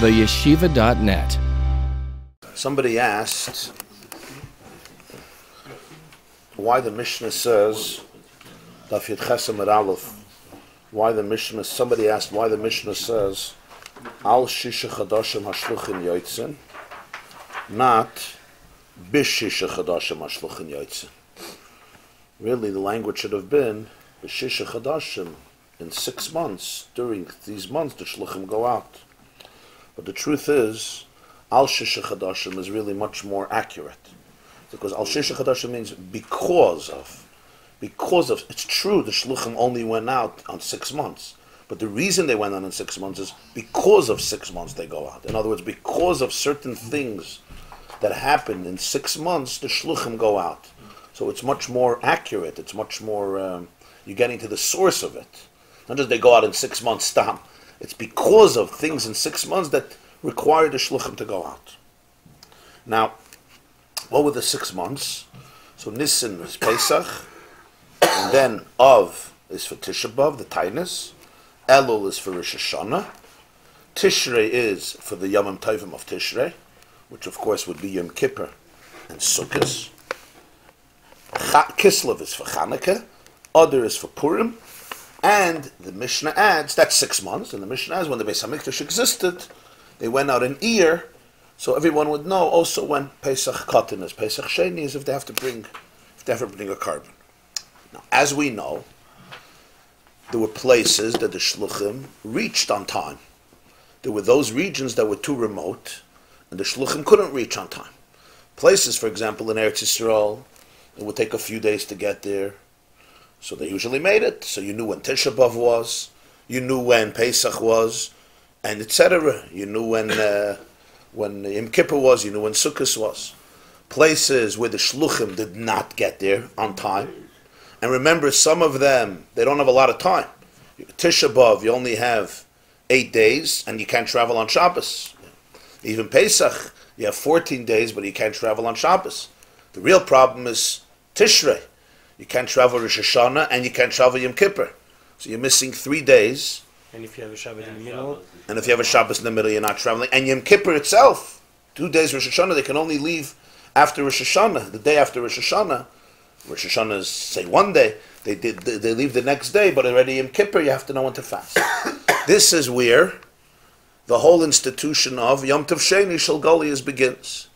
theyeshiva.net. Somebody asked why the Mishnah says, Daf Yud Ches Amud Aleph, somebody asked why the Mishnah says, Al Shisha Chadashim Hashluchin Yoitzin, not Bishisha Chadashim Hashluchin Yoitzin. Really, the language should have been Bishisha Chadashim. In 6 months, during these months, the Shluchim go out. But the truth is, Al Shisha Chadashim is really much more accurate. Because Al Shisha Chadashim means because of. It's true, the Shluchim only went out on 6 months. But the reason they went out in 6 months is because of 6 months they go out. In other words, because of certain things that happen in 6 months, the Shluchim go out. So it's much more accurate. It's much more, you're getting to the source of it. Not just they go out in 6 months, stop. It's because of things in 6 months that require the Shluchim to go out. Now, what were the 6 months? So Nisan is Pesach, and then Av is for Tisha B'Av, the Tainus. Elul is for Rosh Hashanah. Tishrei is for the Yom Tovim of Tishrei, which of course would be Yom Kippur and Sukkot. Kislev is for Chanukah. Adar is for Purim. And the Mishnah adds, that's 6 months, and the Mishnah adds, when the Beis HaMikdash existed, they went out an Iyar, so everyone would know also when Pesach Katan is. Pesach Sheni is if they have to bring a carbon. Now, as we know, there were places that the Shluchim reached on time. There were those regions that were too remote, and the Shluchim couldn't reach on time. Places, for example, in Eretz Yisrael, it would take a few days to get there. So they usually made it. So you knew when Tisha B'Av was, you knew when Pesach was, and etc. You knew when Yom Kippur was, you knew when Sukkot was. Places where the Shluchim did not get there on time. And remember, some of them, they don't have a lot of time. Tisha B'Av, you only have 8 days, and you can't travel on Shabbos. Even Pesach, you have 14 days, but you can't travel on Shabbos. The real problem is Tishrei. You can't travel Rosh Hashanah and you can't travel Yom Kippur. So you're missing 3 days. And if you have a Shabbat in the middle? And if you have a Shabbos in the middle, you're not traveling. And Yom Kippur itself, 2 days Rosh Hashanah, they can only leave after Rosh Hashanah, the day after Rosh Hashanah. Rosh Hashanah is, say, 1 day. They leave the next day, but already Yom Kippur, you have to know when to fast. This is where the whole institution of Yom Tov Sheni Shel Goliath begins.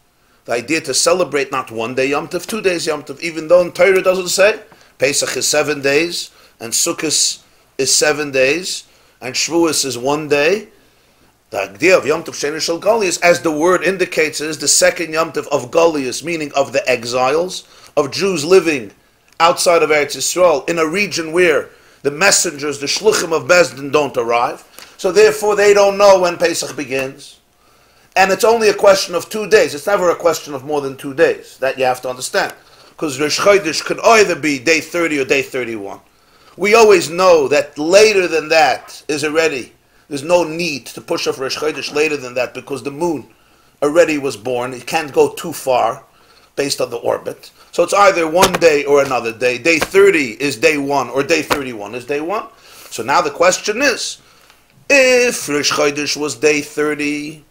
The idea to celebrate not 1 day Yom Tov, 2 days Yom Tov, even though in Torah it doesn't say. Pesach is 7 days, and Sukkot is 7 days, and Shavuos is 1 day. The idea of Yom Tov Sheni Shel Goliath, as the word indicates, is the second Yom Tov of Goliath, meaning of the exiles, of Jews living outside of Eretz Yisrael, in a region where the messengers, the Shluchim of Bezdin, don't arrive. So therefore they don't know when Pesach begins. And it's only a question of 2 days. It's never a question of more than 2 days. That you have to understand. Because Rosh Chodesh could either be day 30 or day 31. We always know that later than that is already, there's no need to push off Rosh Chodesh later than that because the moon already was born. It can't go too far based on the orbit. So it's either 1 day or another day. Day 30 is day 1 or day 31 is day 1. So now the question is, if Rosh Chodesh was day 30,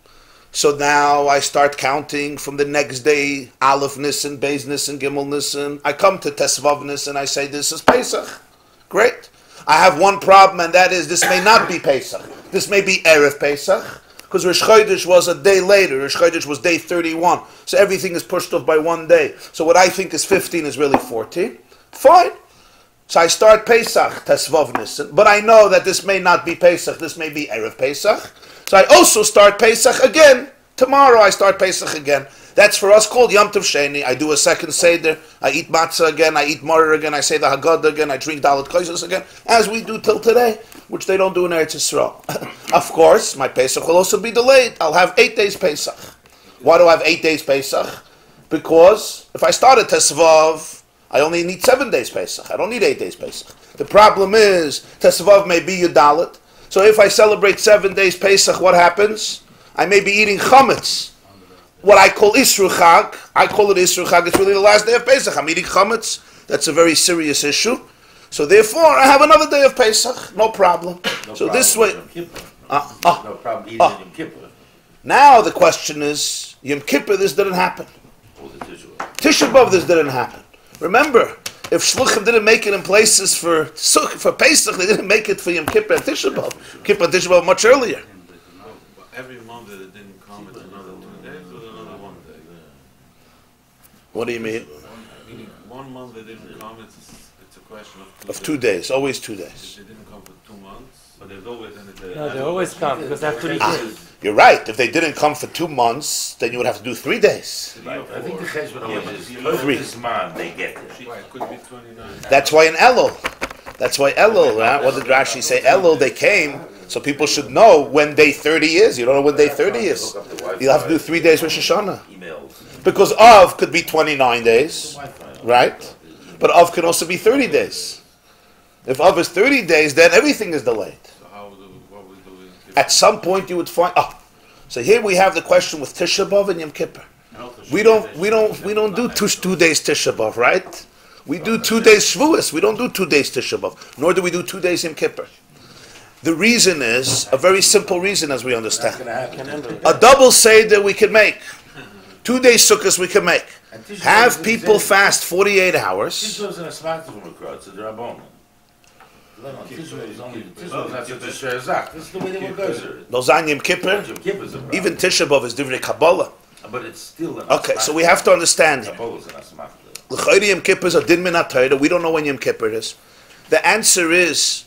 so now I start counting from the next day, Aleph Nisan, Beis Nisan, Gimel Nisan. I come to Tesvav Nisan, I say this is Pesach. Great. I have one problem, and that is this may not be Pesach. This may be Erev Pesach, because Rosh Chodesh was a day later. Rosh Chodesh was day 31. So everything is pushed off by 1 day. So what I think is 15 is really 14. Fine. So I start Pesach, Tesvav Nisan, but I know that this may not be Pesach, this may be Erev Pesach. So I also start Pesach again. Tomorrow I start Pesach again. That's for us called Yom Tov Sheni. I do a second Seder. I eat matzah again. I eat maror again. I say the Haggadah again. I drink Dalet Kosos again. As we do till today, which they don't do in Eretz Yisrael. Of course, my Pesach will also be delayed. I'll have 8 days Pesach. Why do I have 8 days Pesach? Because if I start at Tesvav, I only need 7 days Pesach. I don't need 8 days Pesach. The problem is, Tesvav may be Yudalit. So if I celebrate 7 days Pesach, what happens? I may be eating chametz. What I call Isru Chag. I call it Isru Chag. It's really the last day of Pesach. I'm eating chametz. That's a very serious issue. So therefore, I have another day of Pesach. No problem. No so problem this way... No problem eating Yom Kippur. Now the question is, Yom Kippur, this didn't happen. Tisha B'Av, this didn't happen. Remember, if Shluchim didn't make it in places for Pesach, they didn't make it for Yom Kippur and Tisha B'Av. Kippur and Tisha B'Av much earlier. Every month that it didn't come, it's another 2 days or another 1 day. What do you mean? Meaning 1 month they didn't come, it's a question Of 2 days, always 2 days. If they didn't come for 2 months, but there's always No, they always come because they have to read. You're right. If they didn't come for 2 months, then you would have to do 3 days. I think the cheshbon is this man they get it. it could be 29. That's why in Elul. That's why Elul, right? What did Rashi say? Elul, they came, so people should know when day 30 is. You don't know when day 30 is. You'll have to do 3 days Rosh Hashanah. Because Av could be 29 days, right? But Av could also be 30 days. If Av is 30 days, then everything is delayed. So what we do is... At some point you would find... So here we have the question with Tisha B'Av and Yom Kippur. We don't do 2 days Tisha B'Av, right? We do 2 days Shavuos. We don't do 2 days Tisha B'Av. Nor do we do 2 days Yom Kippur. The reason is a very simple reason, as we understand. A double Seder we can make. 2 days Sukkot we can make. Have people fast 48 hours. This was in a smartphone, so they're a bone. This is the way they would go. Nozan Yom Kippur, even Tisha B'Av is Divrei Kabbalah. But it's still an Okay, so we have to understand here. L'chayri Yom Kippur is a din min ha-Torah. We don't know when Yom Kippur is. The answer is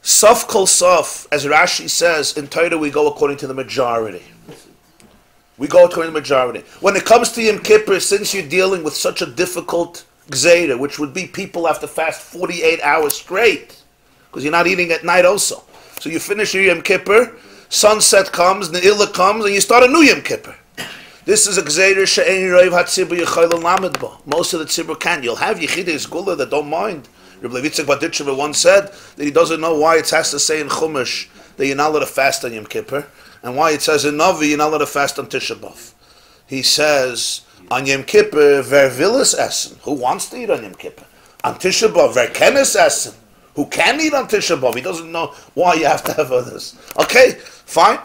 Sof kol sof, as Rashi says, in Torah we go according to the majority. We go according to the majority. When it comes to Yom Kippur, since you're dealing with such a difficult Gzeira, which would be people have to fast 48 hours straight, because you're not eating at night also. So you finish your Yom Kippur, sunset comes, Ne'ilah comes, and you start a new Yom Kippur. This is a Gzeira she'ein roiv hatzibur yichayil lamed bo. Most of the tzibur can. You'll have Yechidei Sgula that don't mind. Rabbi Yitzchak Baditchever once said that he doesn't know why it has to say in Chumash that you're not allowed to fast on Yom Kippur, and why it says in Navi you're not allowed to fast on Tisha B'Av. He says, on Yom Kippur, ver villas essen. Who wants to eat on Yom Kippur? On Tisha B'Av, ver kenes essen. Who can eat on Tisha B'Av? He doesn't know why you have to have others. Okay, fine.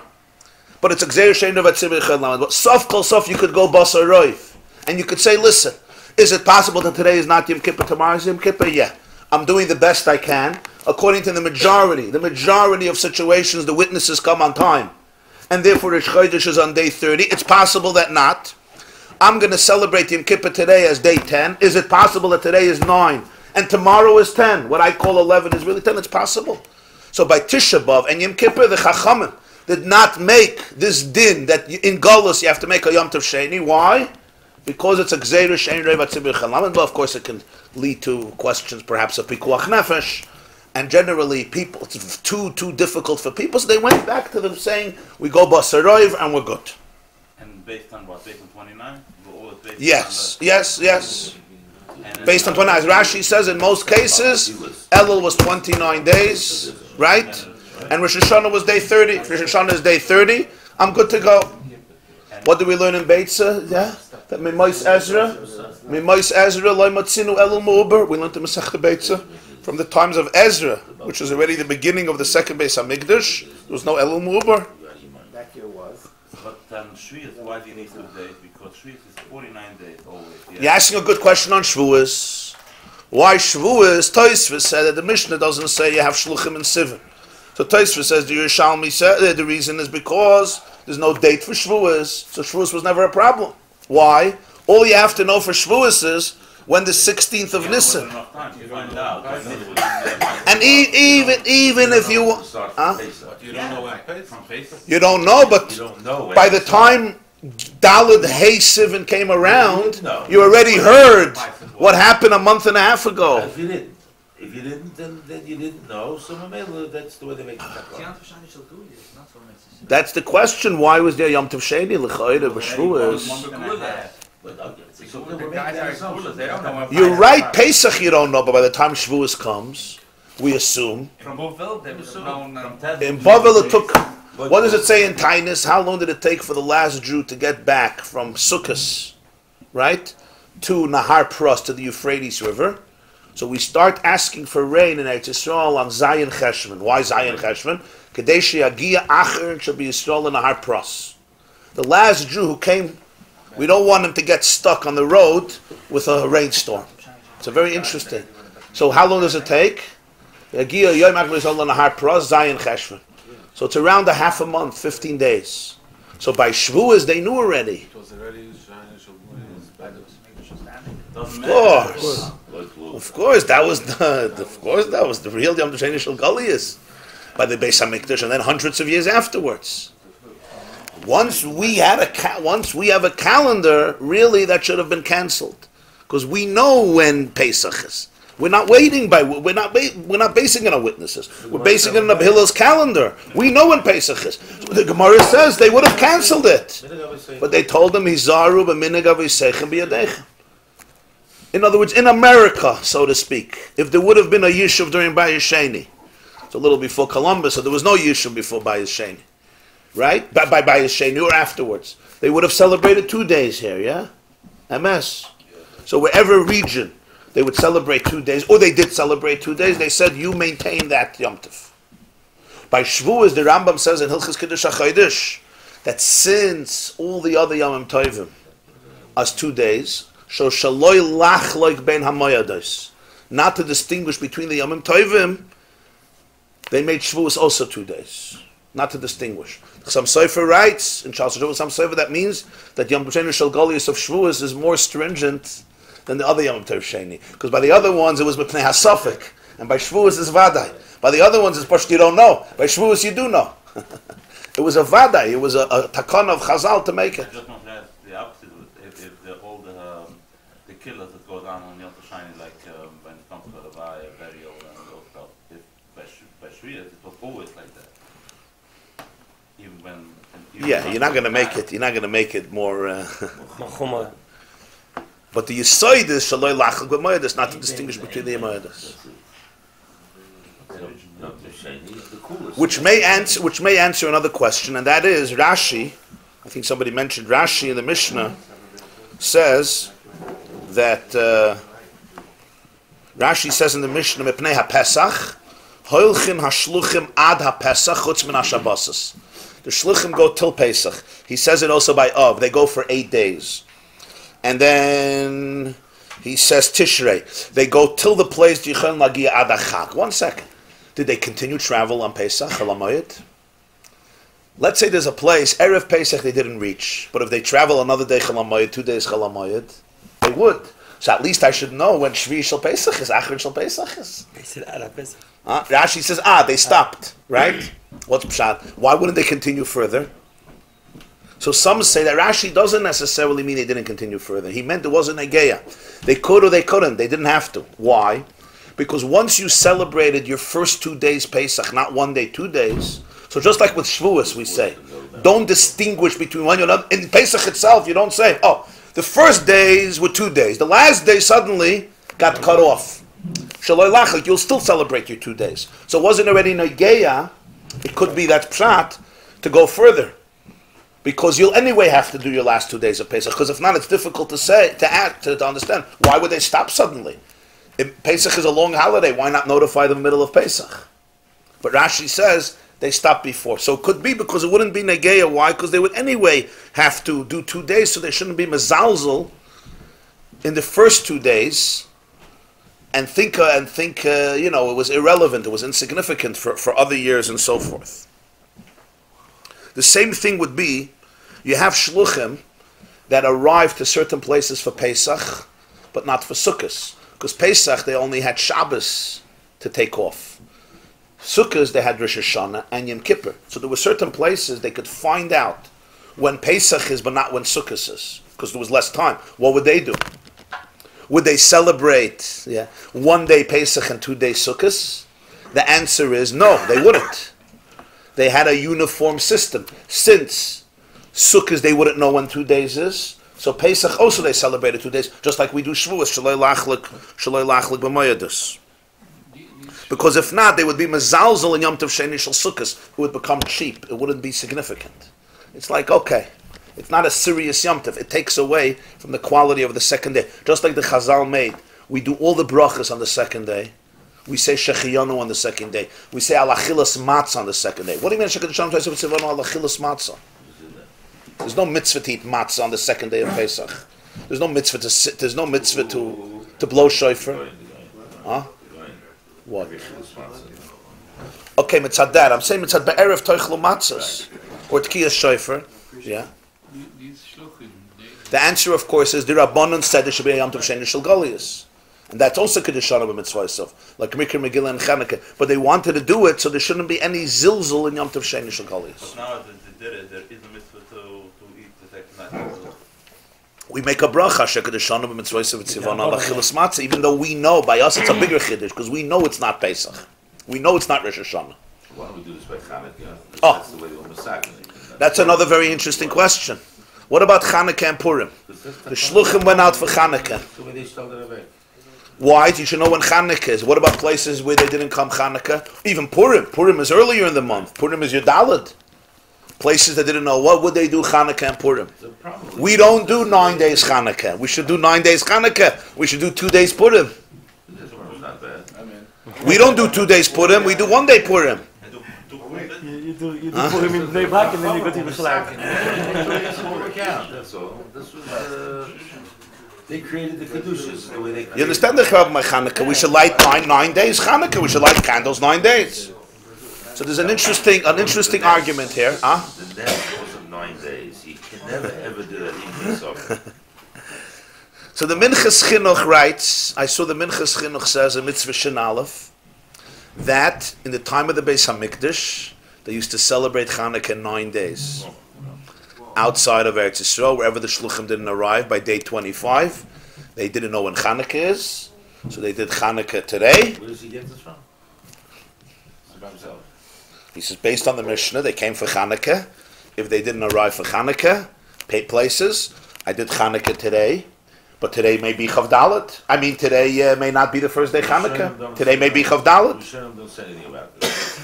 But it's a gzeir shein of atzibur chadlam. But sof kol sof, you could go basar roiv. And you could say, listen, is it possible that today is not Yom Kippur, tomorrow is Yom Kippur? Yeah. I'm doing the best I can. According to the majority of situations, the witnesses come on time. And therefore, Rosh Chodesh is on day 30. It's possible that not. I'm going to celebrate Yom Kippur today as day 10. Is it possible that today is 9 and tomorrow is 10? What I call 11 is really 10. It's possible. So by Tisha B'Av and Yom Kippur, the Chachamim did not make this din that in Golus you have to make a Yom Tov Sheni. Why? Because it's a Gzeira Shein Reiv Atzibur Chalamed. But of course it can lead to questions perhaps of Pikuach Nefesh. And generally people, it's too difficult for people. So they went back to them saying, we go Basar Roiv and we're good. And based on what? Based on 29? Yes. Based on 29. As Rashi says, in most cases, Elul was 29 days, right? And Rosh Hashanah was day 30. If Rosh Hashanah is day 30, I'm good to go. What do we learn in Beitza? Yeah? That Mimais Ezra, Loi Matzinu Elul Mu'uber. We learned in Masechta Beitza from the times of Ezra, which was already the beginning of the second Beis HaMikdash. There was no Elul Mu'uber. That year was. But Shvuos, why do you need 2 days? Because Shvuos is 49 days always. You're asking a good question on Shavuos. Why Shavuos? Tosfos said that the Mishnah doesn't say you have Shluchim and Sivan. So Tosfos says the Yerushalmi said the reason is because there's no date for Shavuos. So Shavuos was never a problem. Why? All you have to know for Shavuos is when the 16th of Nisan. And even if you you don't know, but by the time Daled Hey Sivan came around, you already heard what happened a month and a half ago. If you didn't, then you didn't know. So that's the way they make it. That's the question. Why was there Yom Tov Sheni l'chayda b'Shavuos? You're right. Pesach you don't know, but by the time Shavuos comes, we assume. From Bovel, there was no. In Bovel it took. What does it say in Tainus? How long did it take for the last Jew to get back from Sukkot, right, to Nahar Pros, to the Euphrates River? So we start asking for rain in Eretz Yisrael on Zayin Cheshvan. Why Zayin Cheshvan? Kadeshi Agia Acher should be Yisrael in a Har Pros. The last Jew who came, we don't want him to get stuck on the road with a rainstorm. It's a very interesting. So how long does it take? Agia Yom Acher Yisrael in a Har Pros, Zayin Cheshvan. So it's around a half a month, 15 days. So by Shavuos they knew already. It was already Of course, that was the real Yom Tov Shel Goliath by the Beis Hamikdash, and then hundreds of years afterwards. Once we have a calendar, really that should have been cancelled, because we know when Pesach is. We're not waiting we're not basing it on witnesses. We're basing it on Hillel's calendar. We know when Pesach is. So the Gemara says they would have cancelled it, but they told them Hizaru b'minig aviseichem b'yadechem. In other words, in America, so to speak, if there would have been a Yishuv during Bayis Sheni, it's a little before Columbus, so there was no Yishuv before Bayis Sheni, right? By Bayis Sheni or afterwards, they would have celebrated 2 days here, yeah? MS. So wherever region, they would celebrate 2 days, or they did celebrate 2 days, they said, you maintain that Yom Tov. By Shavuos, the Rambam says in Hilchos Kiddush HaChodesh, that since all the other Yom Tovim as 2 days, so shaloi lach like ben hamoyados, not to distinguish between the Yom Tovim, they made Shavuos also 2 days, not to distinguish. Some Sofer writes in Charles Some Sofer that means that Yom Tov Shel Goliath of Shavuos is more stringent than the other Yom Tov Sheni, because by the other ones it was B'pnei HaSafek, and by Shavuos is Vadai. By the other ones it's Pashut you don't know. By Shavuos you do know. It was a Vadai. It was a takon of Chazal to make it. I just want to ask the opposite. If all the killers that go down on Yom Tov Sheni, like when it comes to the Rabbi, burial, and those stuff, if by Shvius it was always like that. Even when. You're not going to make it. You're not going to make it more. But the Yisoid is Shaloi Lachal B'Moedas, not to distinguish between the Moedas. Which may answer another question, and that is Rashi. I think somebody mentioned Rashi in the Mishnah says that Rashi says in the Mishnah Mepnei HaPesach Hoilchin HaShluchim Ad HaPesach Chutz Min HaShabbosos. The Shluchim go till Pesach. He says it also by Av. They go for 8 days. And then he says Tishrei. They go till the place Yichon Lagia Ad HaChag. 1 second. Did they continue travel on Pesach, Chalamoyed? Let's say there's a place, Erev Pesach they didn't reach, but if they travel another day Chalamoyed, 2 days Chalamoyed, they would. So at least I should know when Shvi Shal Pesach is, Achron Shal Pesach is. They said Ad Pesach. Rashi says, they stopped, right? What's Pshat? Why wouldn't they continue further? So some say that Rashi doesn't necessarily mean they didn't continue further. He meant there wasn't a Geya. They could or they couldn't. They didn't have to. Why? Because once you celebrated your first 2 days Pesach, not 1 day, 2 days, so just like with Shavuos we say, don't distinguish between one and another. In Pesach itself you don't say, the first days were 2 days, the last day suddenly got cut off. Shaloi Lachak, you'll still celebrate your 2 days. So it wasn't already Negeya, it could be that Pshat to go further. Because you'll anyway have to do your last 2 days of Pesach, because if not it's difficult to understand. Why would they stop suddenly? If Pesach is a long holiday, why not notify them in the middle of Pesach? But Rashi says they stopped before. So it could be because it wouldn't be Negeya. Why? Because they would anyway have to do 2 days, so they shouldn't be Mezalzel in the first 2 days and think it was irrelevant, it was insignificant for other years and so forth. The same thing would be, you have Shluchim that arrive to certain places for Pesach, but not for Sukkot. Because Pesach, they only had Shabbos to take off. Sukkot, they had Rosh Hashanah and Yom Kippur. So there were certain places they could find out when Pesach is, but not when Sukkot is, because there was less time. What would they do? Would they celebrate 1 day Pesach and 2 days Sukkot? The answer is no, they wouldn't. They had a uniform system. Since Sukkot, they wouldn't know when 2 days is. So Pesach also they celebrated 2 days, just like we do Shavuos, Shaloi Lachlik B'Moyedus. Because if not, they would be Mezalzel in Yom Tov Sheni Shal Sukkos, it would become cheap. It wouldn't be significant. It's like, okay, it's not a serious Yom Tov. It takes away from the quality of the second day. Just like the Chazal made, we do all the brachas on the second day. We say Shechiyanu on the second day. We say Alachilas Matzah on the second day. What do you mean Shechiyanu Alachilas Matzah? There's no mitzvah to eat matzah on the second day of Pesach. There's no mitzvah to sit. There's no mitzvah to blow shofar. Huh? What? Okay, mitzad that. I'm saying mitzad be'erev toichlu matzahs or tkiyas shofar. Yeah. The answer, of course, is the Rabbanon said there should be a Yom Tov Sheni Shel Goliath. And that's also Kedushan of a mitzvah itself, like Mikra, Megillah, and Chanukah. But they wanted to do it so there shouldn't be any zilzul in Yom Tov Sheni Shel Goliath. But now that they did it, there is a mitzvah to eat the second night. We make a bracha, Shekadushan of a mitzvah itself, ala chilas matzah, even though we know, by us it's a bigger chiddush, because we know it's not Pesach. We know it's not Rosh Hashanah. Why don't we do this by Chanukah? Oh. That's the way we're massacring. That's another very interesting question. What about Chanukah and Purim? The Shluchim went out for Chanukah. The way they started away. Why? You should know when Chanukah is. What about places where they didn't come Chanukah? Even Purim. Purim is earlier in the month. Purim is your Daled. Places that didn't know, what would they do Chanukah and Purim? We don't do 9 days Chanukah. We should do 9 days Chanukah. We should do 2 days Purim. We don't do 2 days Purim. We do 1 day Purim. You do Purim in the back and then you go to Yerushalayim. That's all. This was they created the kedushas the way they created. You understand the Chab my Chanukah? We should light 9 days Chanukah. We should light candles 9 days. So there's an interesting argument here. The net wasn't 9 days. You can never ever do that even so. So the Minchas Chinuch writes, I saw the Minchas Chinuch says in Mitzvah Shin Aleph, that in the time of the Beis HaMikdash, they used to celebrate Chanukah 9 days. Outside of Eretz Yisrael, wherever the Shluchim didn't arrive by day 25, they didn't know when Chanukah is, so they did Chanukah today. Where does he get this from? He says, based on the Mishnah, they came for Chanukah. If they didn't arrive for Chanukah, paid places. I did Chanukah today, but today may be Chavdalet. I mean, today may not be the first day Chanukah. Today may be Chavdalet. Don't say anything about this.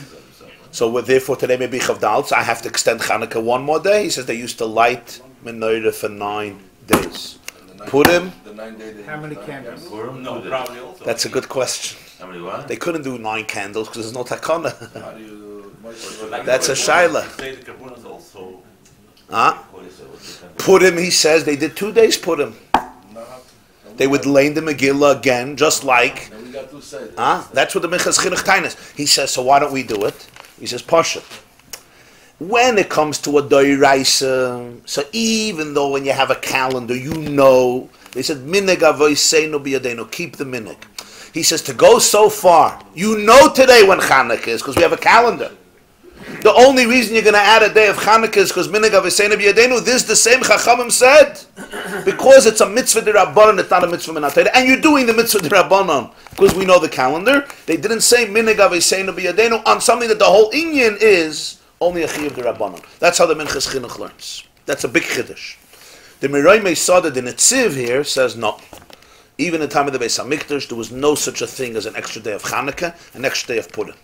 So therefore, today may be Chavdalet, so I have to extend Chanukah 1 more day. He says they used to light menorah for 9 days. Purim. How many candles? Purim? No, probably also. That's a good question. How many what? They couldn't do 9 candles because there's no takana. How do you... That's a shaila. Also. Huh? Purim, he says, they did 2 days Purim. They would lay the Megillah again, just like. That's what the Minchas Chinuch Tainas. He says, so why don't we do it? He says, Pasha. When it comes to a doiraisa, so even though when you have a calendar, you know, they said, Minig avoseinu biyadenu, keep the minig. He says, to go so far, you know today when Chanukah is, because we have a calendar. The only reason you're going to add a day of Chanukah is because Minig avoseinu biyadenu, this the same Chachamim said, because it's a mitzvah d'Rabbanan, it's not a mitzvah minatayda, and you're doing the mitzvah d'Rabbanan, because we know the calendar. They didn't say Minig avoseinu biyadenu on something that the whole inyan is only a chiyuv d'Rabbanan. That's how the Minchas Chinuch learns. That's a big chiddush. The Miroi Meisada, the Netziv here, says no. Even in the time of the Beis HaMikdash, there was no such a thing as an extra day of Chanukah, an extra day of Purim.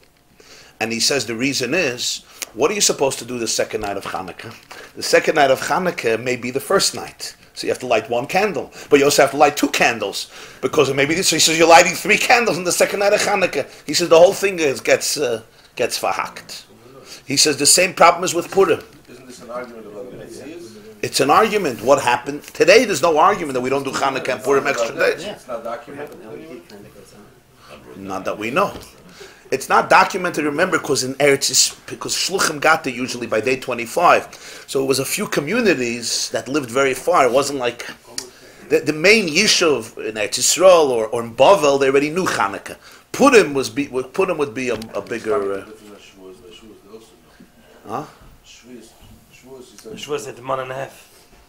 And he says the reason is, what are you supposed to do the second night of Chanukah? The second night of Chanukah may be the first night. So you have to light 1 candle. But you also have to light 2 candles. Because maybe this, so he says you're lighting 3 candles on the second night of Chanukah. He says the whole thing gets verhakt. He says the same problem is with Purim. Isn't this an argument about the Metzias? It's an argument. What happened? Today there's no argument that we don't do Chanukah and Purim extra days. It's not documented. Not that we know. It's not documented, remember, because in Eretz, because Shluchim got there usually by day 25. So it was a few communities that lived very far. It wasn't like the main Yishuv in Eretz Yisrael or in Bavel, they already knew Chanukah. Purim would be a bigger... Huh? Shavuos at 1.5,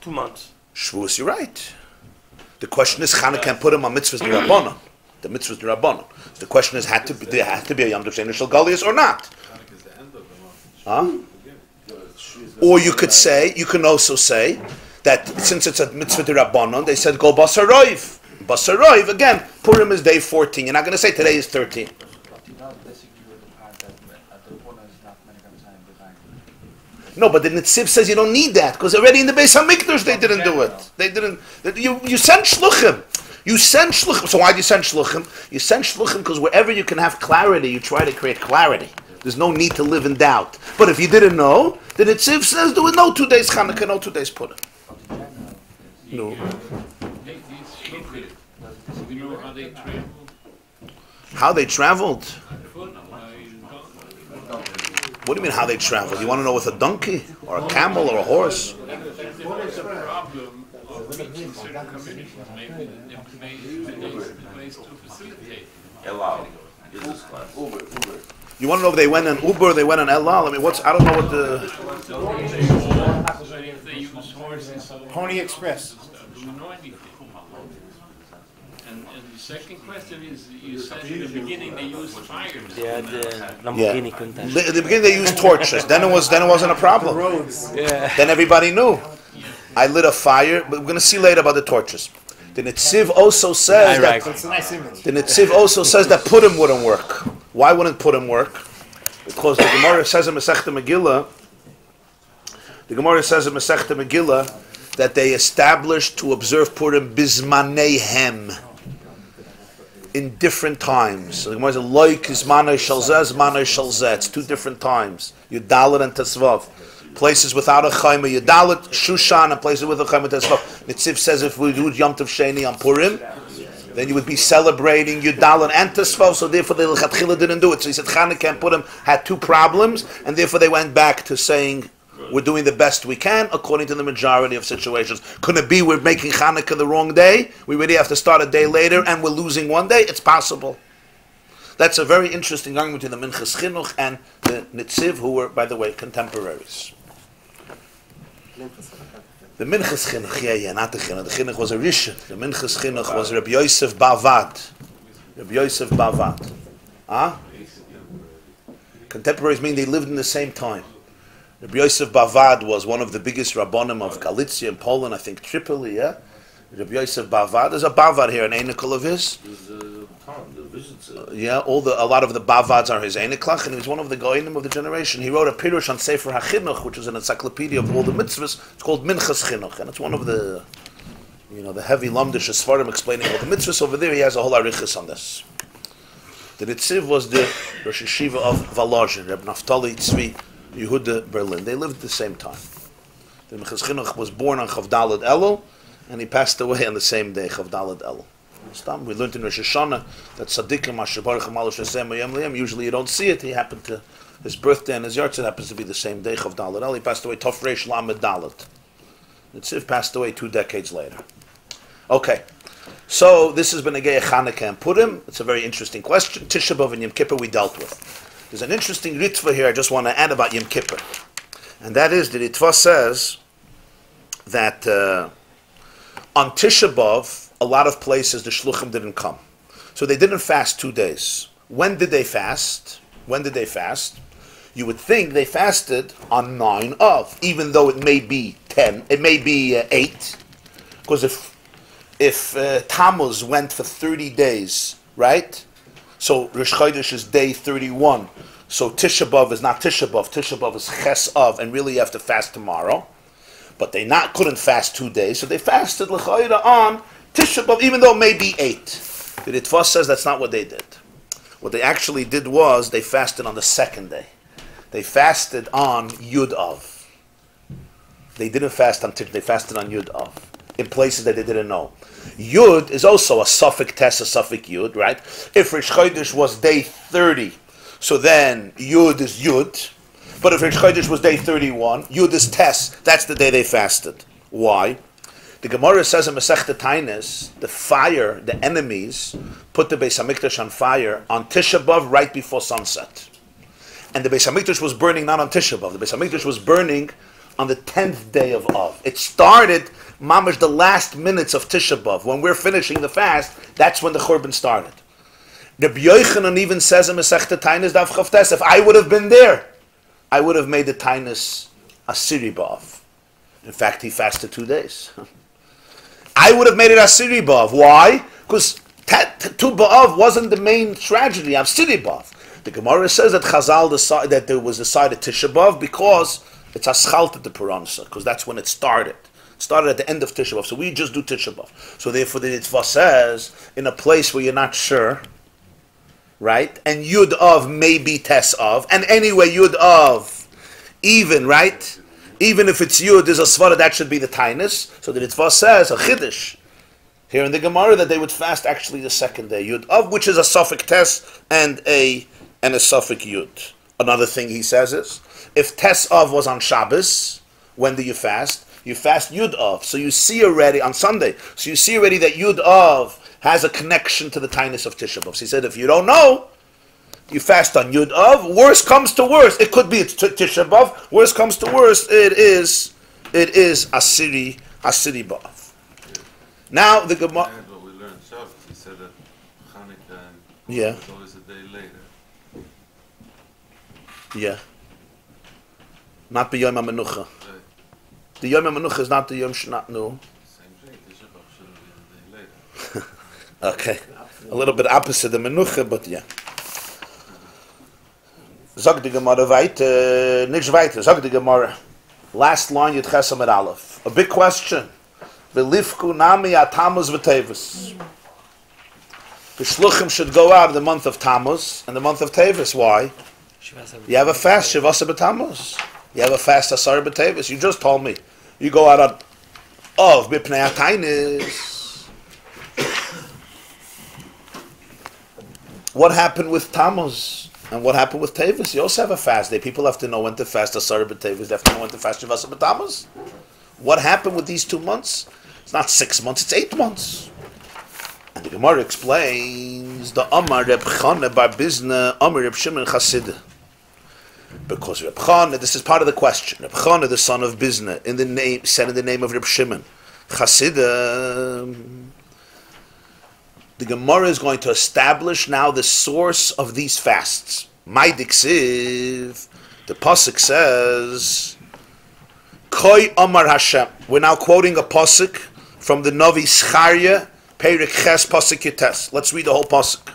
2 months. Shavuos, you're right. The question is, Chanukah and Purim are mitzvahs d'Rabbanan. The mitzvahs d'Rabbanan. So the question is, there had to be a Yom Tov Sheni Shel Goliath or not? Huh? Or you can also say that since it's a mitzvah d'Rabbanan, they said go Basaroiv. Basaroiv, again, Purim is day 14. You're not going to say today is 13. No, but the Netziv says you don't need that because already in the Beis HaMikdash they didn't do it. They didn't. You send shluchim. You send shluchim. So why do you send shluchim? You send shluchim because wherever you can have clarity, you try to create clarity. There's no need to live in doubt. But if you didn't know, then it says there was no 2 days Chanukah, no 2 days Purim. No. You know how they travel? How they traveled? What do you mean how they traveled? You want to know with a donkey or a camel or a horse? What is the problem of reaching certain communities? Maybe the place to facilitate. Allow. Business class. Uber. You want to know if they went in Uber, they went in El Al? I mean, I don't know what the... If they use horses, Pony Express. do you know anything? And the second question is, you said in the beginning they used fires. Yeah, the Lamborghini couldn't In the beginning they used torches. Then it wasn't a problem. Yeah. Then everybody knew. I lit a fire, but we're going to see later about the torches. The Netziv also says that the Netziv also says that Purim wouldn't work. Why wouldn't Purim work? Because the Gemarah says in Masechta Megillah, that they established to observe Purim bizmaneihem, in different times. So the Gemara says, "Loik is manay shalzeh, manay shalzeh." It's 2 different times. Yudalit and Tesvav. Places without a chayma, Yudalit, Shushan, and places with a chayma, Tesvav. Netziv says if we do Yom Tov Sheni on Purim, then you would be celebrating Yudalit and Tesvav. So therefore, the Lechatchila didn't do it. So he said Chanukah and Purim had 2 problems, and therefore they went back to saying we're doing the best we can according to the majority of situations. Could it be we're making Chanukah the wrong day? We really have to start a day later and we're losing 1 day? It's possible. That's a very interesting argument between the Minchas Chinuch and the Netziv, who were, by the way, contemporaries. The Minchas Chinuch, not the Chinuch. The Chinuch was a Rishon. The Minchas Chinuch was Rabbi Yosef Bavad. Contemporaries mean they lived in the same time. Rabbi Yosef Bavad was one of the biggest Rabbonim of Galicia in Poland, I think Tripoli, yeah? Rabbi Yosef Bavad, there's a Bavad here, an Einikol of his. Yeah, a lot of the Bavads are his Einiklach, and he was one of the Goinim of the generation. He wrote a Pirush on Sefer HaChinuch, which is an encyclopedia of all the mitzvahs. It's called Minchas Chinuch, and it's one of the, the heavy Lamdish Sfarim explaining all the mitzvahs. Over there, he has a whole arichas on this. The Netziv was the Rosh Yeshiva of Volozhin, Reb Naftali Tzvi Yehuda Berlin. They lived at the same time. The Minchas Chinuch was born on Chavdalad Elul, and he passed away on the same day, Chavdalad Elul. We learned in Rosh Hashanah that Tzaddikim Asher Baruch Hamalosh Hashem Yom Liyam. Usually you don't see it. His birthday and his yahrzeit happens to be the same day, Chavdalad Elul. He passed away Tov Reish Lamed Dalet. Netziv passed away 2 decades later. Okay, so this has been Negei Chanukah and Purim. It's a very interesting question. Tisha B'Av and Yom Kippur we dealt with. There's an interesting ritva here I just want to add about Yom Kippur. And that is, the ritva says that on Tisha B'Av, a lot of places the shluchim didn't come. So they didn't fast 2 days. When did they fast? You would think they fasted on 9 even though it may be 10, it may be 8. Because if Tammuz went for 30 days, right? So Rosh Chodesh is day 31. So Tisha B'Av is not Tisha B'Av. Tisha B'Av is Ches Av, and really you have to fast tomorrow. But they couldn't fast 2 days, so they fasted L'chayra on Tisha B'Av, even though it may be 8. The Ritva says that's not what they did. What they actually did was they fasted on the 2nd day. They fasted on Yud Av. They didn't fast on Tisha, they fasted on Yud Av, in places that they didn't know. Yud is also a suffix Tes, a suffix Yud, right? If Rosh Chodesh was day 30, so then Yud is Yud. But if Rosh Chodesh was day 31, Yud is Tes. That's the day they fasted. Why? The Gemara says in Masechta Tainis, the fire, the enemies, put the Beis Hamikdash on fire on Tisha B'Av right before sunset. And the Beis Hamikdash was burning not on Tisha B'Av. The Beis Hamikdash was burning on the 10th day of Av. It started, mamash, the last minutes of Tisha B'Av. When we're finishing the fast, that's when the Churban started. Rabbi Yochanan even says in Masechta Tainis Daf Chavtes, if I would have been there, I would have made the Tainis Asiri B'Av. In fact, he fasted 2 days. I would have made it Asiri B'Av. Why? Because Tu B'Av wasn't the main tragedy, Asiri B'Av. The Gemara says that Chazal decided that there was decided Tisha B'Av because it's Aschalta the Puransa, because that's when it started. started at the end of Tisha B'Av. So we just do Tisha B'Av. So therefore the Ritva says, in a place where you're not sure, right? And Yud Av may be Tes Av. And anyway, Yud Av, even, right? Even if it's Yud, there's a Svara, that should be the Tainus. So the Ritva says, a Chiddush, here in the Gemarah, that they would fast actually the second day, Yud Av, which is a Suffolk Tes and a Suffolk Yud. Another thing he says is, if Tes Av was on Shabbos, when do you fast? You fast Yud Av. So you see already, on Sunday, so you see already that Yud Av has a connection to the Tainus of Tisha B'Av. So he said, if you don't know, you fast on Yud Av. Worst comes to worst. It could be it's Tisha B'Av. Worst comes to worst, it is Asiri B'Av. Now the Gemara. And what we learned Shabbos, he said that Hanukkah and Yeah. is always a day later. Yeah. Not the Yom HaMenucha. Right. The Yom HaMenucha is not the Yom Shnat. No. Same thing, Tisha B'Av shouldn't be a day later. Okay. A little bit opposite the Menucha, but yeah. Zog the Gemara weiter. Nicht weiter. Zog the Gemara. Last line, Yud Chesam at Aleph. A big question. V'lifku nami at-Tammuz v'Tevis. The Shluchim should go out in the month of Tammuz and the month of Tevis. Why? You have a fast, Shivasa b'Tammuz. You have a fast, Asar b'Tevis. You just told me. You go out of B'pnei HaTainis. What happened with Tammuz? And what happened with Tevis? You also have a fast day. People have to know when to fast Asar b'Tevis. They have to know when to fast Shivasa b'Tammuz. What happened with these 2 months? It's not 6 months, it's 8 months. And the Gemara explains the Amar Reb Chana bar Bizna, Amar Reb Shimon Chassid. Because Reb Chana, this is part of the question. Reb Chana, the son of Bizna, said in the name of Reb Shimon Chassid. The Gemara is going to establish now the source of these fasts. Maidiksiv, the pasuk says, Koi Amar Hashem. We're now quoting a pasuk from the Navi Zechariah, Perek Ches pasuk Yites. Let's read the whole pasuk.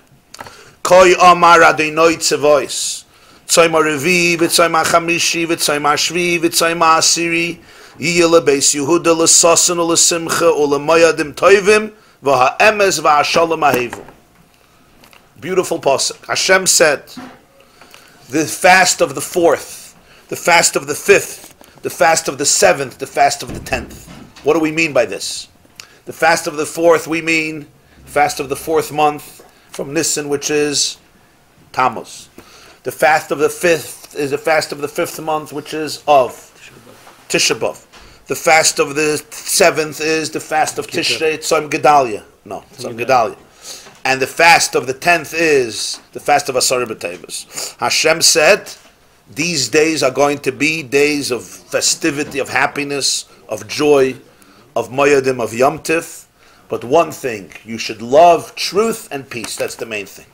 Koi Amar Adonai Tzevois. Tzayma Revi, V'tzayma Chamishi, V'tzayma Shvi, V'tzayma Asiri, Yiyeh lebeis Yehuda l'sasan u'lesimcha u'lemoyadim toivim, v'ha'emes v'ha'shalom ha'hevu. Beautiful pasuk. Hashem said, the fast of the 4th, the fast of the 5th, the fast of the 7th, the fast of the 10th. What do we mean by this? The fast of the 4th, we mean fast of the 4th month from Nisan, which is Tammuz. The fast of the 5th is the fast of the 5th month, which is of Tisha B'Av. The fast of the 7th is the fast of Tishrei, Tzom Gedalia. No, Tzom Gedalia. And the fast of the 10th is the fast of Asar B'Tevis. Hashem said, these days are going to be days of festivity, of happiness, of joy, of Moyadim, of Yom Tif. But one thing, you should love truth and peace. That's the main thing.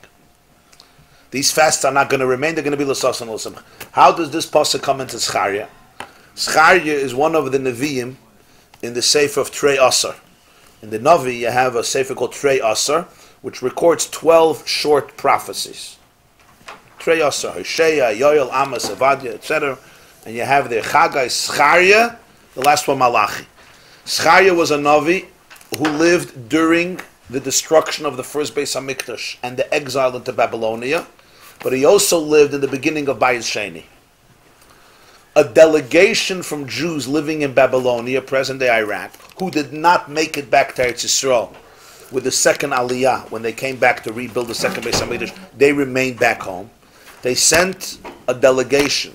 These fasts are not going to remain. They're going to be l'sas and l'simcha. How does this pasuk come into Zechariah? Zechariah is one of the Nevi'im in the Sefer of Trei Asar. In the Navi, you have a Sefer called Trei Asar, which records 12 short prophecies. Trei Asar, Hosea, Yoel, Amos, Avadia, etc. And you have there Chagai, Zechariah, the last one Malachi. Zechariah was a Navi who lived during the destruction of the first Beis HaMikdash and the exile into Babylonia, but he also lived in the beginning of Bayis Sheni. A delegation from Jews living in Babylonia, present-day Iraq, who did not make it back to Eretz Yisrael with the second Aliyah, when they came back to rebuild the second Beis HaMikdash, they remained back home. They sent a delegation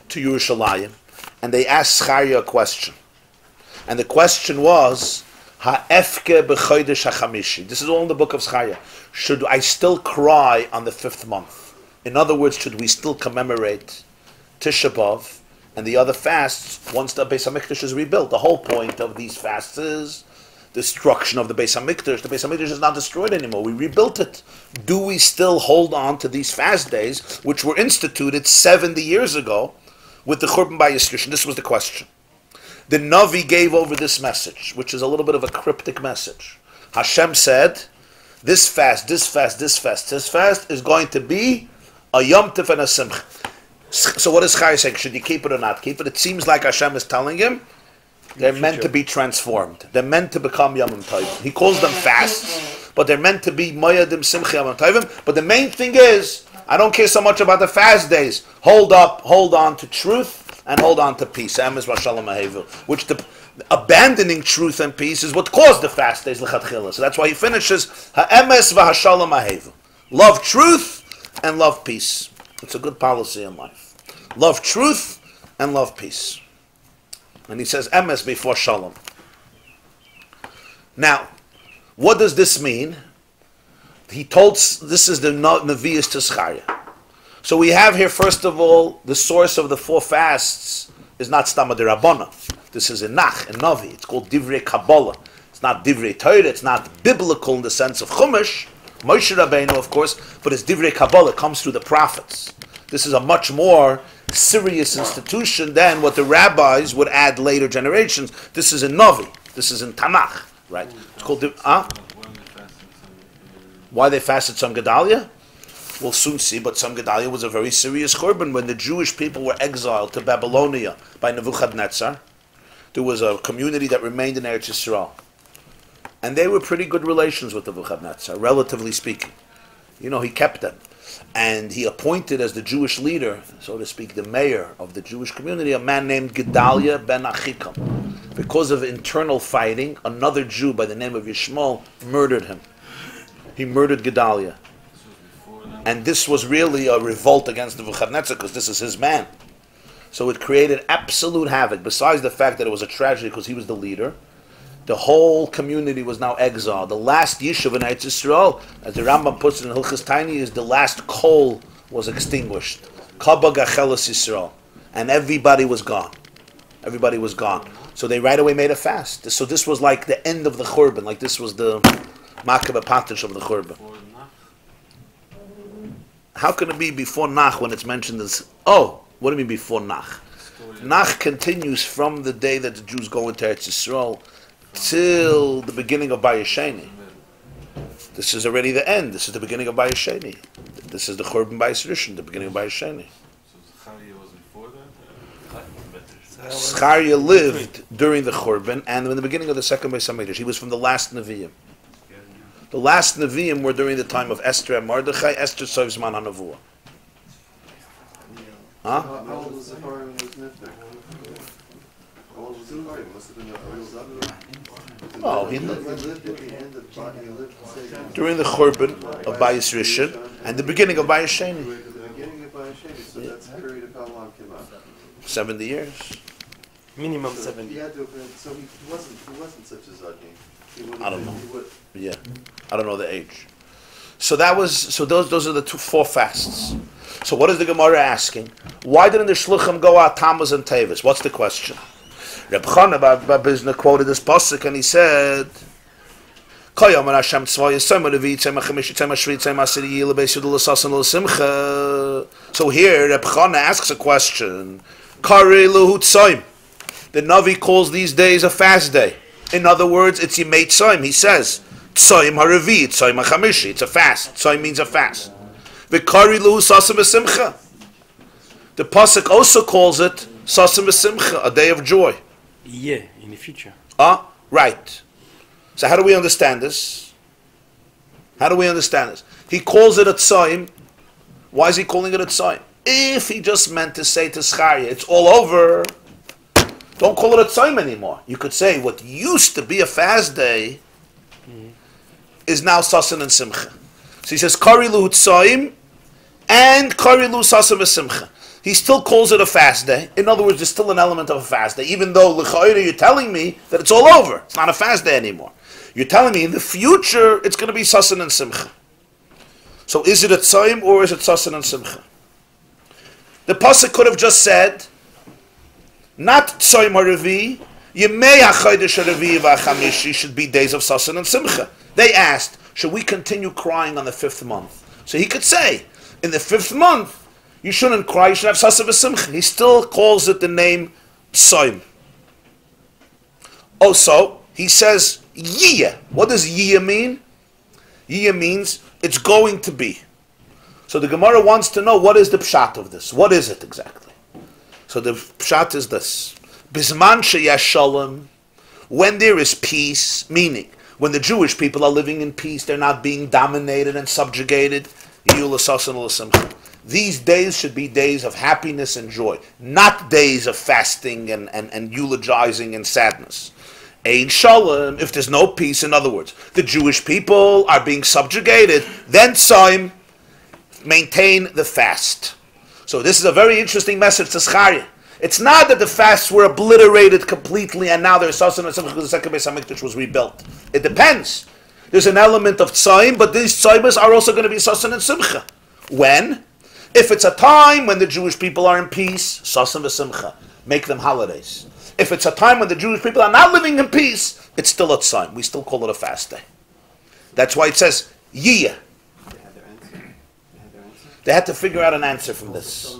to Yerushalayim, and they asked Zechariah a question. And the question was, Ha'efke b'chodesh ha'chamishi. This is all in the book of Zechariah. Should I still cry on the 5th month? In other words, should we still commemorate Tisha B'Av and the other fasts once the Beis HaMikdash is rebuilt? The whole point of these fasts is destruction of the Beis HaMikdash. The Beis HaMikdash is not destroyed anymore. We rebuilt it. Do we still hold on to these fast days, which were instituted 70 years ago with the Churban Bayis Rishon? This was the question. The Navi gave over this message, which is a little bit of a cryptic message. Hashem said, this fast is going to be a Yom Tov and a Simcha. So what is Chai saying? Should you keep it or not keep it? It seems like Hashem is telling him, They're meant to be transformed. They're meant to become Yom Tovim. He calls them fasts, but they're meant to be Moyadim Simcha Yom Tovim. But the main thing is, I don't care so much about the fast days. Hold on to truth and hold on to peace. Emes v'shalom hahevel. Which abandoning truth and peace is what caused the fast days lechatchila. So that's why he finishes ha'emes v'hashalom hahevel. Love truth and love peace. It's a good policy in life. Love truth and love peace. And he says emes before shalom. Now, what does this mean? He told, this is the Nevi'us to Zechariah. So we have here, first of all, the source of the 4 fasts is not Stama de Rabbana. This is in Nach, in Navi. It's called Divrei Kabbalah. It's not Divrei Torah. It's not biblical in the sense of Chumash. Moshe Rabbeinu, of course, but it's Divrei Kabbalah. It comes through the prophets. This is a much more serious institution than what the rabbis would add later generations. This is in Navi. This is in Tanakh, right? It's called why they fasted Tzom Gedalia? We'll soon see, but Tzom Gedalia was a very serious korban. When the Jewish people were exiled to Babylonia by Nebuchadnezzar, there was a community that remained in Eretz Yisrael. And they were pretty good relations with Nebuchadnezzar, relatively speaking. You know, he kept them. And he appointed as the Jewish leader, so to speak, the mayor of the Jewish community, a man named Gedalia ben Achikam. Because of internal fighting, another Jew by the name of Yishmael murdered him. He murdered Gedalia. And this was really a revolt against Nebuchadnezzar because this is his man. So it created absolute havoc. Besides the fact that it was a tragedy because he was the leader, the whole community was now exiled. The last yishuv in Eretz Yisrael, as the Rambam puts it in Hilchos Tiny, is the last coal was extinguished. Kaba Gachelas Yisrael. And everybody was gone. Everybody was gone. So they right away made a fast. So this was like the end of the Churban. Like this was the Makabah Patish of the Churban. How can it be before Nach when it's mentioned as... Oh, what do you mean before Nach? Nach continues from the day that the Jews go into Eretz Yisrael till the beginning of Bayesheni. This is already the end. This is the beginning of Bayesheni. This is the Churban Bayis Rishon, the beginning of Bayesheni. So Zechariah was before that? Zechariah lived during the Churban and in the beginning of the second Beis HaMikdash. He was from the last Nevi'im. The last Nevi'im were during the time of Esther and Mordechai. Esther serves Man HaNevuah. Huh? How old was Zechariah when he was Nifter? How old was Zechariah? Must have been a real Zechariah. Oh, He lived at the end of he lived during the Churban of Bayis Rishon and the beginning of Bayis Sheni. the beginning of Bayesheni, so that's a period of how long came out? 70 years. Minimum So 70. he had to have been, so he wasn't such a Zagi. I don't know. Yeah, I don't know the age. So those are the 4 fasts. So what is the Gemara asking? Why didn't the Shluchim go out Tammuz and Tevis? What's the question? Reb Chana Bar Bizna quoted this pasuk and he said, so here Reb Chana asks a question. The Navi calls these days a fast day. In other words, it's Yimei Tzoim. He says, Tzoim HaRevi, Tzoim HaChamishi. It's a fast. Tzoim means a fast. V'kari luhu sasem v'simcha. The pasuk also calls it sasem v'simcha, a day of joy. Yeah, in the future. Right. So how do we understand this? How do we understand this? He calls it a tzoim. Why is he calling it a tzoim? If he just meant to say to Zechariah, it's all over, don't call it a tzoim anymore. You could say what used to be a fast day is now sasan and simcha. So he says, Kari lu tzoim and Kari lu sasan v'simcha. He still calls it a fast day. In other words, there's still an element of a fast day, even though l'chayra you're telling me that it's all over. It's not a fast day anymore. You're telling me in the future it's going to be sasan and simcha. So is it a tzoim or is it sasan and simcha? The pasuk could have just said, not tzoim ha'revi, yemei ha'chodesh ha'revi v'ha'chamishi should be days of sasan and simcha. They asked, should we continue crying on the 5th month? So he could say, in the 5th month, you shouldn't cry, you should have sasan v'simcha. He still calls it the name tzoim. Also, he says, yiyah. What does yiyah mean? Yiyah means it's going to be. So the Gemara wants to know what is the pshat of this. What is it exactly? So the pshat is this. Bisman sheyesh shalom, when there is peace, meaning when the Jewish people are living in peace, they're not being dominated and subjugated. These days should be days of happiness and joy, not days of fasting and eulogizing and sadness. Ein shalom, if there's no peace, in other words, the Jewish people are being subjugated, then Tzaim, maintain the fast. So this is a very interesting message to Zechariah. It's not that the fasts were obliterated completely and now there's Sasan and Simcha because the second Beis HaMikdash was rebuilt. It depends. There's an element of Tzaim, but these Tzaimas are also going to be Sasan and Simcha. When? If it's a time when the Jewish people are in peace, Sasan and Simcha. Make them holidays. If it's a time when the Jewish people are not living in peace, it's still a Tzaim. We still call it a fast day. That's why it says, Yiyah. They had to figure out an answer from this.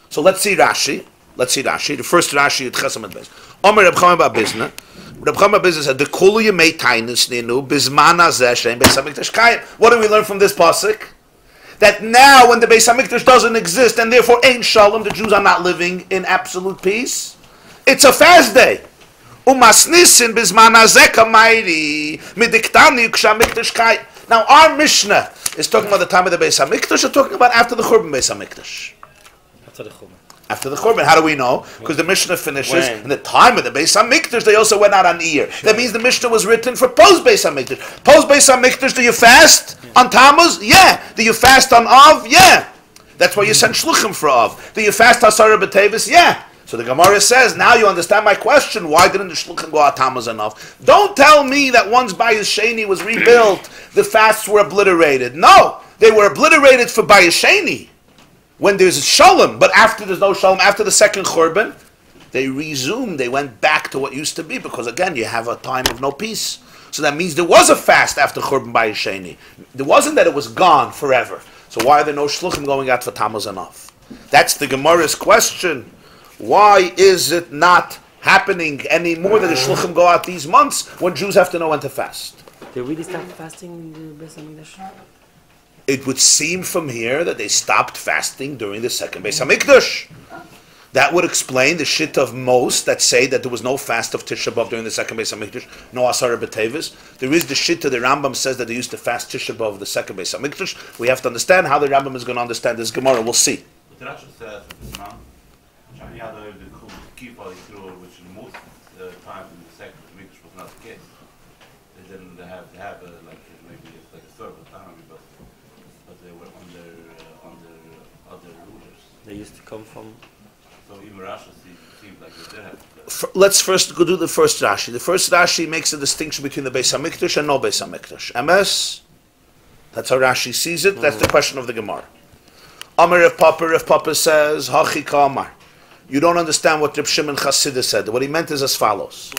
So let's see Rashi. The first Rashi at Chesam at Beis. Omer Reb Chaim Bar Bizna. Reb Chaim Bar Bizna said, "The kolu yemei tainus ninu bizman hazeh she'en Beis Hamikdash kayim." What do we learn from this pasuk? That now, when the Beis Hamikdash doesn't exist, and therefore ain't shalom, the Jews are not living in absolute peace. It's a fast day. Umasnisin bizman hazeh kamayri midiktani kshamikdash kayim. Now, our Mishnah is talking about the time of the Beis Hamikdash, or talking about after the Churban Beis Hamikdash? After the Churban. How do we know? Because the Mishnah finishes in the time of the Beis Hamikdash. They also went out on Iyar. That means the Mishnah was written for post Beis Hamikdash. Post Beis Hamikdash, do you fast on Tammuz? Yeah. Do you fast on Av? Yeah. That's why you send shluchim for Av. Do you fast on Asara B'Tevis? Yeah. So the Gemara says, now you understand my question. Why didn't the shluchim go out Tammuz and Av? Don't tell me that once Bayis Sheni was rebuilt, the fasts were obliterated. No. They were obliterated for Bayis Sheni, when there's shalom, but after there's no shalom, after the second Churban, they resumed, they went back to what used to be, because again, you have a time of no peace. So that means there was a fast after Churban Bayis Sheni. It wasn't that it was gone forever. So why are there no shluchim going out for Tammuz and Av? That's the Gemara's question. Why is it not happening anymore that the shluchim go out these months when Jews have to know when to fast? They really start fasting in the Beis Hamikdash? It would seem from here that they stopped fasting during the second Beis Hamikdash. That would explain the shit of most that say that there was no fast of Tisha B'Av during the second Beis Hamikdash, no Asara B'Tevis. There is the shit of the Rambam says that they used to fast Tisha B'Av the second Beis Hamikdash. We have to understand how the Rambam is going to understand this Gemara. We'll see. The Rashi says that this man, which in most times in the second Hamikdash was not the case. They didn't have maybe it's like a servant army, but they were under other rulers. They used to come from. So even Rashi seems like they did have. Let's first go do the first Rashi. The first Rashi makes a distinction between the Beis Hamikdash and no Beis Hamikdash. MS. That's how Rashi sees it. That's the question of the Gemara. Amar Rav Papa says, Hachi Kamar. You don't understand what Reb Shimon Chassidus said. What he meant is as follows.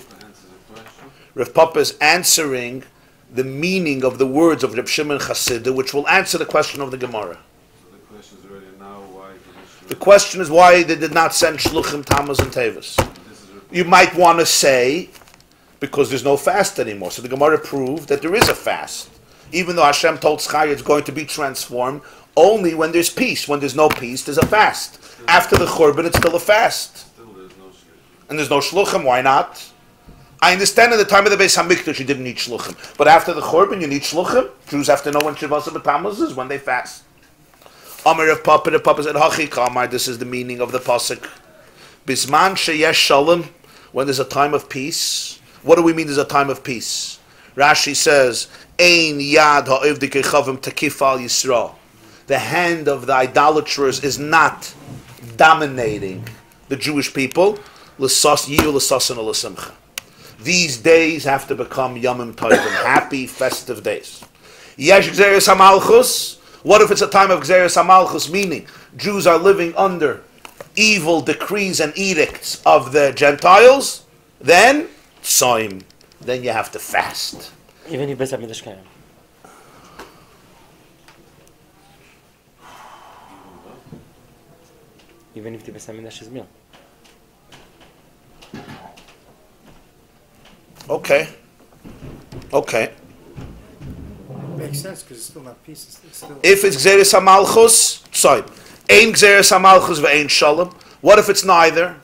Rav Papa is answering the meaning of the words of Reb Shimon Chassidus, which will answer the question of the Gemara. The question is why they did not send Shluchim, Tammuz, and Tevis. You might want to say, because there's no fast anymore. So the Gemara proved that there is a fast. Even though Hashem told Zechariah it's going to be transformed, only when there's peace. When there's no peace, there's a fast. After the Churban, it's still a fast. And there's no Shluchim, why not? I understand at the time of the Beis HaMikdash you didn't need Shluchim. But after the Churban, you need Shluchim. Jews have to know when Shavuos and Tammuz is, when they fast. Amar of Papa, the Papa said, Hachi Kamar, this is the meaning of the pasuk. Bisman sheyesh shalom, when there's a time of peace. What do we mean there's a time of peace? Rashi says, Ein yad ha'ivdikei chavim takif al Yisrael. The hand of the idolaters is not dominating the Jewish people. These days have to become Yomim Tovim, happy, festive days. Yesh Gzeres HaMalchus. What if it's a time of Gzeres HaMalchus, meaning Jews are living under evil decrees and edicts of the Gentiles? Then, Tzoim. Then you have to fast. Even if Beis Hamikdash Kayim. Even if the Beis Hamikdash is meal. Okay. Makes sense because it's still not peace. It's still If it's Gzeres HaMalchus, Tzoim. Ein Gzeres HaMalchus ve'ein Shalom. What if it's neither?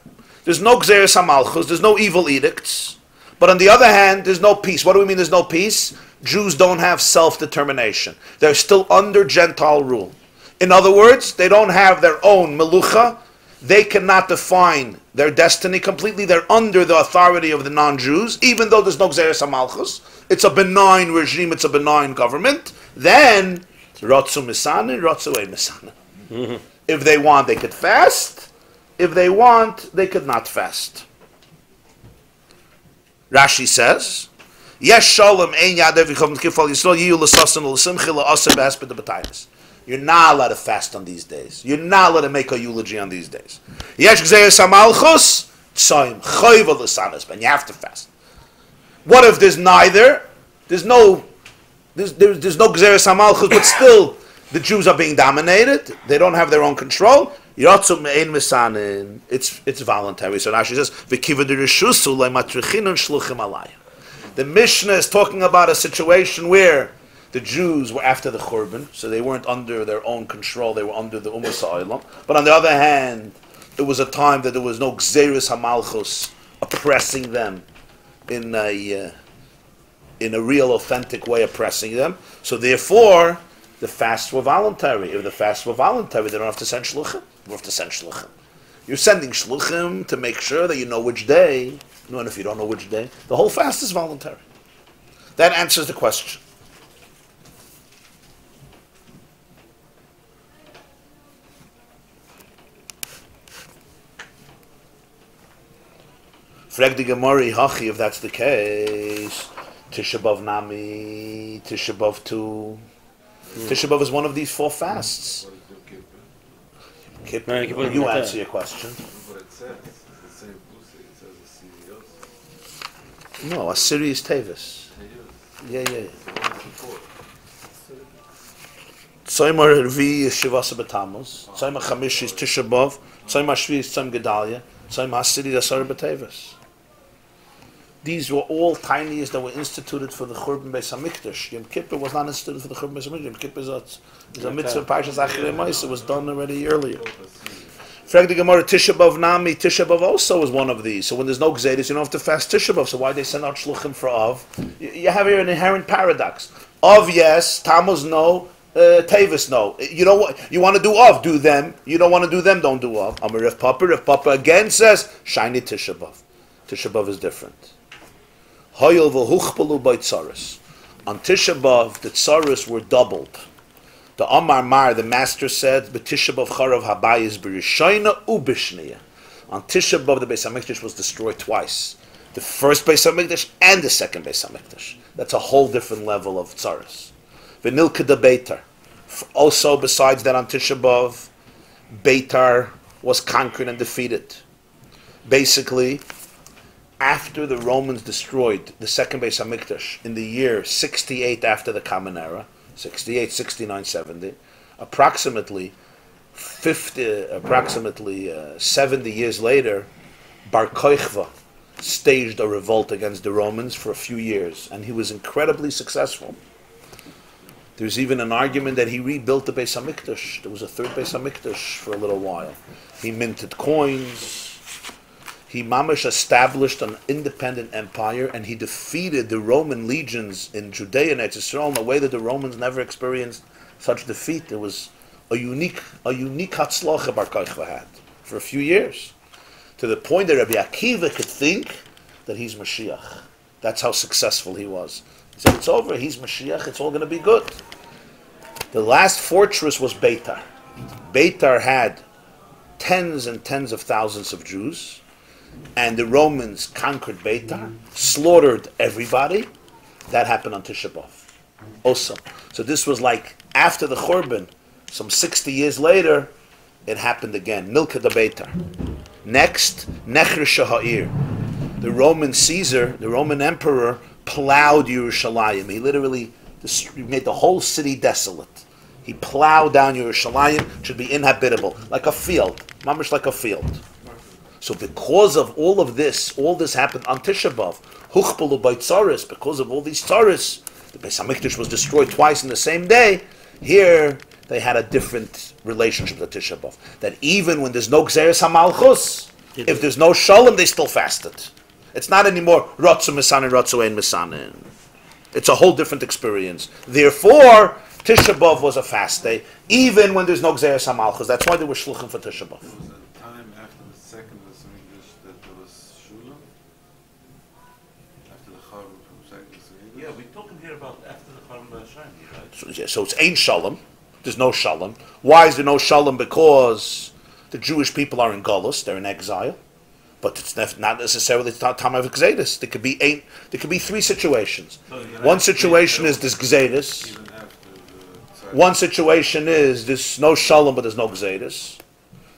There's no Gzeres HaMalchus, there's no evil edicts. But on the other hand, there's no peace. What do we mean there's no peace? Jews don't have self-determination. They're still under Gentile rule. In other words, they don't have their own melucha. They cannot define their destiny completely. They're under the authority of the non-Jews, even though there's no Gzeres HaMalchus. It's a benign regime, it's a benign government. Then, Rotzu Misanin, Rotzu E Misanin. If they want, they could fast. If they want, they could not fast. Rashi says, Yesh Shalom Ein Yadev Yichom Kifal Yisrael Yiyu L'Sasan L'Simchi L'Aseh B'Hesped B'Taynis. You're not allowed to fast on these days. You're not allowed to make a eulogy on these days. Yesh Gzeres HaMalchus Tzoyim Choyva L'Sanas, but you have to fast. What if there's neither? There's no Gzeres HaMalchus, but still the Jews are being dominated. They don't have their own control. It's voluntary. So Rashi says, the Mishnah is talking about a situation where the Jews were after the Churban, so they weren't under their own control, they were under the Ummah Sa'olam. But on the other hand, it was a time that there was no Gzeres HaMalchus oppressing them in a real, authentic way, oppressing them. So therefore, the fasts were voluntary. If the fasts were voluntary, they don't have to send shluchim. You have to send shluchim. You're sending shluchim to make sure that you know which day. No, and if you don't know which day, the whole fast is voluntary. That answers the question. Frag the Gemarah Hachi, if that's the case. Tisha B'Av Nami, Tisha B'Av 2. Tisha B'Av is one of these 4 fasts. Kippur, you answer your question. But it says, the same Lucy, it says the CEOs. No, Asiri is Tevis. Yeah. Tzomar Revi is Shivasa B'Tammuz. Tzomar Chamish is Tisha B'Av. Tzomar Shvi is Tzom Gedalia. Tzomar Asiri is Asar B'Tevis. These were all tiniest that were instituted for the Churban Beis HaMikdash. Yom Kippur was not instituted for the Churban Beis HaMikdash. Yom Kippur is a mitzvah Parshas Acharei Ma'aseh. It was done already earlier. Frag the Gemarah, Tisha B'Av Nami, Tisha B'Av also is one of these. So when there's no Gzeiros, you don't have to fast Tisha B'Av. So why they send out Shluchim for Av? You have here an inherent paradox. Av, yes. Tammuz, no. Tevis, no. You know what? You want to do Av, do them. You don't want to do them, don't do Av. Amar Rav Papa again says, shiny Tisha B'Av. Tisha B'Av is different. Hoyel v'huchpalu by tzaras. On Tisha B'Av, the tzaras were doubled. The Amar Mar, the master said, "B'Tisha B'Av charav habayis b'rishayna u'b'shniya." On Tisha B'Av, the Beis Hamikdash was destroyed twice. The first Beis Hamikdash and the second Beis Hamikdash. That's a whole different level of tzaras. V'nilka de Beitar. Also, besides that, on Tisha B'Av, Beitar was conquered and defeated. Basically, after the Romans destroyed the second Beis Hamikdash in the year 68 after the Common Era, 68, 69, 70, approximately 70 years later, Bar Kochva staged a revolt against the Romans for a few years, and he was incredibly successful. There's even an argument that he rebuilt the Beis Hamikdash. There was a third Beis Hamikdash for a little while. He minted coins. He mamish established an independent empire, and he defeated the Roman legions in Judea and Eretz Yisrael in a way that the Romans never experienced such defeat. There was a unique hatzlacha Bar Kochva had for a few years, to the point that Rabbi Akiva could think that he's Mashiach. That's how successful he was. He said, it's over, he's Mashiach, it's all going to be good. The last fortress was Beitar. Beitar had tens and tens of thousands of Jews, and the Romans conquered Beitar, slaughtered everybody. That happened on Tisha B'Av. Awesome. So this was like after the Churban, some 60 years later, it happened again. Milka de Beitar. Next, Nechir Shaha'ir. The Roman Caesar, the Roman emperor, plowed Yerushalayim. He literally made the whole city desolate. He plowed down Yerushalayim, should be inhabitable, like a field, mamish like a field. So because of all this happened on Tisha B'Av. Huchpalu by tzaris, because of all these tzaris, the Beis Hamikdash was destroyed twice in the same day. Here, they had a different relationship to Tisha B'Av. That even when there's no Gzeres HaMalchus, if there's no Shalom, they still fasted. It's not anymore Ratzu Misanin, Ratzu Ein Misanin. It's a whole different experience. Therefore, Tisha B'Av was a fast day, even when there's no Gzeres HaMalchus. That's why they were shluchim for Tisha B'Av. There was a time after the second Beis Hamikdash that there was Shula? After the Churban from second Beis Hamikdash? Yeah, we're talking here about after the Purim Shiny, right? So it's Ein Shalom. There's no Shalom. Why is there no Shalom? Because the Jewish people are in Golus, they're in exile. But it's not necessarily the time of Gzedus. There could be three situations. So One situation is this Gzedus. Even after the... One situation is there's no Shalom, but there's no Gzedus.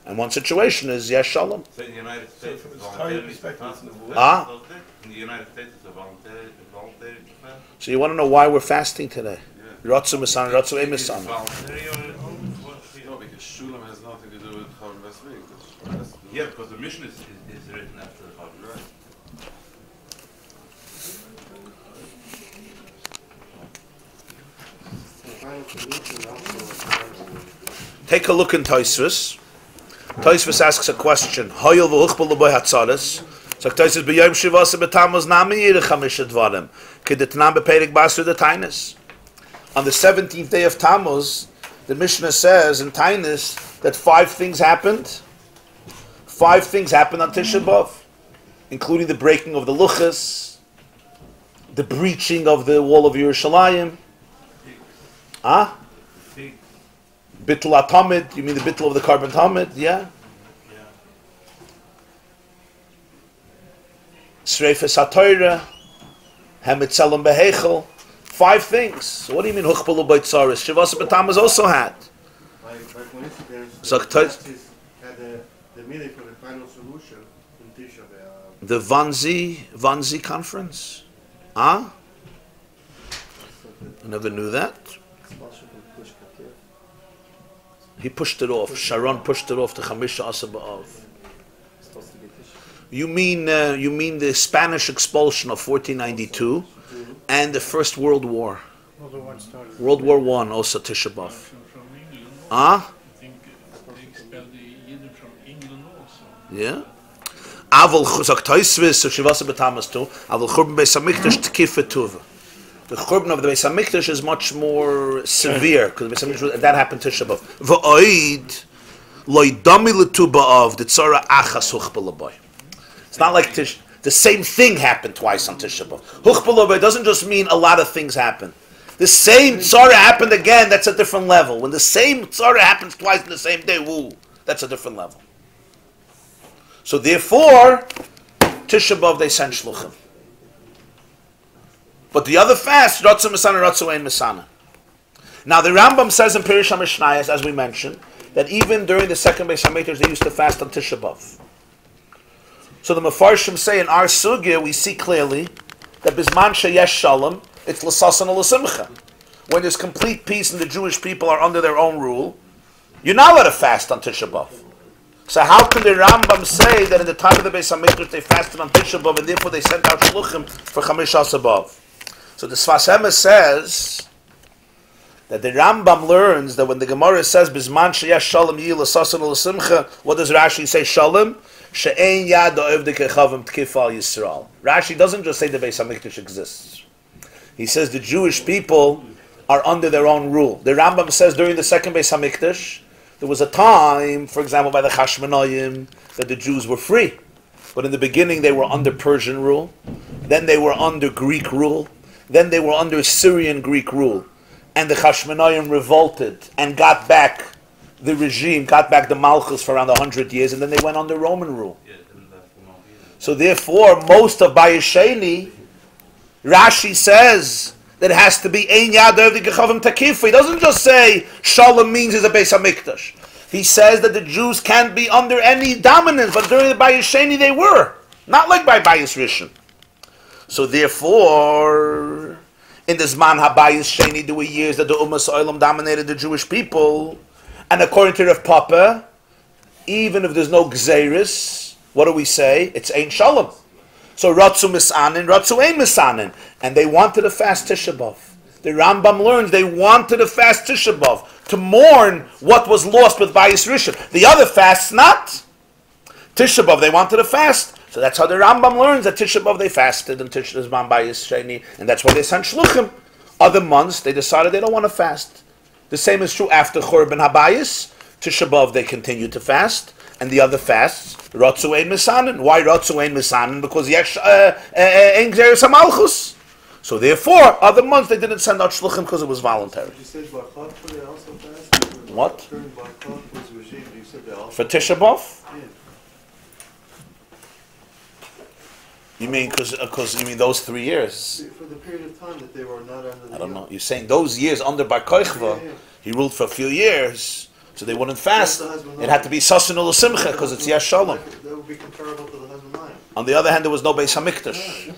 And one situation is yes Shalom. So in the United States, from it's a Torah voluntary perspective, fast. it's In the United States, it's a voluntary fast. So you want to know why we're fasting today? Yeah. Ratzu Misan, Ratzu Ein Is it Misan. voluntary or what? No, because Shulam has nothing to do with Churban Beis Hamikdash. Yeah, because the mission is written after the Purim. Right. Take a look in Tosfos. Tosfos asks a question. Hoyel v'uchbel l'boy hatzaris. So Tosfos b'yom shivasa b'tamuz nami yirich hamisha dvarim. K'detnam b'perik basu d'tainis. On the 17th day of Tammuz, the Mishnah says in Tainis that 5 things happened. 5 things happened on Tisha B'Av, including the breaking of the luchas, the breaching of the wall of Yerushalayim. Bittul atamid, you mean the bittul of the carbon tamid? Yeah. Sreifes haTorah, Hamitzelim behechel. 5 things. So what do you mean huchbalu b'tzaris? Shavasa b'tamaz also had. By coincidence, So the Nazis had the meeting for the final solution in Tisha B'Av. The Wannsee conference. I never knew that. He pushed it off. Sharon pushed it off to Chamisha Asa B'Av. You mean the Spanish expulsion of 1492 and the First World War. World War I, also Tisha B'Av. From England. Ah? I think they expelled the Yidden from England also. Yeah. Aval sagt Tosfos, so Shivasa b'Tamas too. Aval Churban Beis Hamikdash T'kifa Tuva. The Churban of the Beis Hamikdash is much more severe because that happened Tisha B'Av. V'oid loydami l'tu b'Av the tzara achas huchbel l'boy. It's not like the same thing happened twice on Tisha B'Av. Huchbel l'boy doesn't just mean a lot of things happen. The same tzara happened again. That's a different level. When the same tzara happens twice in the same day, woo, that's a different level. So therefore, Tisha B'Av they send shluchim. But the other fast, Ratzu Misana, Ratzu Ein Misana. Now the Rambam says in Pirush HaMishnayos, as we mentioned, that even during the second Beis Hamikdash they used to fast on Tisha B'Av. So the Mefarshim say in our sugya we see clearly that Bisman Sheyesh Shalom, it's L'sasan L'simcha. When there's complete peace and the Jewish people are under their own rule, you're not allowed to fast on Tisha B'Av. So how can the Rambam say that in the time of the Beis Hamikdash they fasted on Tisha B'Av and therefore they sent out shluchim for Chamish Asa B'Av? So the Sfas Emes says that the Rambam learns that when the Gemara says Bisman Sheyesh Shalom Yi L'sasan L'simcha, what does Rashi say? Shalom She'ein Yad O'evdei Kechavim T'kif Al Yisrael. Rashi doesn't just say the Beis Hamikdash exists. He says the Jewish people are under their own rule. The Rambam says during the second Beis Hamikdash there was a time, for example, by the Chashmonaim, that the Jews were free. But in the beginning they were under Persian rule, then they were under Greek rule, then they were under Syrian Greek rule. And the Chashmonaim revolted and got back the regime, got back the Malchus for around 100 years, and then they went under Roman rule. So therefore, most of Bayesheni, Rashi says that it has to be Ein Yad O'evdei Kechavim T'kif. He doesn't just say Shalom means it's a Beis Hamikdash. He says that the Jews can't be under any dominance, but during the Bayesheni they were. Not like by Bayis Rishon. So therefore, in the Zman HaBayis Sheni, there were years that the Umas Olam dominated the Jewish people. And according to Rav Papa, even if there's no Gzeiris, what do we say? It's Ein Shalom. So Ratzu Misanin, Ratzu Ein Misanin. And they wanted to fast Tisha B'Av. The Rambam learns they wanted to fast Tisha B'Av to mourn what was lost with Bayis Rishon. The other fasts not. Tisha B'Av they wanted to fast. So that's how the Rambam learns that Tisha B'Av they fasted and Tisha B'Av Bayis Sheni, and that's why they sent Shluchim. Other months they decided they don't want to fast. The same is true after Churban HaBayis. Tisha B'Av they continued to fast, and the other fasts Rotzu Ein Misanin. Why Rotzu Ein Misanin? Because Yesh Ein Gzeres HaMalchus. So therefore, other months they didn't send out shluchim because it was voluntary. You said Bar Kokhba they also fasted? What? During Bar Kokhba's regime, you said they also For Tisha B'Av? Yeah. You mean because you mean those 3 years? See, for the period of time that they were not under the I don't know. yoke. You're saying those years under Bar Kokhba, he ruled for a few years, so they wouldn't fast. It had to be Sasin ul Simcha because it's Yesh Shalom. That would be comparable to the Hazmanayim. On the other hand, there was no Beis Hamikdash.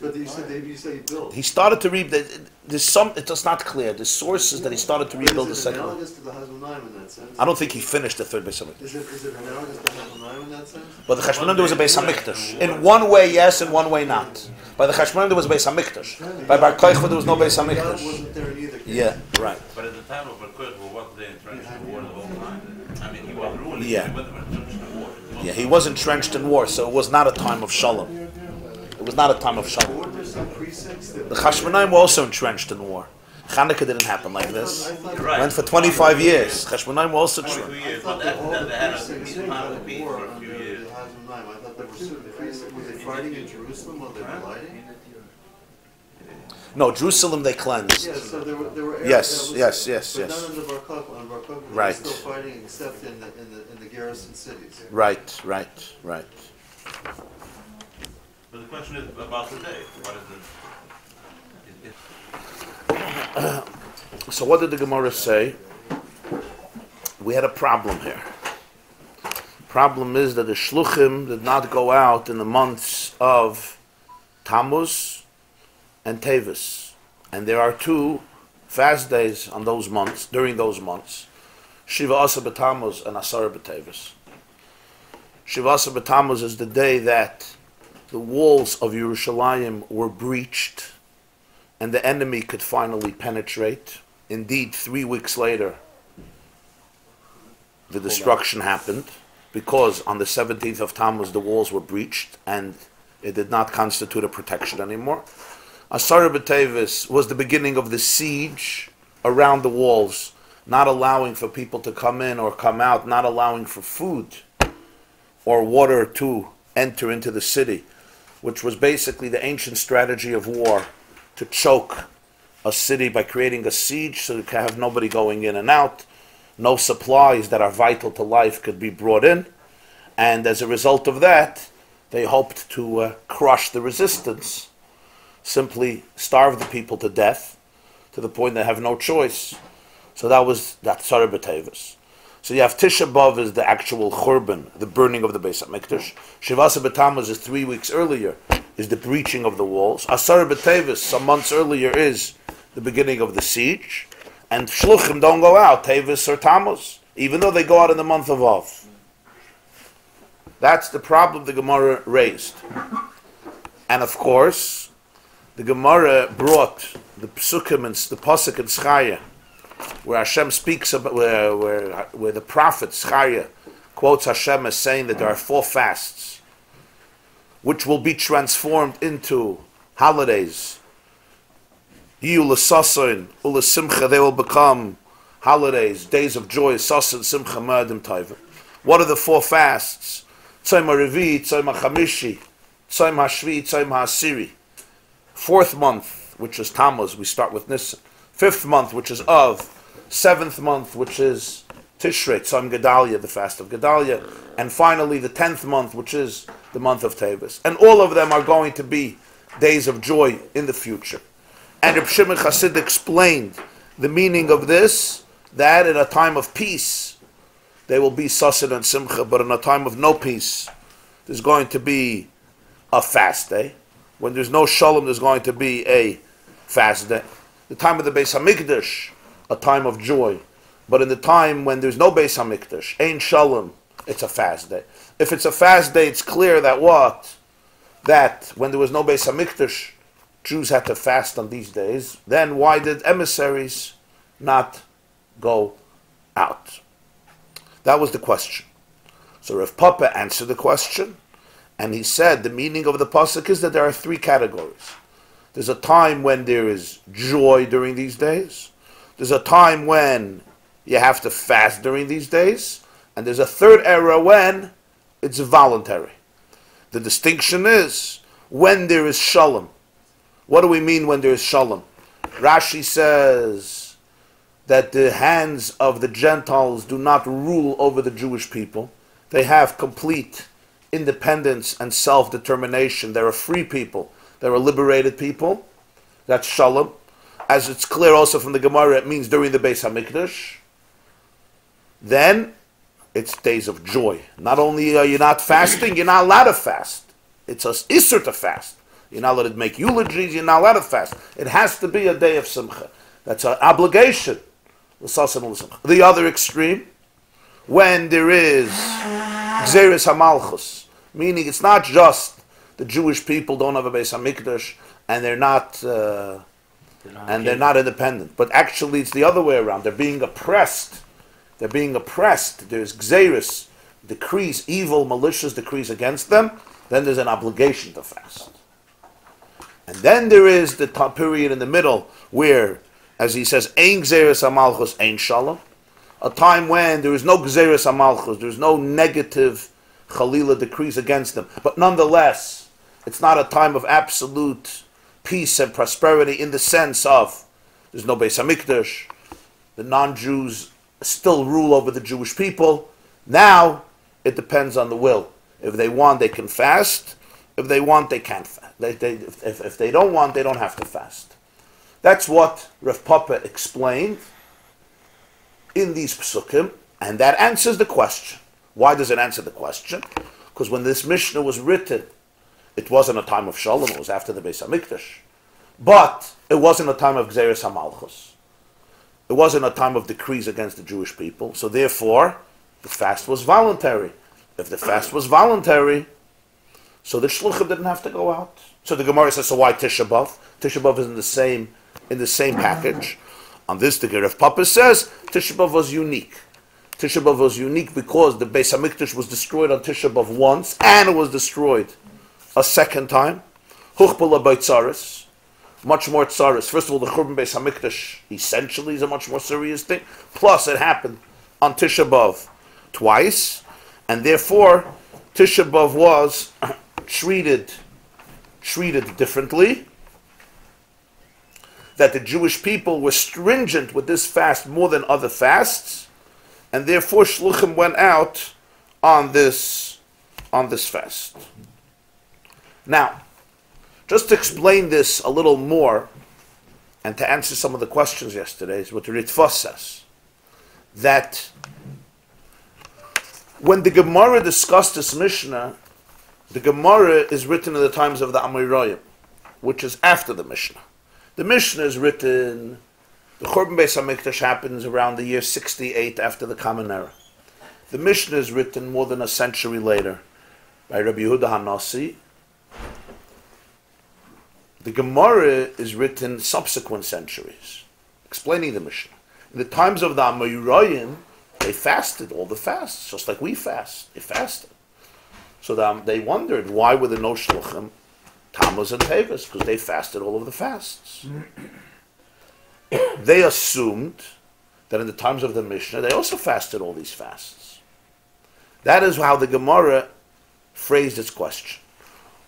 But you said he built. He started to rebuild. There's some. It's not clear. The sources that he started to rebuild the Is it second one. analogous to the Hazmanayim in that sense? I don't think he finished the third Beis Hamikdash. Is it analogous to the Hazmanayim in that sense? But the Chashmonaim there was a Beis Hamikdash. In one way, yes. In one way, not. By the Chashmonaim there was a Beis Hamikdash. By Bar Kokhba there was no Beis God Hamikdash. wasn't there in either case. Yeah, right. But at the time of Bar Kokhba, wasn't they entrenched in war the whole time? I mean, he was ruling. Yeah. He wasn't entrenched in war. Yeah, he was entrenched in war, so it was not a time of shalom. It was not a time of shalom. Weren't there some precincts that The Chashmonaim were also entrenched in war. Chanukah didn't happen like this. I thought You're right. Went for 25 years. Chashmonaim were also 22 entrenched. years, I thought but that after all that the they had a precincts peace, came out out of of peace war for a under few the years. Hazmanayim. I thought there were certain precincts. Was they fighting in Jerusalem while they were lighting? No, Jerusalem they cleansed. Yeah, so there were areas Yes, that was- yes, yes, but yes. none under Bar Kokhba. On Bar Kokhba, they Right. were still fighting except in the garrison cities. Right, right, right. But the question is about today. What is So what did the Gemara say? We had a problem here. Problem is that the shluchim did not go out in the months of Tammuz and Tevis. And there are 2 fast days on those months, during those months. Shiva Asa b'Tammuz and Asara b'Tevis. Shiva Asa b'Tammuz is the day that the walls of Yerushalayim were breached and the enemy could finally penetrate. Indeed, 3 weeks later, the destruction happened because on the 17th of Tammuz the walls were breached and it did not constitute a protection anymore. Asara b'Tevis was the beginning of the siege around the walls, not allowing for people to come in or come out, not allowing for food or water to enter into the city, which was basically the ancient strategy of war, to choke a city by creating a siege so you can have nobody going in and out. No supplies that are vital to life could be brought in. And as a result of that, they hoped to crush the resistance, simply starve the people to death, to the point they have no choice. So that was that Tzara B'Tevis. So you have Tisha B'Av is the actual Churban, the burning of the Beis HaMikdash. Shivasa B'Tammuz is 3 weeks earlier, is the breaching of the walls. Asara B'Tevis, some months earlier, is the beginning of the siege. And Shluchim don't go out, Tevis or Tammuz, even though they go out in the month of Av. That's the problem the Gemara raised. And of course, the Gemara brought the Psukim and the Pasuk in Schaya, where Hashem speaks about, where the prophet Schaya quotes Hashem as saying that there are 4 fasts, which will be transformed into holidays. Yiyu l'sason u'lesimcha, they will become holidays, days of joy, sason, simcha, ma'adim taiva. What are the 4 fasts? Tzom ha'revi, tzom ha'chamishi, tzom ha'shvi, tzom ha'asiri. 4th month, which is Tammuz, we start with Nisan. 5th month, which is Av. 7th month, which is Tishrei, Tzom Gedalia, the fast of Gedalia. And finally, the 10th month, which is the month of Tevis. And all of them are going to be days of joy in the future. And Reb Shimon Chassid explained the meaning of this, that in a time of peace, they will be Sasin and Simcha, but in a time of no peace, there's going to be a fast day. When there's no Shalom, there's going to be a fast day. The time of the Beis HaMikdash, a time of joy. But in the time when there's no Beis HaMikdash, Ein Shalom, it's a fast day. If it's a fast day, it's clear that what? That when there was no Beis HaMikdash, Jews had to fast on these days, then why did emissaries not go out? That was the question. So Rav Papa answered the question, and he said the meaning of the pasuk is that there are three categories. There's a time when there is joy during these days. There's a time when you have to fast during these days. And there's a third era when it's voluntary. The distinction is when there is shalom. What do we mean when there is shalom? Rashi says that the hands of the Gentiles do not rule over the Jewish people. They have complete independence and self-determination. They're a free people. They're a liberated people. That's shalom. As it's clear also from the Gemarah, it means during the Beis HaMikdash. Then it's days of joy. Not only are you not fasting, you're not allowed to fast. It's an isur to fast. You're not allowed to make eulogies, you're not allowed to fast. It has to be a day of simcha. That's an obligation. The other extreme, when there is Gzeres HaMalchus, meaning it's not just the Jewish people don't have a Beis HaMikdash and they're not independent, but actually it's the other way around. They're being oppressed. They're being oppressed. There's Gzeres, decrees, evil, malicious decrees against them. Then there's an obligation to fast. And then there is the period in the middle where, as he says, Ein Gzeres HaMalchus, Ein Shalom. A time when there is no Gzeres HaMalchus, there's no negative Chalila decrees against them. But nonetheless, it's not a time of absolute peace and prosperity in the sense of there's no Beis HaMikdash, the non-Jews still rule over the Jewish people. Now, it depends on the will. If they want, they can fast. If they want, they can't fast. If they don't want, they don't have to fast. That's what Rav Papa explained in these psukim, and that answers the question. Why does it answer the question? Because when this Mishnah was written, it wasn't a time of Shalom, it was after the Beis HaMikdash. But it wasn't a time of Gzeres HaMalchus. It wasn't a time of decrees against the Jewish people. So therefore, the fast was voluntary. If the fast was voluntary, so the Shluchim didn't have to go out. So the Gemara says, so why Tisha B'Av? Tisha B'Av is in the same package. On this, the Rav Papa says, Tisha B'Av was unique. Tisha B'Av was unique because the Beis HaMikdash was destroyed on Tisha B'Av once, and it was destroyed a second time. Huchpala by Tzaris. Much more Tzaris. First of all, the Churban Beis HaMikdash essentially is a much more serious thing. Plus, it happened on Tisha B'Av twice, and therefore, Tisha B'Av was treated differently. That the Jewish people were stringent with this fast more than other fasts, and therefore Shluchim went out on this fast. Now, just to explain this a little more, and to answer some of the questions yesterday, is what the Ritva says. That when the Gemarah discussed this Mishnah, the Gemarah is written in the times of the Amoraim, which is after the Mishnah. The Mishnah is written, the Churban Beis HaMikdash happens around the year 68 after the Common Era. The Mishnah is written more than a century later by Rabbi Yehuda HaNasi. The Gemarah is written subsequent centuries, explaining the Mishnah. In the times of the Amoraim, they fasted all the fasts, just like we fast. They fasted. So they wondered, why were there no Shluchim, Tammuz and Tevis? Because they fasted all of the fasts. They assumed that in the times of the Mishnah, they also fasted all these fasts. That is how the Gemarah phrased its question.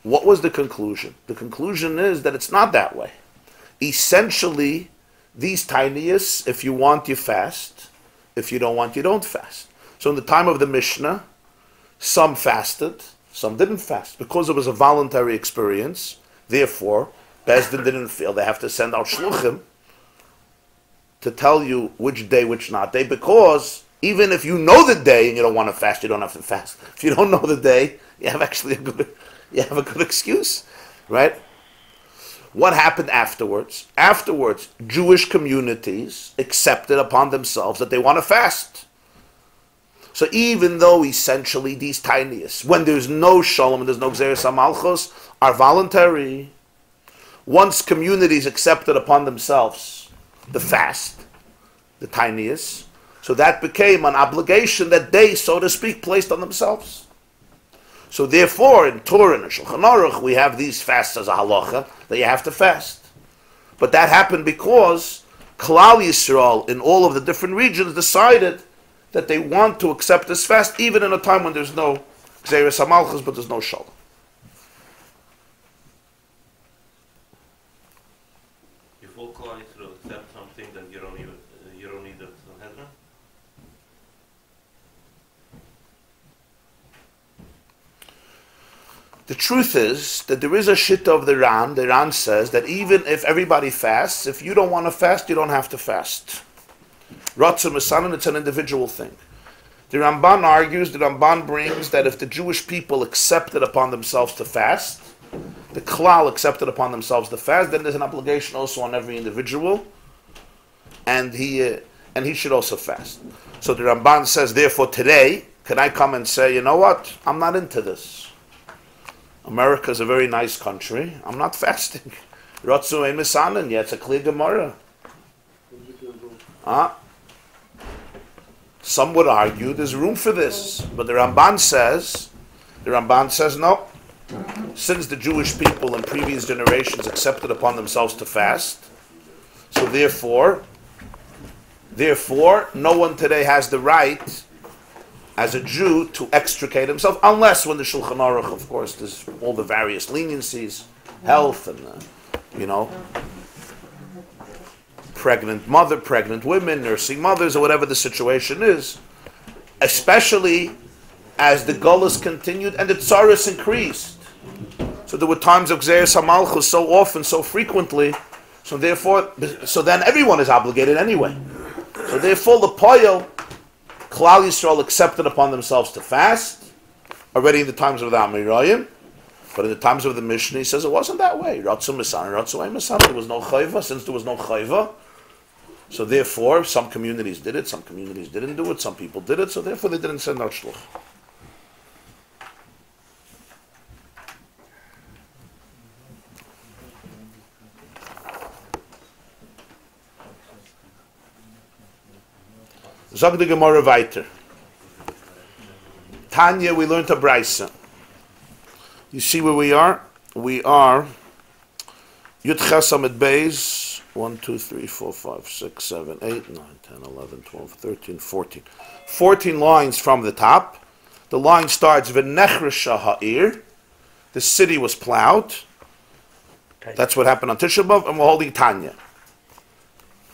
What was the conclusion? The conclusion is that it's not that way. Essentially, these tiniest, if you want, you fast. If you don't want, you don't fast. So in the time of the Mishnah, some fasted, some didn't fast. Because it was a voluntary experience, therefore, Bezdin didn't feel they have to send out shluchim to tell you which day, which not day, because even if you know the day and you don't want to fast, you don't have to fast. If you don't know the day, you have actually a good excuse, right? What happened afterwards? Afterwards, Jewish communities accepted upon themselves that they want to fast. So even though essentially these tiniest, when there's no shalom and there's no gzeres hamalchos, are voluntary, once communities accepted upon themselves the fast, the tiniest, so that became an obligation that they, so to speak, placed on themselves. So therefore, in Torah and Shulchan Aruch, we have these fasts as a halacha, that you have to fast. But that happened because Klal Yisrael, in all of the different regions, decided that they want to accept this fast, even in a time when there's no Gzeres HaMalchus, but there's no Shalom. If all Klal Yisrael accept something, then you don't need the Sanhedrin? The truth is that there is a shita of the Ran. The Ran says that even if everybody fasts, if you don't want to fast, you don't have to fast. Ratzah Misanan, it's an individual thing. The Ramban argues, the Ramban brings that if the Jewish people accepted upon themselves to fast, the Klal accepted upon themselves to fast, then there's an obligation also on every individual, and he should also fast. So the Ramban says, therefore today, can I come and say, you know what, I'm not into this. America is a very nice country. I'm not fasting. Ratzu ein misanen. Yeah, it's a clear Gemarah. Some would argue there's room for this, but the Ramban says no. Since the Jewish people in previous generations accepted upon themselves to fast, so therefore, no one today has the right as a Jew to extricate himself, unless when the Shulchan Aruch, of course, there's all the various leniencies, health, and pregnant women, nursing mothers, or whatever the situation is, especially as the Golus continued and the Tsaris increased. So there were times of Gzeres HaMalchus so often, so frequently, so then everyone is obligated anyway. So therefore the Poyel, Klal Yisrael accepted upon themselves to fast, already in the times of the Amirayim, but in the times of the Mishnah, he says it wasn't that way. Ratzu Misan, Ratzu ein Misan. There was no chayva. Since there was no chayva, so therefore some communities did it, some communities didn't do it, some people did it, so therefore they didn't send out shluch. Zog the Gemarah weiter. Tanya, we learned a Braisa. You see where we are? We are Yud Ches Amid Beis 1, 2, 3, 4, 5, 6, 7, 8, 9, 10, 11, 12, 13, 14. 14 lines from the top. The line starts V'nechresha ha'ir. The city was plowed. That's what happened on Tisha B'Av, and we're holding Tanya.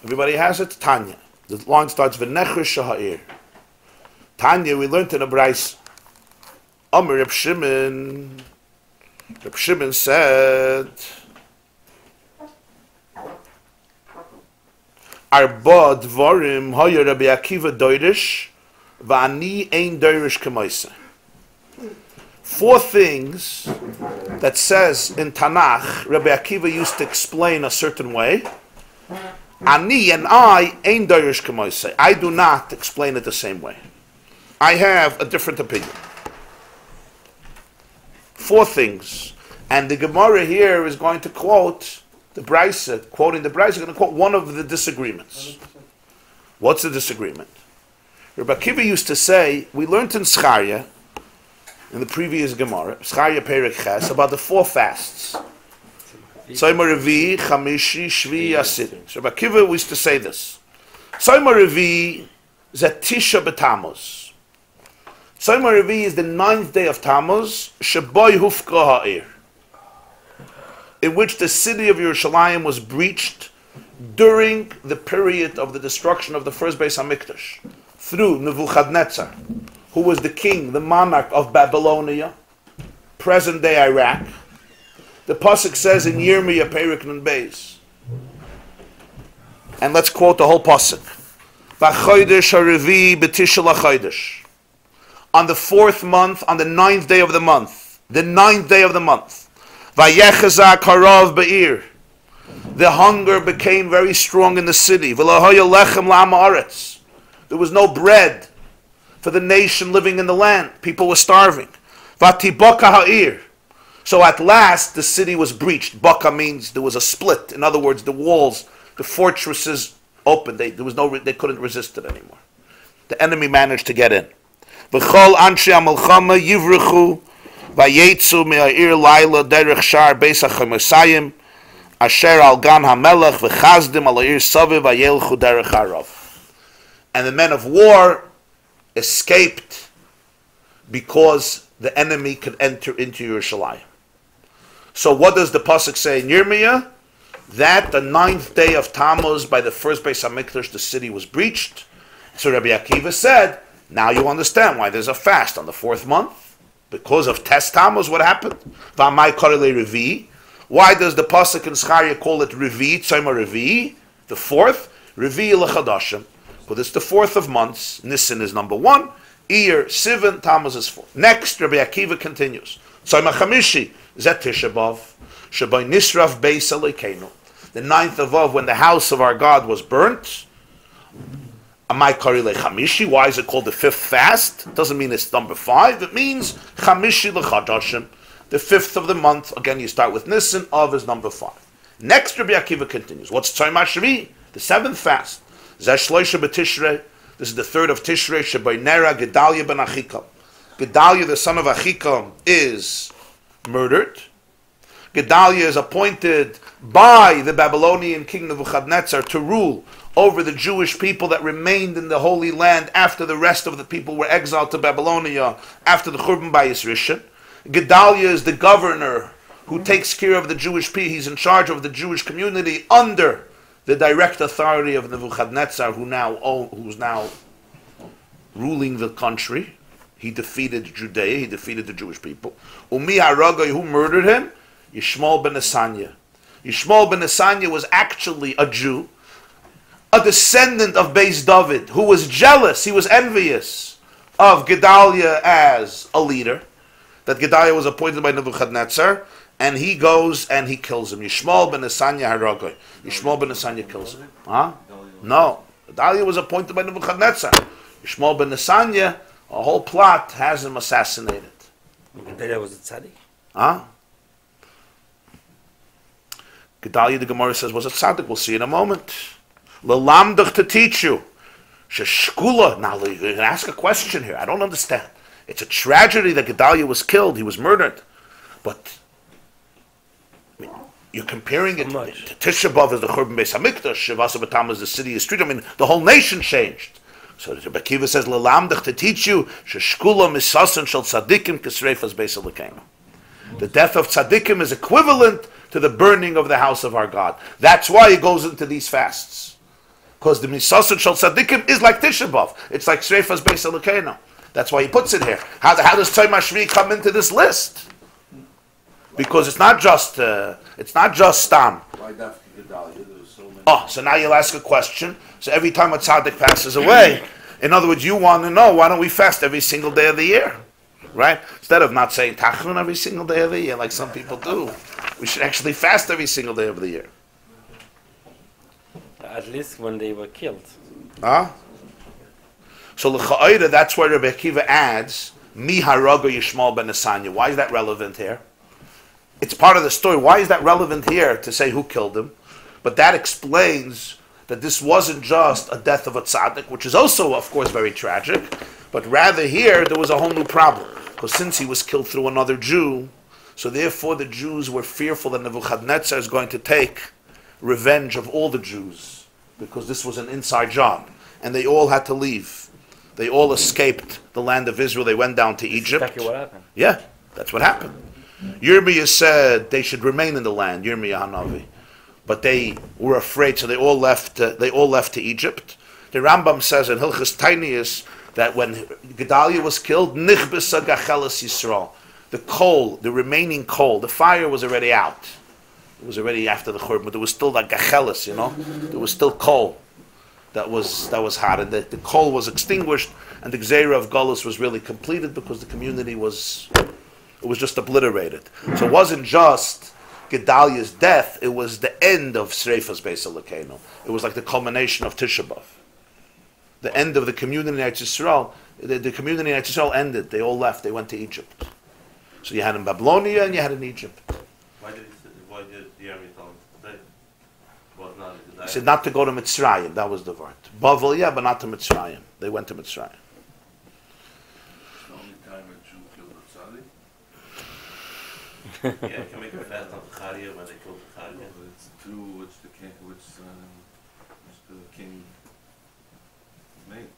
Everybody has it? Tanya. The line starts V'nechresha ha'ir. Tanya, we learned in a Braisa. Amar Reb Shimon. Reb Shimon said, Arba dvarim haya Rabbi Akiva doirish, va'ani ein doirish k'maisa. 4 things that says in Tanakh, Rabbi Akiva used to explain a certain way. Ani and I ein doirish k'maisa. I do not explain it the same way. I have a different opinion. 4 things. And the Gemara here is going to quote the Braisa, quoting the Braisa, going to quote one of the disagreements. What's the disagreement? Rabbi Akiva used to say, we learned in Zechariah, in the previous Gemara, Zechariah Perek Ches, about the 4 fasts. Tzomar Revi, Chamishi, Shvi, Yasid. So Rabbi Akiva used to say this. Tzomar Revi is a Tisha B'Tammuz. Tzomar Revi is the 9th day of Tammuz, Sheboy Hufka Ha'ir, in which the city of Yerushalayim was breached during the period of the destruction of the first Beis HaMikdash through Nebuchadnezzar, who was the king, the monarch of Babylonia, present-day Iraq. The pasuk says in Yirmiyah Perek Nun Beis, and let's quote the whole pasuk: "V'chodesh harevi b'tishul hachodesh." On the 4th month, on the 9th day of the month, Vayechazak harav be'ir. The hunger became very strong in the city. V'lahoya lechem la'am haaretz. There was no bread for the nation living in the land. People were starving. V'tibaka ha'ir. So at last, the city was breached. Baka means there was a split. In other words, the walls, the fortresses opened. They couldn't resist it anymore. The enemy managed to get in. V'chol anshe ha-milchama yivrechu vayetzu me'ha'ir laila derech shar beis ha-chomersayim asher al gan ha-melech v'chazdim al ha'ir saviv vayelchu derech harav. And the men of war escaped because the enemy could enter into Yerushalayim. So what does the pasuk say in Yirmiyah? That the 9th day of Tammuz, by the first Beis HaMikdash, the city was breached. So Rabbi Akiva said, now you understand why there's a fast on the 4th month. Because of Tes Tammuz, what happened? V'amai korele Revi. Why does the pasuk in Zechariah call it Revi, Tzoma Revi, the 4th? Revi l'chadashim. But it's the 4th of months. Nisan is number 1. Iyar, Sivan, Tammuz is 4. Next, Rabbi Akiva continues. Tzoma Chamishi, Zet Tisha B'Av, Shabai Nisraf Beis Elokeinu. The 9th of Av, when the house of our God was burnt. Amai Kari Le Chamishi. Why is it called the 5th fast? It doesn't mean it's number 5. It means Chamishi L'Chadashim, the 5th of the month. Again, you start with Nisan. Av is number 5. Next, Rabbi Akiva continues. What's Tzom HaShvi? The 7th fast. Zeh Shloisha B'Tishrei. This is the 3rd of Tishrei. Shabai Nera Gedalia ben Achikam. Gedalia, the son of Achikam, is murdered. Gedalia is appointed by the Babylonian king Nebuchadnezzar to rule over the Jewish people that remained in the Holy Land after the rest of the people were exiled to Babylonia after the Churban Bayis Rishon. Gedalia is the governor who takes care of the Jewish people. He's in charge of the Jewish community under the direct authority of Nebuchadnezzar, who's now ruling the country. He defeated Judea. He defeated the Jewish people. Umi Haragai, who murdered him? Yishmael ben Nesanya. Yishmael ben Nesanya was actually a Jew, a descendant of Beis David, who was jealous. He was envious of Gedalia as a leader. That Gedalia was appointed by Nebuchadnezzar, and he goes and he kills him. Yishmael ben Nesanya Haragai. Yishmael ben Nesanya kills him. Huh? No. Gedalia was appointed by Nebuchadnezzar. Yishmael ben Nesanya, a whole plot, has him assassinated. Gedalia was a tzaddik? Huh? Gedalia, the Gemara says, was a tzaddik. We'll see in a moment. L'lamdach, to teach you. Sheshkula. Now, you can ask a question here. I don't understand. It's a tragedy that Gedalia was killed. He was murdered. But I mean, you're comparing it to Tisha B'Av as the Churban Beis HaMikdash, Shavasa B'Tammuz, the city is street. I mean, the whole nation changed. So Rabbi Akiva says, L'lamdach, to teach you, Sheshkula misasan shel tzadikim kisreifas Beis Elokeinu. The death of tzaddikim is equivalent to the burning of the house of our God. That's why he goes into these fasts. Because the misasan shel tzaddikim is like Tisha B'Av. It's like Shreifas Beis Elokeinu. That's why he puts it here. How does Tzom HaShvi come into this list? Because it's not just Stam. Why Dafka Gedalia? There was so many. Oh, so now you'll ask a question. So every time a tzaddik passes away, in other words, you want to know, why don't we fast every single day of the year? Right? Instead of not saying Tachnun every single day of the year, like some people do, we should actually fast every single day of the year. At least when they were killed. Huh? So l'cha'ira, that's why Rabbi Akiva adds, Mi haraga Yishmael ben Nesanya. Why is that relevant here? It's part of the story. Why is that relevant here to say who killed him? But that explains that this wasn't just a death of a tzaddik, which is also, of course, very tragic, but rather here there was a whole new problem. Because since he was killed through another Jew, so therefore the Jews were fearful that Nebuchadnezzar is going to take revenge of all the Jews, because this was an inside job. And they all had to leave. They all escaped the land of Israel. They went down to Egypt. Exactly what happened. Yeah, that's what happened. Yirmiyah said they should remain in the land, Yirmiyah Hanavi. But they were afraid, so they all left to Egypt. The Rambam says in Hilchas Tainiyus that when Gedalia was killed, Nichbisa Gachelas Yisrael, the coal, the remaining coal, the fire was already out. It was already after the Churban, but there was still that Gachelas, there was still coal that was hot, and the coal was extinguished, and the Gzeira of Golus was really completed because the community was just obliterated. So it wasn't just Gedalia's death, it was the end of Sreifas Beis Elokeinu. It was like the culmination of Tisha B'Av. The end of the community in Eretz Yisrael. The community in Eretz Yisrael ended. They all left. They went to Egypt. So you had in Babylonia and you had in Egypt. Why did the army tell him today? Was not He said not to go to Mitzrayim. That was the word. Bavel, yeah, but not to Mitzrayim. They went to Mitzrayim. The only time a Jew killed a tzaddik? Yeah, you can make a fast on Charia when they killed Charia. Well, it's two, which the king made.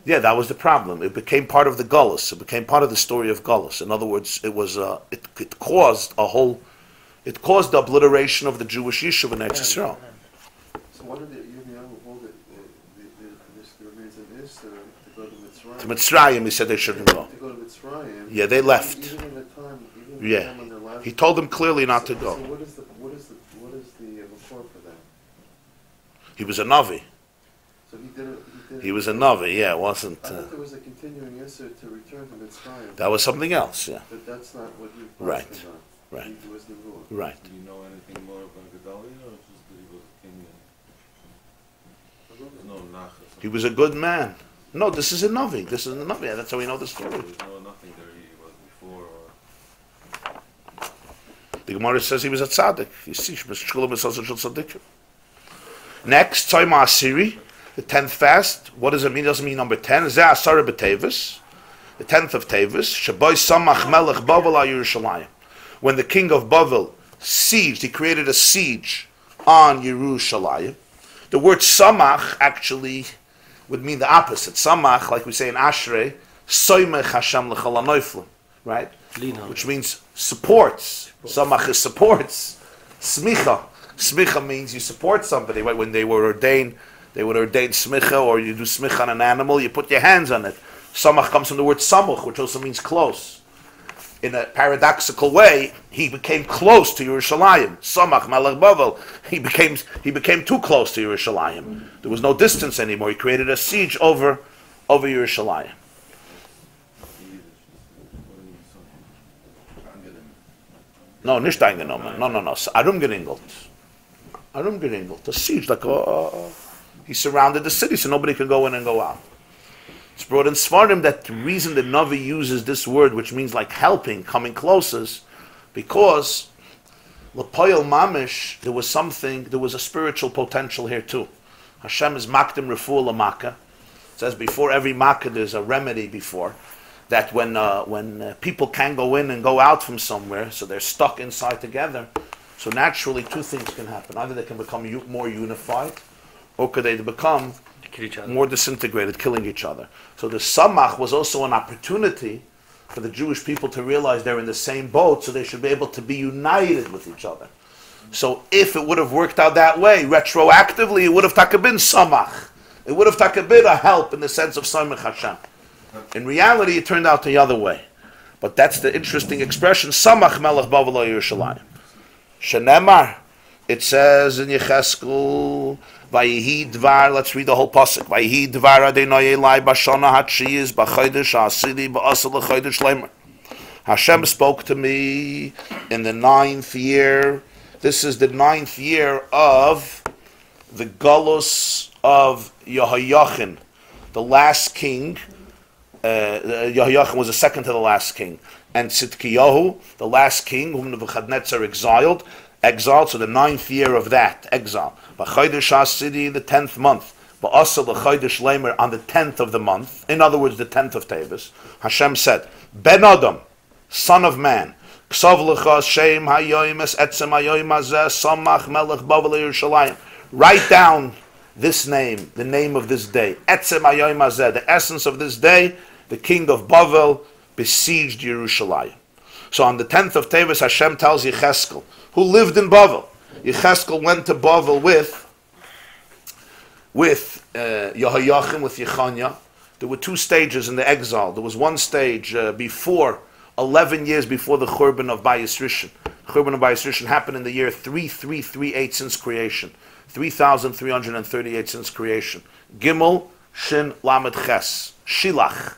Yeah, that was the problem. It became part of the Gullus. It became part of the story of Gullus. In other words, it was it caused the obliteration of the Jewish Yishuv in Eretz Yisrael. So why did the Yirmiyahu hold it? This remains in Esther to go to Mitzrayim. To Mitzrayim, he said they shouldn't go. To go to Mitzrayim. Yeah, they left. Even in the time, Yeah, when their last. he told them clearly not to So go. what is the report for them? He was a Navi. So he did it. He was a Navi. Yeah, it wasn't. I thought there was a continuing Esther to return to Mitzrayim. That was something else. Yeah. But that's not what he Right. posted on. Right. He was the ruler. Right. Do you know anything more about Gedalia, or just that he was a king? There's no nach. He was a good man. No, this is a Navi. This is a Navi. That's how we know the story. There's no nothing there he was before. Or The Gemara says he was a tzaddik. You see, tzaddik. Next, Tzayma Asiri, the 10th fast. What does it mean? It doesn't mean number 10. Zeh Asara b'Tevis, the 10th of Tevis. Shaboy Samach Melech Bavel al Yerushalayim. When the king of Bavel sieged, he created a siege on Yerushalayim. The word Samach actually would mean the opposite. Samach, like we say in Ashrei, Soymech Hashem l'chol hanoiflim, right? Which means supports. Samach is supports. Smicha. Smicha means you support somebody. Right? When they would ordain smicha, or you do smicha on an animal, you put your hands on it. Samach comes from the word samuch, which also means close. In a paradoxical way, he became close to Yerushalayim. Samach Melech Bavel. He became too close to Yerushalayim. There was no distance anymore. He created a siege over Yerushalayim. No, nicht eingenommen. No. Herumgeringelt. A siege, like he surrounded the city so nobody could go in and go out. It's brought in Svardim that the reason the Navi uses this word, which means like helping, coming closest, because L'poyel Mamish, there was a spiritual potential here too. Hashem is Makdim Refuah L'Makkah. It says before every Makkah there's a remedy before. That when people can go in and go out from somewhere, so they're stuck inside together, so naturally two things can happen. Either they can become more unified, or could they become more disintegrated, killing each other. So the Samach was also an opportunity for the Jewish people to realize they're in the same boat, so they should be able to be united with each other. So if it would have worked out that way, retroactively, it would have been Samach. It would have been a help in the sense of Samach Hashem. In reality, it turned out the other way. But that's the interesting expression, Samach Melech Bavel al Yerushalayim. Shenemar, it says in Yecheskel, Vayihi Dvar, let's read the whole pasuk. Vayihi Dvar Adonai Elai Bashana Hatshiyiz B'Chodesh Ha'asiri B'Asel L'Chodesh Leimer. Hashem spoke to me in the 9th year. This is the 9th year of the Galus of Yehoiachin, the last king. Yehoiachin was the second to the last king. And Tzidkiyahu, the last king, whom Nebuchadnezzar exiled, so the 9th year of that exile. B'Chodesh HaSidi, the 10th month. B'Asel L'Chodesh Leimer, on the 10th of the month. In other words, the 10th of Tevis. Hashem said, Ben Adam, son of man, Ksav L'cha Shem Hayoim Es Etzem Hayoim Hazeh Samach Melech Bavel Yerushalayim. Write down this name, the name of this day. Etzem Hayoim Hazeh, the essence of this day, the king of Bavel besieged Yerushalayim. So on the 10th of Tevis, Hashem tells Yecheskel, who lived in Bavel. Yecheskel went to Bavel with Yehoiachin, with Yechanya. There were 2 stages in the exile. There was one stage before, 11 years before the Churban of Bayis Rishon. The Churban of Bayis Rishon happened in the year 3338 since creation. 3,338 since creation. Gimel, Shin, Lamed, Ches. Shilach.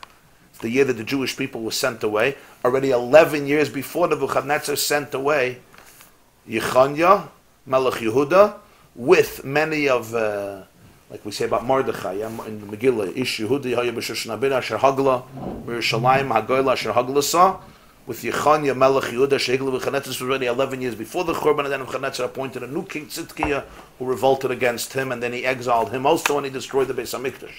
It's the year that the Jewish people were sent away. Already 11 years before Nebuchadnezzar sent away Yechanya, Melech Yehuda, with many of, like we say about Mordechai, in the Megillah, Ish Yehuda, Yehoya B'Shoshan Abin, Asher Hagla, Yerushalayim, Hagoyla, Asher Haglasa, with Yechanya Melech Yehuda Sheigel v'Chanetzes was already 11 years before the Churban, and then Nebuchadnezzar appointed a new king Tzidkiah who revolted against him, and then he exiled him also, and he destroyed the Beis Hamikdash.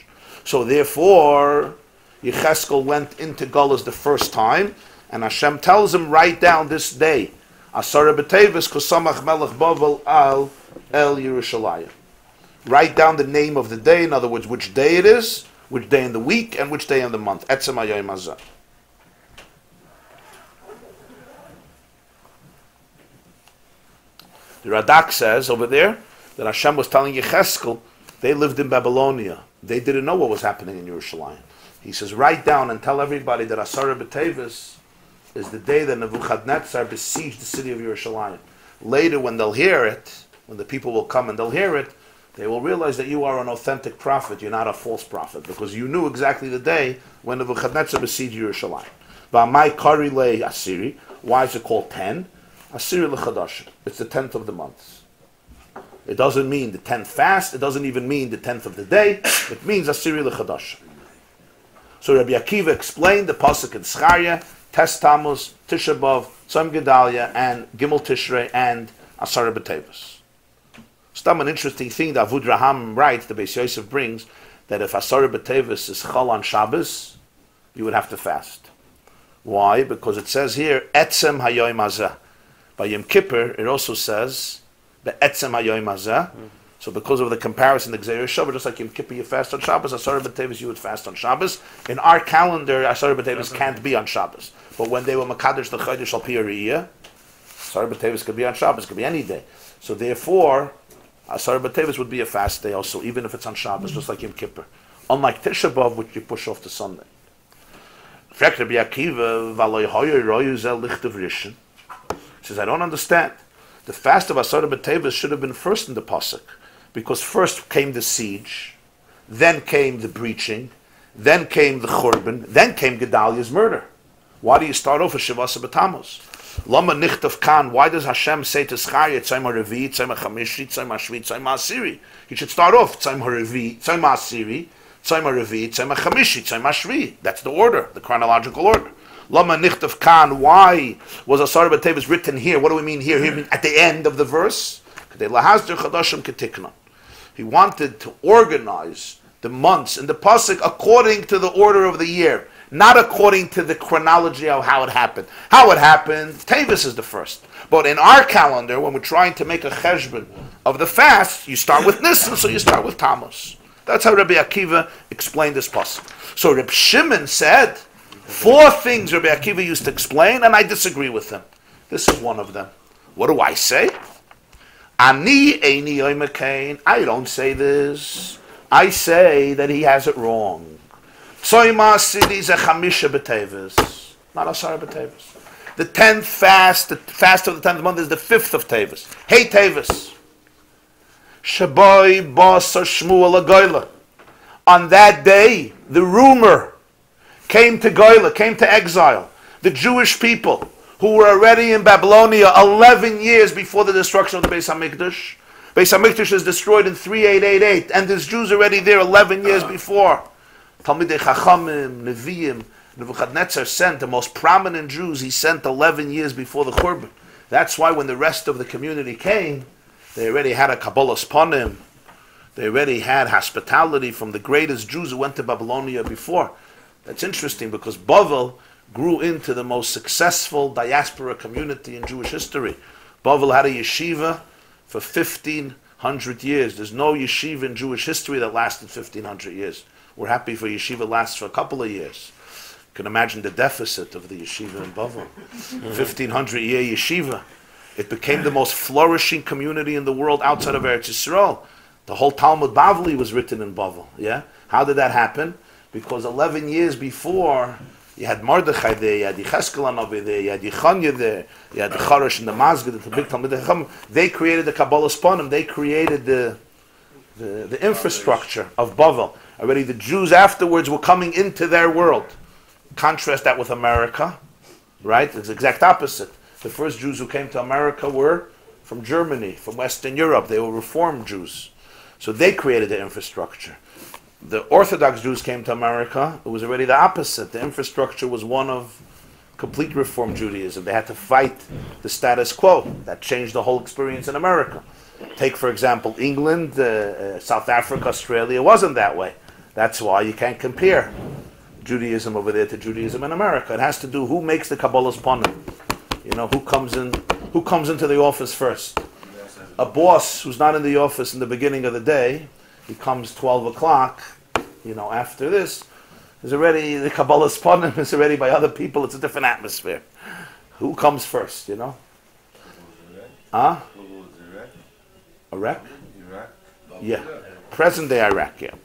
So therefore, Yecheskel went into Galus the first time, and Hashem tells him, write down this day, Asara B'Tevis Kosamach Melech Bavel Al El Yerushalayim. Write down the name of the day, in other words, which day it is, which day in the week, and which day in the month. Etzem Hayom Hazeh. The Radak says over there that Hashem was telling Yecheskel, they lived in Babylonia. They didn't know what was happening in Yerushalayim. He says, write down and tell everybody that Asara B'Tevis is the day that Nebuchadnezzar besieged the city of Yerushalayim. Later, when they'll hear it, when the people will come and they'll hear it, they will realize that you are an authentic prophet, you're not a false prophet, because you knew exactly the day when Nebuchadnezzar besieged Yerushalayim. V'amai kari le Asiri. Why is it called 10? Asiri l'chadash. It's the 10th of the month. It doesn't mean the 10th fast, it doesn't even mean the 10th of the day, it means Asiri l'chadash. So Rabbi Akiva explained the pasuk in Zechariah, Tes Tammuz, Tisha B'Av, Tzom Gedalia, and Gimel Tishrei, and Asara B'Tevis. Some an interesting thing that Avud Raham writes, the Beis Yosef brings, that if Asara B'Tevis is Chol on Shabbos, you would have to fast. Why? Because it says here, Etzem Hayom Hazeh. By Yom Kippur, it also says, Be'etzem Hayom Hazeh. So because of the comparison, the Gzeir Shabbat, just like Yom Kippur you fast on Shabbos, Asara B'Tevis you would fast on Shabbos. In our calendar, Asara B'Tevis can't be on Shabbos. But when they were Makadosh the Chodesh Al Pi Hariyah, Asara B'Tevis could be on Shabbos, could be any day. So therefore, Asara B'Tevis would be a fast day also, even if it's on Shabbos, just like Yom Kippur. Unlike Tisha B'Av, which you push off to Sunday. He says, I don't understand. The fast of Asara B'Tevis should have been first in the pasuk, because first came the siege, then came the breaching, then came the Churban, then came Gedaliah's murder. Why do you start off with Shavasa B'Tammuz? Lama Nichtav Kan, why does Hashem say to Zechariah, Tzayim HaRevi, Tzayim HaChamishi, Tzayim HaShvi, Tzayim HaAsiri? He should start off, Tzayim HaRevi, Tzayim HaAsiri, Tzayim HaRevi, Tzayim HaChamishi, Tzayim HaShvi. That's the order, the chronological order. Lama Nichtav Kan, why was Asara B'Tevis written here? What do we mean here? Here, at the end of the verse? He wanted to organize the months in the pasuk according to the order of the year, not according to the chronology of how it happened. How it happened, Tevis is the first. But in our calendar, when we're trying to make a cheshbon of the fast, you start with Nisan, so you start with Tammuz. That's how Rabbi Akiva explained this pasuk. So Reb Shimon said, 4 things Rabbi Akiva used to explain, and I disagree with him. This is one of them. What do I say? Ani eini oimakain. I don't say this. I say that he has it wrong. Tzoyma Asiri ze chamisha b'Tevis, not Asara b'Tevis. The 10th fast, the fast of the 10th month is the 5th of Tevis. Hey Tevis. Shaboy Basa Shmuel Agoyla. On that day, the rumor came to Goyla, came to exile. The Jewish people who were already in Babylonia 11 years before the destruction of the Beis Hamikdash. Beis Hamikdash is destroyed in 3888, and there's Jews already there 11 years before. Talmidei Chachamim, Nevi'im, Nebuchadnezzar sent the most prominent Jews. He sent 11 years before the Churban. That's why when the rest of the community came, they already had a Kabbalas Panim. They already had hospitality from the greatest Jews who went to Babylonia before. That's interesting because Bavel grew into the most successful diaspora community in Jewish history. Bavel had a yeshiva for 1,500 years. There's no yeshiva in Jewish history that lasted 1,500 years. We're happy for yeshiva lasts for a couple of years. You can imagine the deficit of the yeshiva in Bavel. 1,500-year yeshiva. It became the most flourishing community in the world outside of Eretz Yisrael. The whole Talmud Bavli was written in Bavel. Yeah? How did that happen? Because 11 years before, you had Mordechai there, you had Yecheskel Hanavi there, you had Yechanya there, you had the Charash and the Mazgid, the big Talmidei Chacham. They created the Kabbalas Panim. They created the infrastructure of Bavel. Already the Jews afterwards were coming into their world. Contrast that with America, right? It's the exact opposite. The first Jews who came to America were from Germany, from Western Europe. They were Reformed Jews. So they created the infrastructure. The Orthodox Jews came to America. It was already the opposite. The infrastructure was one of complete Reform Judaism. They had to fight the status quo. That changed the whole experience in America. Take, for example, England, South Africa, Australia. It wasn't that way. That's why you can't compare Judaism over there to Judaism in America. It has to do who makes the Kabbalah's panim. You know, who comes into the office first. A boss who's not in the office in the beginning of the day, he comes 12 o'clock, you know, after this, is already, the Kabbalah's panim is already by other people. It's a different atmosphere. Who comes first, you know? Huh? Iraq? Yeah. Present day Iraq, yeah.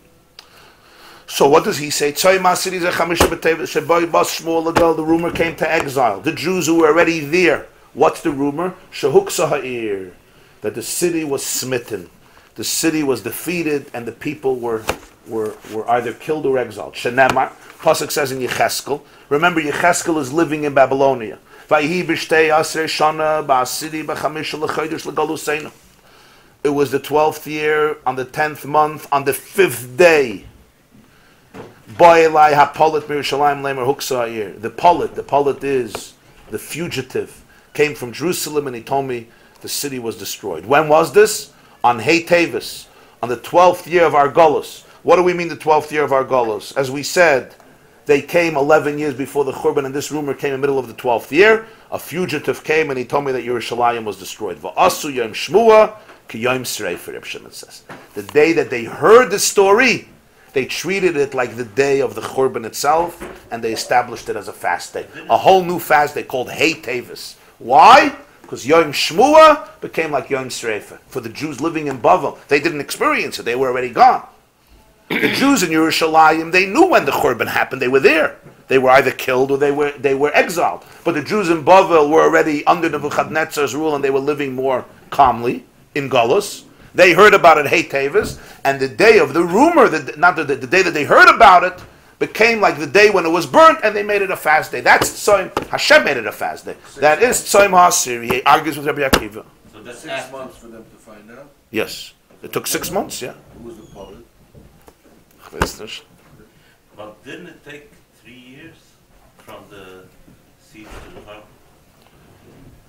So what does he say? The rumor came to exile. The Jews who were already there. What's the rumor? That the city was smitten. The city was defeated and the people were either killed or exiled. Shenemar, Pasuk says in Yecheskel. Remember, Yecheskel is living in Babylonia. It was the 12th year, on the 10th month, on the 5th day. The polit is the fugitive, came from Jerusalem, and he told me the city was destroyed. When was this? On Hey Tavis, on the 12th year of our Golos. What do we mean the 12th year of our Golos? As we said, they came 11 years before the Churban, and this rumor came in the middle of the 12th year. A fugitive came, and he told me that Yerushalayim was destroyed. Va'asu yom shmua ki yom sreifer, Reb Shimon says. The day that they heard the story, they treated it like the day of the Churban itself, and they established it as a fast day. A whole new fast day called Hey Tavis. Why? Because Yom Shmua became like Yom Sreifa. For the Jews living in Bavel, they didn't experience it. They were already gone. The Jews in Yerushalayim, they knew when the Churban happened. They were there. They were either killed or they were exiled. But the Jews in Bavel were already under Nebuchadnezzar's rule, and they were living more calmly in Golos. They heard about it, Hey Tavis, and the day of the rumor, the day that they heard about it, became like the day when it was burnt, and they made it a fast day. That's Tzoim. Hashem made it a fast day. That is Tzoim HaAsir. He argues with Rabbi Akiva. So that's 6 months for them to find out. Yes. It took 6 months, yeah. Who was the poet? But didn't it take 3 years from the seed to the farm?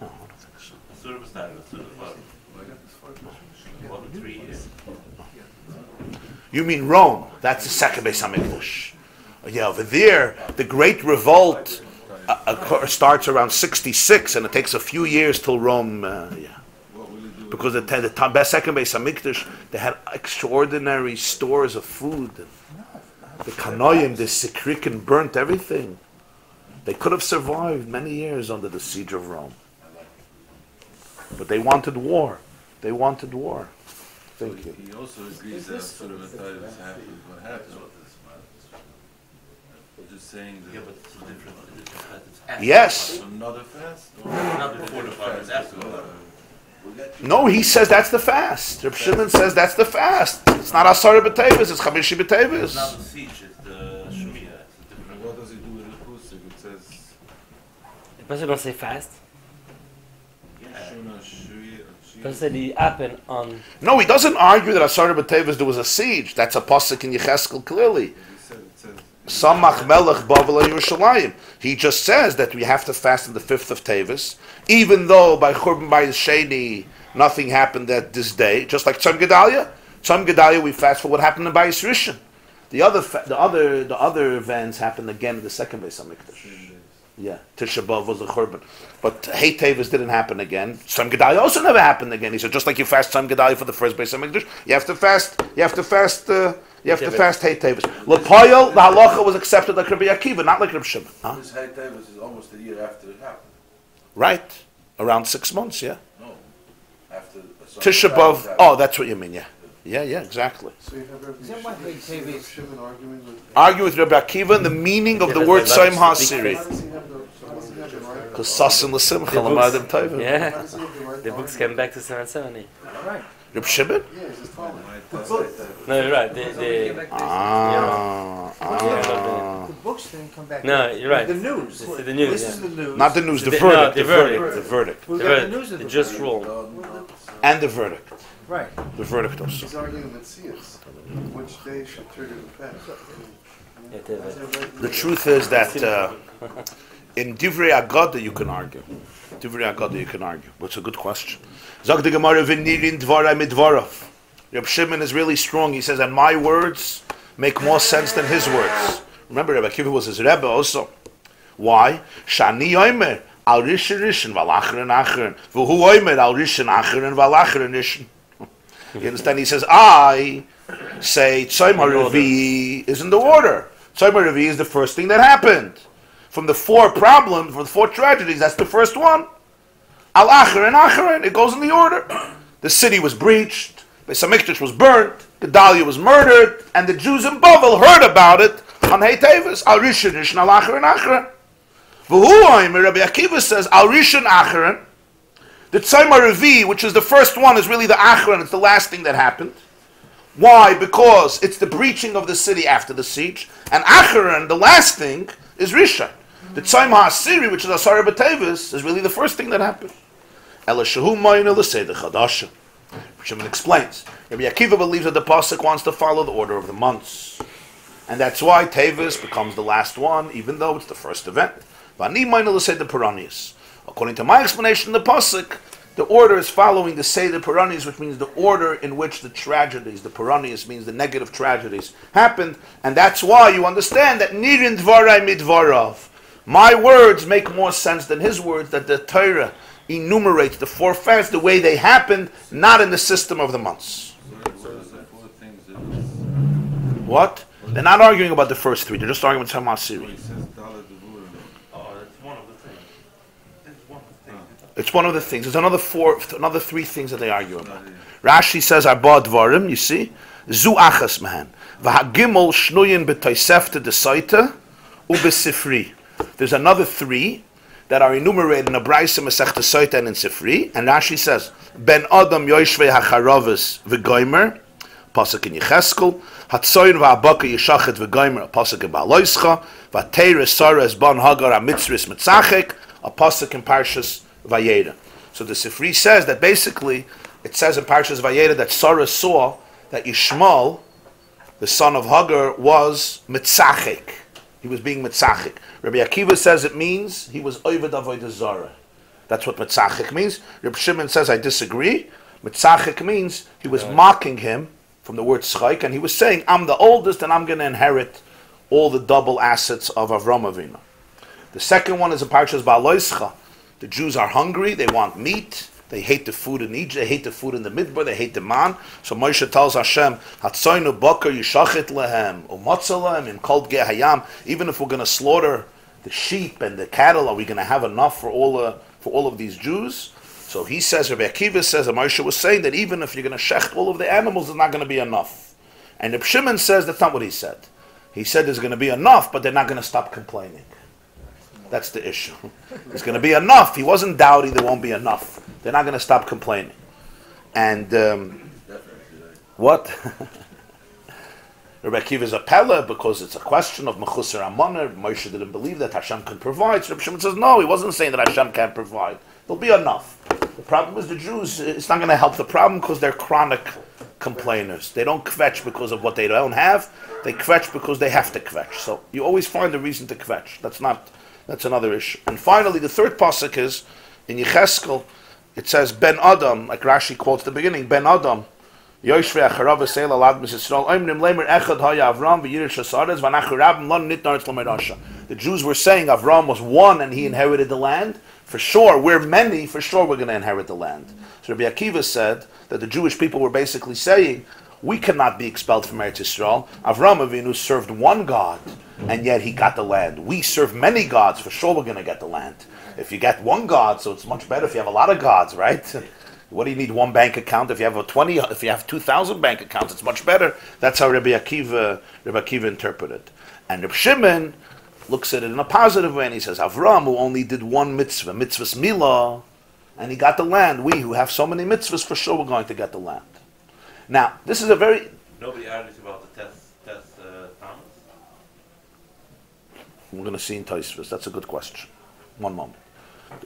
No, I don't think so. Service time to the farm. More than 3 years. You mean Rome? That's the second Beis Hamikdash. Yeah, over there, the Great Revolt starts around 66, and it takes a few years till Rome. Because the second Beis Hamikdash, they had extraordinary stores of food. The Kanoim, the Sikrikin burnt everything. They could have survived many years under the siege of Rome, but they wanted war. They wanted war. Thank you. He also agrees that sort of a thought was happy. What happened? We're just saying that. Yeah, but it's a different. Yes. Another fast? Not before the fire, it's after the fire. No, he says that's the fast. Reb Shimon says that's the fast. It's not Asar B'Tevis, it's Chamishi B'Tevis. It's not the siege, it's the Shmiyah. It's a different. What does he do with the Pusik? It says. The person don't say fast. Shuna Shuri. Person said it happened on. No, he doesn't argue that Asar B'Tevis there was a siege. That's a pasuk in Yecheskel clearly. Samach Melech Bavel Yerushalayim. He just says that we have to fast on the 5th of Tevis, even though by Churban Bayis Sheni nothing happened at this day. Just like Tzom Gedalia. Tzom Gedalia we fast for what happened in Bayis Rishon. The other events happened again in the second Beis Hamikdash. Yeah, Tisha B'Av was the Churban, but Hey Tevis didn't happen again. Tzom Gedalia also never happened again. He said just like you fast Tzom Gedalia for the first Beis Hamikdash, you have to fast Hey Tevis. L'Poyel, the halacha was accepted like Rabbi Akiva, not like Rabbi Shimon. Huh? This Hey Tevis is almost a year after it happened. Right, around 6 months, yeah. No, after Tisha B'Av. Oh, that's what you mean, yeah. Yeah, exactly. So you have Rabbi Shimon arguing with... Argue with Rabbi Akiva and the meaning of the word Tzom HaAsiri. Because Sasin L'Simcha L'Madim Tovim. Yeah, the books came back to 770. Right. Rabbi Shimon? Yeah, he's just following. No, you're right. The books didn't come back. No, you're right. The news. The news. This Yeah. is the news. Not the news, the The- verdict. no, the The verdict. We The got verdict. the news of The the just verdict. rule. And the verdict. Right. The verdict also. He's arguing with Sears. Which day should trigger the fast? Yeah, The truth is that In Divrei Agada you can argue. Divrei Agada you can argue. But it's a good question. Zog the Gemarah v'nirin dvarai midvarav. Reb Shimon is really strong. He says, and my words make more sense than his words. Remember, Rabbi Akiva was his Rebbe also. Why? Shani oimer al rishon rishon val achron achron v'hu oimer al rishon achron val achron rishon. You understand? He says, I say Tzomar Revi is in the order. Tzomar Revi is the first thing that happened. From the 4 problems, from the 4 tragedies, that's the first one. Al Achron Achron, it goes in the order. The city was breached, Beis HaMikdash was burnt, Gedalia was murdered, and the Jews in Bavel heard about it on Hey Tevis. Al Rishon Rishon Al Achron Achron. V'hu Oimer, Rabbi Akiva says, Al Rishon Achron. The Tzomar Revi, which is the first one, is really the Achron, it's the last thing that happened. Why? Because it's the breaching of the city after the siege, and Achron, the last thing, is Rishon. The Tzom HaAsiri, which is Asara B'Tevis, is really the first thing that happened. Elishahu Mayna L'Seder Chadasha. Shimon explains. Rabbi Akiva believes that the pasuk wants to follow the order of the months, and that's why Tevis becomes the last one, even though it's the first event. V'ani Mayna L'Seder Peranius. According to my explanation, the pasuk, the order is following the Seder Peranius, which means the order in which the tragedies, the Peranius means the negative tragedies, happened, and that's why you understand that Nirin Dvarai Midvarav. My words make more sense than his words, that the Torah enumerates the 4 fasts the way they happened, not in the system of the months. What? They're not arguing about the first 3, they're just arguing about Tzom HaAsiri. It's one of the things. There's another 3 things that they argue about. Rashi says, Arba Dvarim, you see? Zu achas mahan. V'hagimol shnuyin b'toisefta desaita u'b'sifri. There's another 3 that are enumerated in a Braisa Masechta Soita and in Sifri. And Rashi says, Ben Adam Yoshvei HaCharavis V'goymer, Pasuk in Yecheskel, Hatzoyin V'abaka Yeshachet V'goymer, a Pasuk in Ba'aloischa, V'ateiris Saras Ban Hagar HaMitzris Mitzachek, a Pasuk in Parshas Vayera. So the Sifri says that basically, it says in Parshas Vayera that Sarah saw that Yishmael, the son of Hagar, was Mitzachek. He was being Mitzachek. Rabbi Akiva says it means he was Oved Avodah Zarah. That's what Mitzachek means. Rabbi Shimon says, I disagree. Mitzachek means he was mocking him from the word Schaik, and he was saying, I'm the oldest and I'm going to inherit all the double assets of Avram Avinu. The second one is in Parshas Ba'aloischa. The Jews are hungry, they want meat, they hate the food in Egypt, they hate the food in the Midbar, they hate the man. So Moshe tells Hashem, Hatzoinu Bakar Yishachet Lehem, Umatza Lehem, in Kol Ge Hayam, even if we're going to slaughter the sheep and the cattle, are we going to have enough for all of these Jews? So he says, Rabbi Akiva says, and Moshe was saying that even if you're going to shecht all of the animals, it's not going to be enough. And Reb Shimon says that's not what he said. He said there's going to be enough, but they're not going to stop complaining. That's the issue. There's going to be enough. He wasn't doubting there won't be enough. They're not going to stop complaining. And what? Rabbi Akiva is a pella because it's a question of Mechusar Amonah. Moshe didn't believe that Hashem can provide. So Rabbi Shimon says, no, he wasn't saying that Hashem can't provide. There'll be enough. The problem is the Jews, it's not going to help the problem because they're chronic complainers. They don't kvetch because of what they don't have. They kvetch because they have to kvetch. So you always find a reason to kvetch. That's another issue. And finally, the third pasuk is in Yecheskel. It says Ben Adam, like Rashi quotes at the beginning. Ben Adam, Yoshvei Acharav Seil Alad Misisrael Oimrim Leimer Echad Haya Avram V'Yirish Hasares V'Nachurabim Lon Nitnar Tzlamer Rasha. The Jews were saying Avram was one and he inherited the land. For sure, we're many. For sure, we're going to inherit the land. So Rabbi Akiva said that the Jewish people were basically saying, we cannot be expelled from Eretz Yisrael. Avram Avinu served one God, and yet he got the land. We serve many gods, for sure we're going to get the land. If you get one God, so it's much better if you have a lot of gods, right? What do you need one bank account? If you have 2,000 bank accounts, it's much better. That's how Rabbi Akiva interpreted. And Reb Shimon looks at it in a positive way, and he says, Avram, who only did one mitzvah, mitzvahs milah, and he got the land. We, who have so many mitzvahs, for sure we're going to get the land. Now, this is a very... Nobody argues about the test talmud? We're going to see in Tosfos. That's a good question. One moment.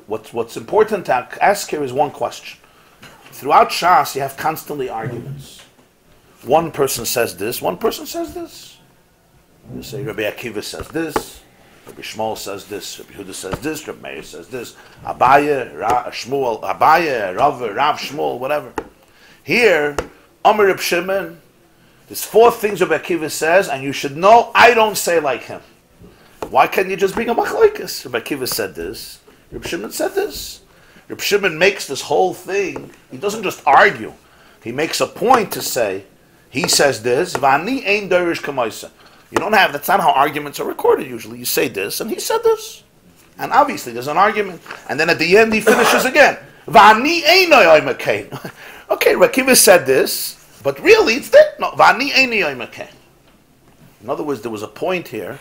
What's important to ask here is one question. Throughout Shas, you have constantly arguments. One person says this, one person says this. You say Rabbi Akiva says this, Rabbi Shmuel says this, Rabbi Yehuda says this, Rabbi Meir says this, Abaye, Shmuel, Abaye, Rav, Shmuel, whatever. Here, Amar Reb Shimon, there's 4 things Rabbi Akiva says, and you should know I don't say like him. Why can't you just bring a machlokes? Rabbi Akiva said this, Reb Shimon said this. Reb Shimon makes this whole thing, he doesn't just argue. He makes a point to say, he says this, Vani ein derish kamaisa. You don't have, that's not how arguments are recorded usually. You say this, and he said this. And obviously there's an argument. And then at the end he finishes again. Vani ein yoimakain. Okay, Rakiva said this, but really it's that. No, Vani ein yoimakain. In other words, there was a point here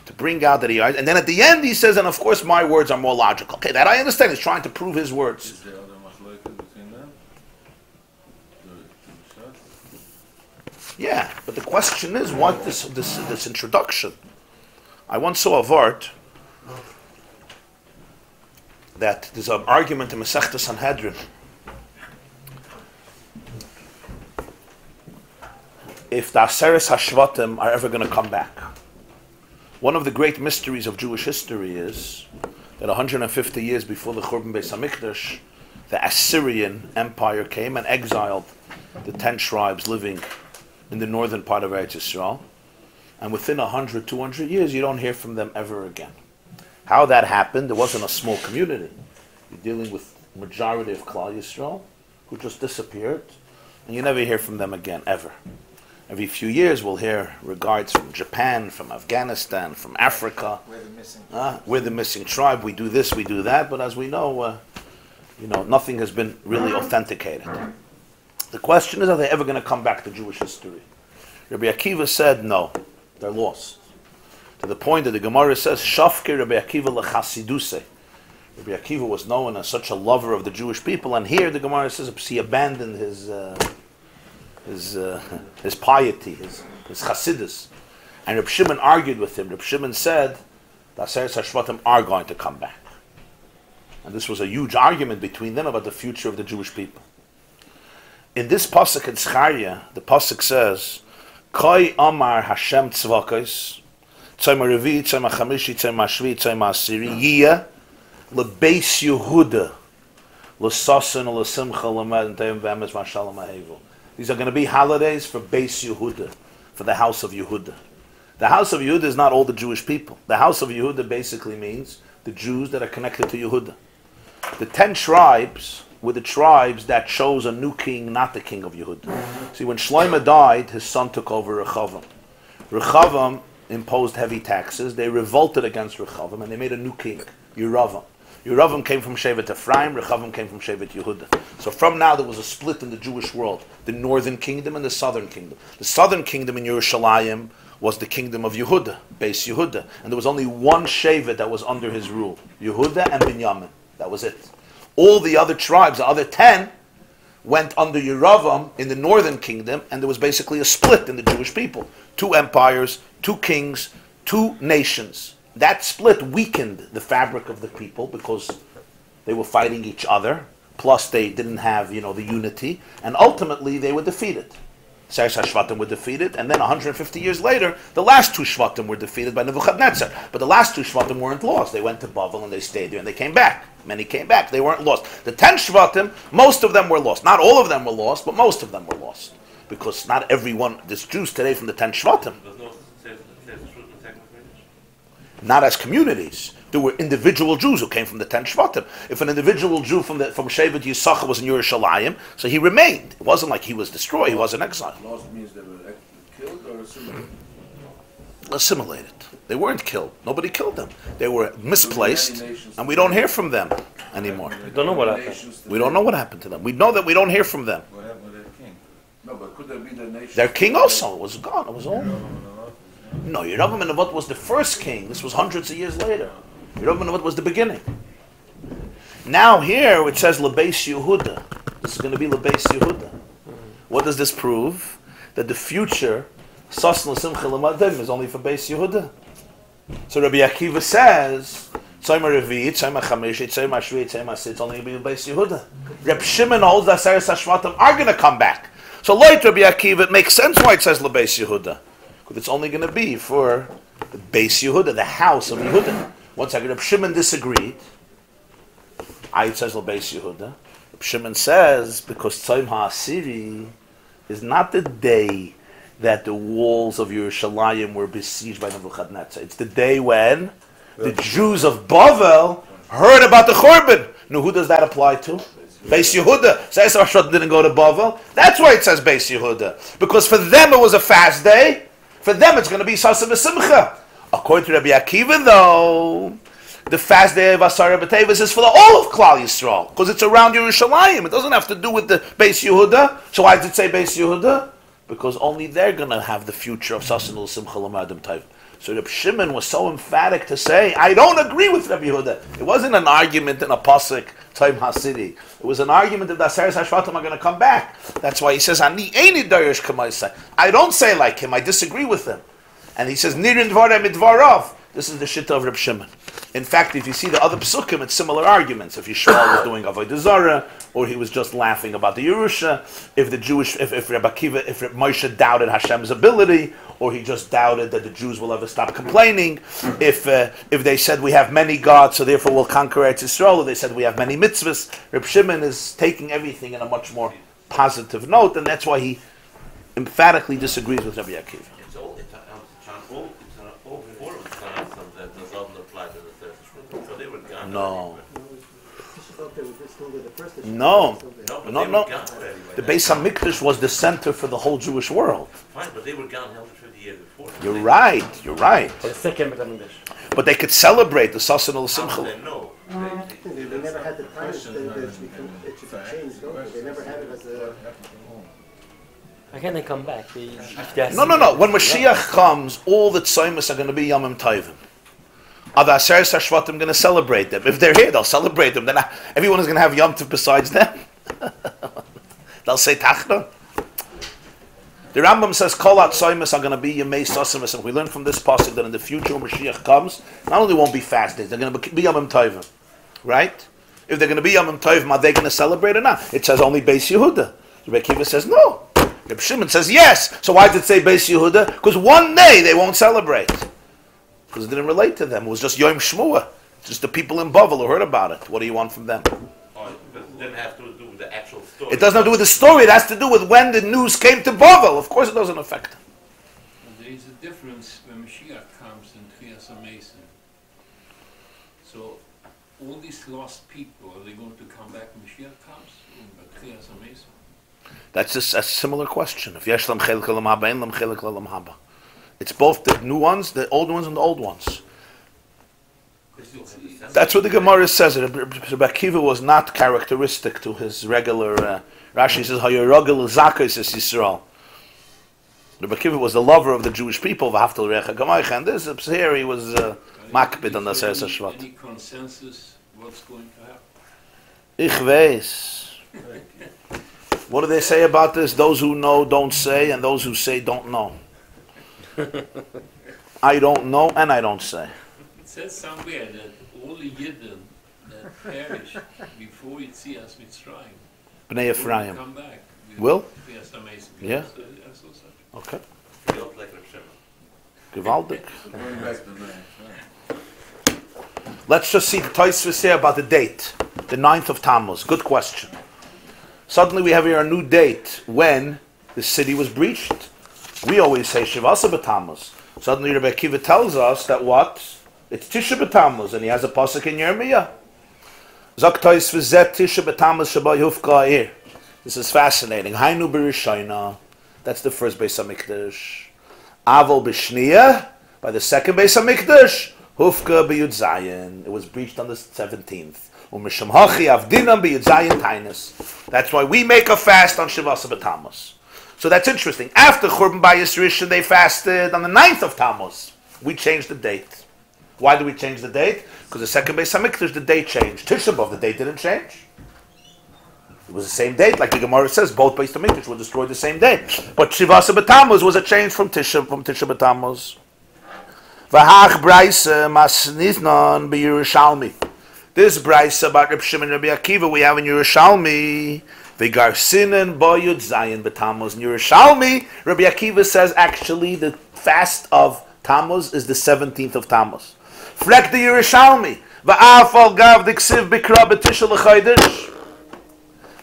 to bring out that he, and then at the end he says, and of course my words are more logical. Okay, that I understand. He's trying to prove his words. Is there other machlokes between them? Yeah, but the question is, what this introduction? I once saw a vart that there's an argument in Masechta Sanhedrin. If the Aseres Hashvatim are ever going to come back. One of the great mysteries of Jewish history is that 150 years before the Churban Beis HaMikdash, the Assyrian Empire came and exiled the 10 tribes living in the northern part of Eretz Yisrael, and within 100, 200 years, you don't hear from them ever again. How that happened, there wasn't a small community. You're dealing with the majority of Klal Yisrael, who just disappeared, and you never hear from them again, ever. Every few years, we'll hear regards from Japan, from Afghanistan, from Africa. We're the missing tribe. We do this, we do that, but as we know, nothing has been really authenticated. The question is, are they ever going to come back to Jewish history? Rabbi Akiva said, no, they're lost. To the point that the Gemarah says, Shafke Rabbi Akiva lechasiduse. Rabbi Akiva was known as such a lover of the Jewish people, and here the Gemarah says he abandoned his piety, his chasidus. And Reb Shimon argued with him. Reb Shimon said, the Aseres HaShvatim are going to come back. And this was a huge argument between them about the future of the Jewish people. In this pasuk in Zechariah, the pasuk says, Koi Amar Hashem Tzvakos, Tzayma Revi, Tzayma Chamishi, Tzayma Shvi, Tzayma Asiri, Yiyah, Lebeis Yehuda, Lesasin, Lesimcha, Lemed, Tayim V'emes, Vashalom Ha'evel. These are going to be holidays for Beis Yehuda, for the house of Yehuda. The house of Yehuda is not all the Jewish people. The house of Yehuda basically means the Jews that are connected to Yehuda. The 10 tribes were the tribes that chose a new king, not the king of Yehuda. See, when Shlomo died, his son took over Rechavam. Rechavam imposed heavy taxes. They revolted against Rechavam, and they made a new king, Yeravam. Yeravam came from Shevet Ephraim, Rechavam came from Shevet Yehuda. So from now there was a split in the Jewish world, the northern kingdom and the southern kingdom. The southern kingdom in Yerushalayim was the kingdom of Yehuda, Beis Yehuda. And there was only one Shevet that was under his rule, Yehuda and Binyamin. That was it. All the other tribes, the other 10, went under Yeravam in the northern kingdom, and there was basically a split in the Jewish people. 2 empires, 2 kings, 2 nations. That split weakened the fabric of the people because they were fighting each other, plus they didn't have, the unity, and ultimately they were defeated. Aseres HaShvatim were defeated, and then 150 years later, the last 2 Shvatim were defeated by Nebuchadnezzar. But the last 2 Shvatim weren't lost. They went to Bavel and they stayed there, and they came back. Many came back. They weren't lost. The 10 Shvatim, most of them were lost. Not all of them were lost, but most of them were lost. Because not everyone, there's Jews today from the 10 Shvatim. Not as communities. There were individual Jews who came from the 10 Shvatim. If an individual Jew from Shevet Yisachar was in Yerushalayim, so he remained. It wasn't like he was destroyed. He was in exile. Lost means they were killed or assimilated? Assimilated. They weren't killed. Nobody killed them. They were misplaced, and we don't hear from them anymore. We don't know what happened. We don't know what happened to them. We know that we don't hear from them. What happened with their king? No, but could there be the nation? Their king also was gone. It was all. No, Yeravam and Nevat was the first king. This was hundreds of years later. Yeravam and Nevat was the beginning. Now here it says Lebeis Yehuda. This is going to be Lebeis Yehuda. What does this prove? That the future Sasna Simcha Lamadim is only for Beis Yehuda. So Rabbi Akiva says Tzayma Revi, Tzayma Chamishi, Tzayma Shvi, Tzayma Si, it's only going to be Beis Yehuda. Reb Shimon holds that Aseres HaShvatim are going to come back. So like Rabbi Akiva, it makes sense why it says Lebeis Yehuda. Because it's only going to be for Beis Yehuda, the house of Yehuda. One second, Reb Shimon disagreed. It says Beis Yehuda. Reb Shimon says because Tzom HaAsiri is not the day that the walls of Yerushalayim were besieged by Nebuchadnezzar. It's the day when the Jews of Bavel heard about the Churban. Now, who does that apply to? Beis Yehuda. Says Hashem didn't go to Bavel. That's why it says Beis Yehuda. Because for them it was a fast day. For them it's going to be Sasa V'Simcha. According to Rabbi Akiva, though, the fast day of Asara B'Tevis is for the all of Klal Yisrael. Because it's around Yerushalayim. It doesn't have to do with the Beis Yehuda. So why does it say Beis Yehuda? Because only they're going to have the future of Sasa Simcha L'Madim Taiv. So Reb Shimon was so emphatic to say, I don't agree with Rabbi Yehuda. It wasn't an argument in a pasuk, Tzom HaSiri. It was an argument that the Aseres HaShvatim are going to come back. That's why he says, Ani eini darish k'maisai. I don't say like him, I disagree with him. And he says, Nirin dvarei midvarav. This is the shitta of Reb Shimon. In fact, if you see the other psukim, it's similar arguments. If Yishmael was doing Avodah Zarah, or he was just laughing about the Yerusha, if Rabbi Akiva, if Moshe doubted Hashem's ability, or he just doubted that the Jews will ever stop complaining, if they said we have many gods, so therefore we'll conquer Eretz Yisrael, or they said we have many mitzvahs, Reb Shimon is taking everything in a much more positive note, and that's why he emphatically disagrees with Rabbi Akiva. No. No. The Beis HaMikdash was the center for the whole Jewish world. Fine, but they were gone 150 years before. You're right. The second Mikdash. But they could celebrate the Sasan al-Simcha. No. They never had the time that it should be changed, don't they? They never had it as a... How can they come back? No. When Mashiach comes, all the tzaimas are going to be Yomim Tovim. Are the Aseres HaShvatim going to celebrate them? If they're here, they'll celebrate them. Then everyone is going to have Yom Tov besides them. They'll say Tachna. The Rambam says Kol HaTzaimas are going to be Yemei Sasimus. And we learn from this passage that in the future when Mashiach comes, not only won't be fast days, they're going to be Yomim Tovim. Right? If they're going to be Yomim Tovim, are they going to celebrate or not? It says only Beis Yehuda. Rabbi Akiva says no. Rabbi Shimon says yes. So why did it say Beis Yehuda? Because one day they won't celebrate. Because it didn't relate to them. It was just Yom Shmuah. Just the people in Bavel who heard about it. What do you want from them? Oh, it didn't have to do with the actual story. It doesn't have to do with the story. It has to do with when the news came to Bavel. Of course it doesn't affect them. There is a difference when Mashiach comes in Trias Mason. So all these lost people, are they going to come back when Mashiach comes? But Trias Mason? That's just a similar question. If Yesh lam chelik lam haba, ein lam chelik lam haba. It's both the new ones, the old ones, and the old ones. That's what the Gemarah says. Rabbi Akiva was not characteristic to his regular. Rashi says, "Hayaragel zakos es Yisrael." Rabbi Akiva was the lover of the Jewish people. V'haftal recha gamaycha. And this here he was makpid on the Aseres HaShvat. Any consensus? What's going to happen? Ich weiß. What do they say about this? Those who know don't say, and those who say don't know. I don't know, and I don't say. It says somewhere that all the Yidden that perish before Yitzias Mitzrayim Bnei Ephraim. come back. Will? Yes, amazing. Yeah. I saw such. Okay. Feel like Reb Shimon. Gewaldig. Let's just see the Tosfos here about the date. The 9th of Tammuz. Good question. Suddenly we have here a new date when the city was breached. We always say Shivasa B'Tammuz. Suddenly Rabbi Akiva tells us that what? It's Tisha B'Tammuz, and he has a pasuk in Yirmiyah. Zok Tosfos Zet Tisha B'Tammuz Shabbat Yufka Ir. This is fascinating. Hainu B'Rishayna. That's the first Beis HaMikdash. Avol B'Shniya. By the second Beis HaMikdash. Hufka B'Yud Zayin. It was breached on the 17th. Umisham Hachi Avdinam B'Yud Zayin Tainus. That's why we make a fast on Shivasa B'Tammuz. So that's interesting. After Churban Bayis Rishon, they fasted on the 9th of Tammuz. We changed the date. Why did we change the date? Because the second Beis HaMikdash, the date changed. Tisha B'Av, the date didn't change. It was the same date, like the Gemarah says, both Beis HaMikdash were destroyed the same day. But Shivasa B'Tammuz was a change from Tisha B'Tammuz. V'hach Braisa Masnithnon B'Yerushalmi. This Braisa about Reb Shimon and Rabbi Akiva we have in Yerushalmi. V'garsinen Boyud Zayin B'Tammuz. In Yerushalmi, Rabbi Akiva says actually the fast of Tammuz is the 17th of Tammuz. Frek the Yerushalmi. Va'afal gav diksiv bikra b'tishel l'chaydish.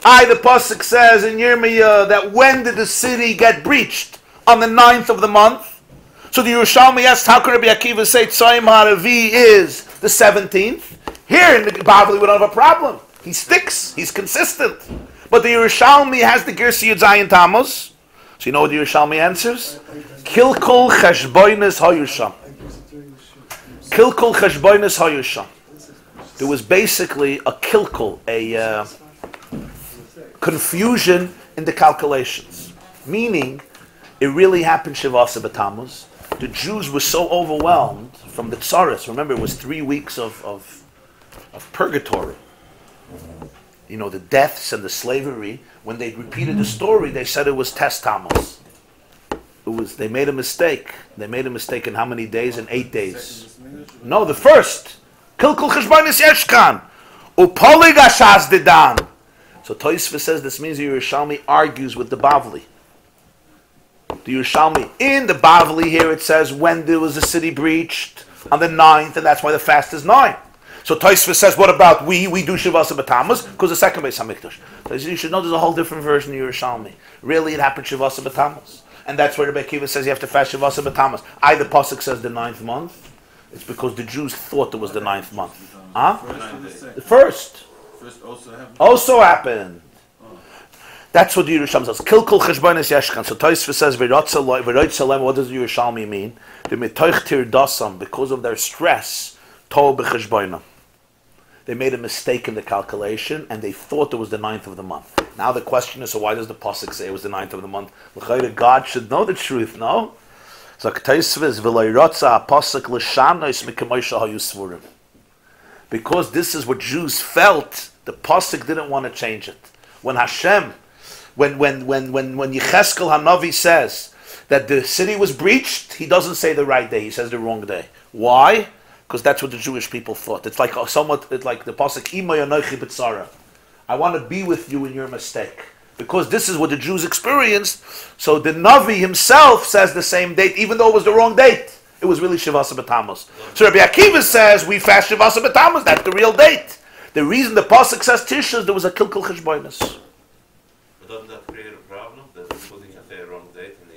The pasuk says in Yirmiyah that when did the city get breached? On the 9th of the month. So the Yerushalmi asked, how could Rabbi Akiva say Tzayim HaRavi is the 17th? Here in the Bavli we don't have a problem. He sticks. He's consistent. But the Yerushalmi has the Girsi Yudzayin Tammuz. So you know what the Yerushalmi answers? Kilkul cheshboinus hayusham. Kilkul cheshboinus hayusham. There was basically a kilkul, a confusion in the calculations. Meaning, it really happened Shivasa B'Tammuz. The Jews were so overwhelmed from the tsaras. Remember, it was 3 weeks of purgatory. You know, the deaths and the slavery. When they repeated the story, they said it was Tes Tammuz. They made a mistake. They made a mistake in how many days? In 8 days. No, the first. Kilkul cheshbonis yeshkan. Upolig ashaz dedan. So Tosfos says this means the Yerushalmi argues with the Bavli. The Yerushalmi, in the Bavli here it says when there was a city breached on the 9th, and that's why the fast is 9. So Tosfos says, what about we? We do Shivasa B'Tammuz because the second Beis Hamikdash. So you should know there's a whole different version of Yerushalmi. Really, it happened Shivasa B'Tammuz, and that's where Rabbi Akiva says you have to fast Shivasa B'Tammuz. The pasuk says the 9th month. It's because the Jews thought it was the 9th month. The first also happened. That's what the Yerushalmi says. Kilkul cheshbonis yeshkan. So Tosfos says, what does the Yerushalmi mean? The mitoich tir dasam, because of their stress, tol b'cheshboinam. They made a mistake in the calculation, and they thought it was the 9th of the month. Now the question is, so why does the pasuk say it was the 9th of the month? God should know the truth, no? So Tosfos v'loyrotza pasuk l'shanos mikamoisha hayusvurim. Because this is what Jews felt, the pasuk didn't want to change it. When Hashem, when Yecheskel Hanavi says that the city was breached, he doesn't say the right day, he says the wrong day. Why? Because that's what the Jewish people thought. It's like it's like the pasuk Ima Yanochi B'Tzara. I want to be with you in your mistake. Because this is what the Jews experienced. So the Navi himself says the same date, even though it was the wrong date. It was really Shivasa B'Tammuz. So Rabbi Akiva says, we fast Shivasa B'Tammuz, that's the real date. The reason the pasuk says Tisha, there was a Kilkul Cheshboinus. But doesn't that create a problem? That because he can say a wrong date, and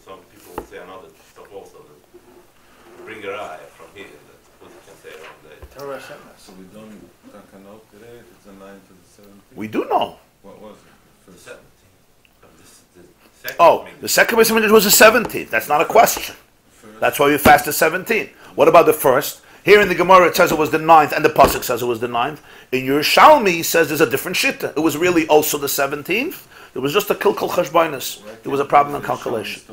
some people will say another stuff also. That bring your eye from here, that because he can say a wrong date. So we don't take a note today if it's the 9th to the 17th? We do know. What was it? The 17th. The second Beis Hamikdash was the 17th. That's not a question. That's why we fast the 17th. What about the first? Here in the Gemarah it says it was the 9th, and the pasuk says it was the 9th. In Yerushalmi he says there's a different shitta. It was really also the 17th. There was just a kilkul cheshboinus. There was a problem in calculation.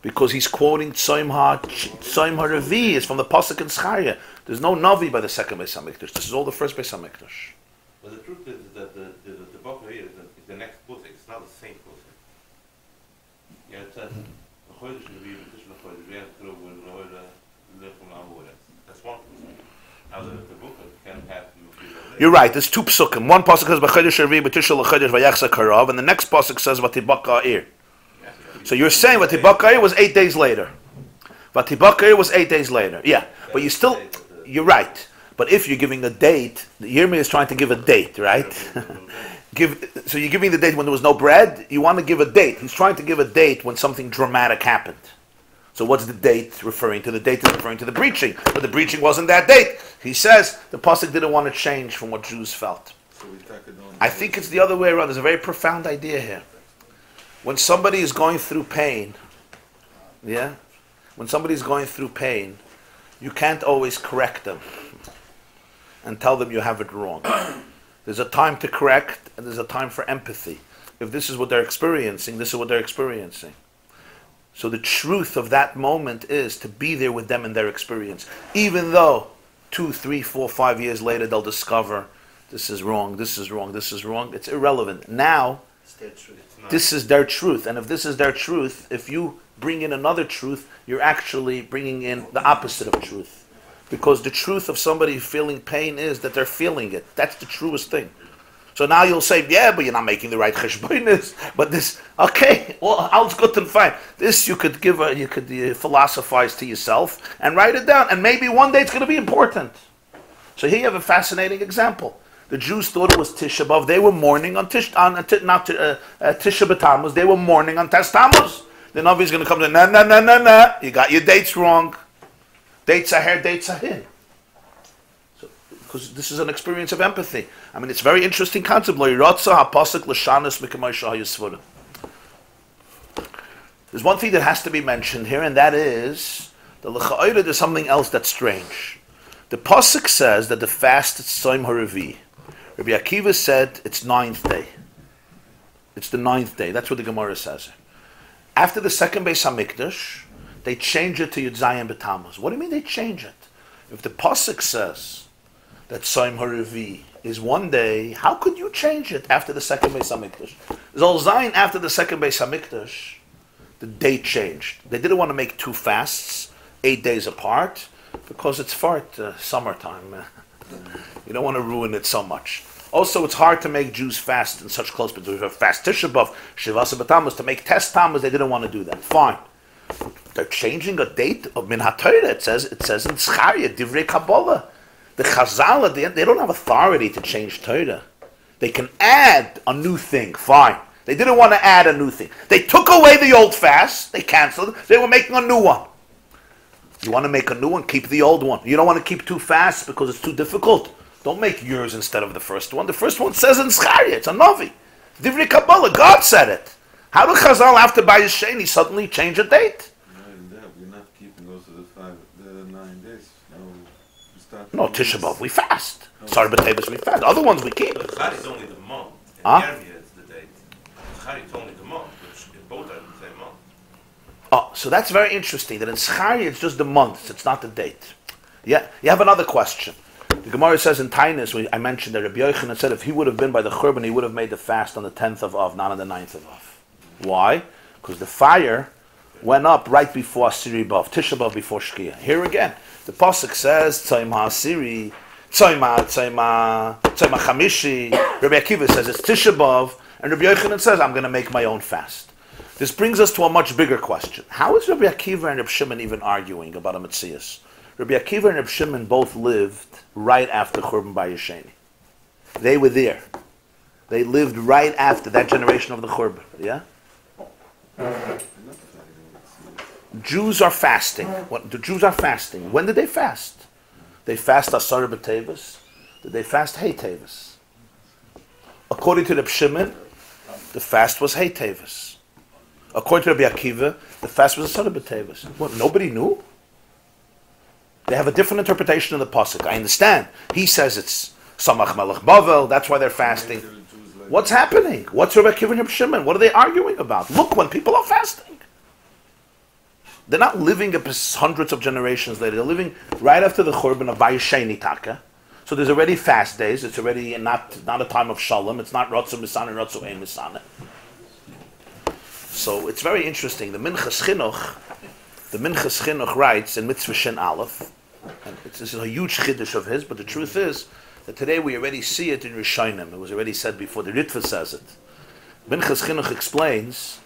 Because he's quoting Tzayim HaRavi. It's from the pasuk in Zechariah. There's no Navi by the second Beis Hamikdash. This is all the first Beis Hamikdash. But the truth is that the book here is the next pasuk. It's not the same pasuk. Yeah, it says that's one pasuk. Now the book can have. You're right. There's two psukim. One pasuk says b'chodesh Revi b'tishel l'chodesh vayachsa karav, and the next pasuk says vatibaka ir. So you're saying vatibaka ir was 8 days later. Vatibaka ir was 8 days later. Yeah, but you're right. But if you're giving a date, the Yirmiyah is trying to give a date, right? So you're giving the date when there was no bread. You want to give a date. He's trying to give a date when something dramatic happened. So what's the date referring to? The date is referring to the breaching. But the breaching wasn't that date. He says the pasuk didn't want to change from what Jews felt. I think it's the other way around. There's a very profound idea here. When somebody is going through pain, when somebody's going through pain, you can't always correct them and tell them you have it wrong. There's a time to correct, and there's a time for empathy. If this is what they're experiencing, this is what they're experiencing. So the truth of that moment is to be there with them in their experience. Even though 2, 3, 4, 5 years later they'll discover this is wrong, this is wrong, this is wrong. It's irrelevant. Now, this is their truth. And if this is their truth, if you bring in another truth, you're actually bringing in the opposite of truth. Because the truth of somebody feeling pain is that they're feeling it. That's the truest thing. So now you'll say, yeah, but you're not making the right cheshbonis. But this, okay, well, all's good and fine. This you could philosophize to yourself and write it down, and maybe one day it's going to be important. So here you have a fascinating example. The Jews thought it was Tisha B'Av. They were mourning on Tisha B'Tammuz. They were mourning on Tes Tammuz. The Navi is going to come and say, no. You got your dates wrong. Dates are here, dates are here. So, because this is an experience of empathy. I mean, it's a very interesting concept. There's one thing that has to be mentioned here, and that is the l'cha'ira. There's something else that's strange. The pasuk says that the fast is Tzom HaRevi. Rabbi Akiva said it's 9th day. It's the 9th day. That's what the Gemara says. After the second Beis Hamikdash, they change it to Yud Zayin B'Tammuz. What do you mean they change it? If the pasuk says that Tzom HaRevi is one day, how could you change it after the second Beis Hamikdash? Zol Zayin after the second Beis Hamikdash, the date changed. They didn't want to make 2 fasts, 8 days apart, because it's summertime. You don't want to ruin it so much. Also, it's hard to make Jews fast in such close proximity. Fast Tisha B'Av, Shivasa B'Tammuz, to make Tes Tammuz, they didn't want to do that. Fine. They're changing a date of Min HaTorah. It says in Zcharia, Divrei Kabbalah. The Chazal at the end, they don't have authority to change Torah. They can add a new thing. Fine. They didn't want to add a new thing. They took away the old fast. They canceled it. They were making a new one. You want to make a new one? Keep the old one. You don't want to keep 2 fasts because it's too difficult. Don't make yours instead of the first one. The first one says in Zcharia. It's a Navi. Divrei Kabbalah. God said it. How do Chazal after Bayis Sheni suddenly change a date? We're not keeping also the 9 days. No, Tisha B'Av, we fast. Sorry, B'Tevis, we fast. Other ones we keep. Zchari is only the month. Huh? Yermia is the date. Zchari is only the month, which both are the same month. Oh, so that's very interesting. That in Zcharia it's just the months, it's not the date. Yeah, you have another question. The Gemara says in Tainus, I mentioned that Rabbi Yochanan said if he would have been by the Churban, he would have made the fast on the 10th of Av, not on the 9th of Av. Why? Because the fire went up right before Asiri B'Av, Tisha B'Av before Shkia. Here again, the pasuk says Tzom HaAsiri, Tzom HaChamishi. Rabbi Akiva says it's Tisha B'Av, and Rabbi Yochanan says I'm going to make my own fast. This brings us to a much bigger question. How is Rabbi Akiva and Rabbi Shimon even arguing about a Metzias? Rabbi Akiva and Rabbi Shimon both lived right after Churban Bayis Sheni. They were there. They lived right after that generation of the Churban. Yeah? Jews are fasting. The Jews are fasting. When did they fast? They fast Asar B'Tevis. Did they fast Hey Tevis? According to Rabbi Shimon, the fast was Hey Tevis. According to Rabbi Akiva, the fast was Asar B'Tevis. What, nobody knew? They have a different interpretation of the pasuk. I understand. He says it's Samach Melech Bavel. That's why they're fasting. What's happening? What's Rabbi Akiva and Rabbi Shimon? What are they arguing about? Look, when people are fasting, they're not living hundreds of generations later. They're living right after the Churban of Bayis Sheni Taka. So there's already fast days. It's already not a time of Shalom. It's not Ratzu Misana and Ratzu Ein Misana. So it's very interesting. The Minchas Chinuch writes in Mitzvah Shin Aleph, and this is a huge chiddush of his, but the truth is that today we already see it in Rishonim. It was already said before. The Ritva says it. Minchas Chinuch explains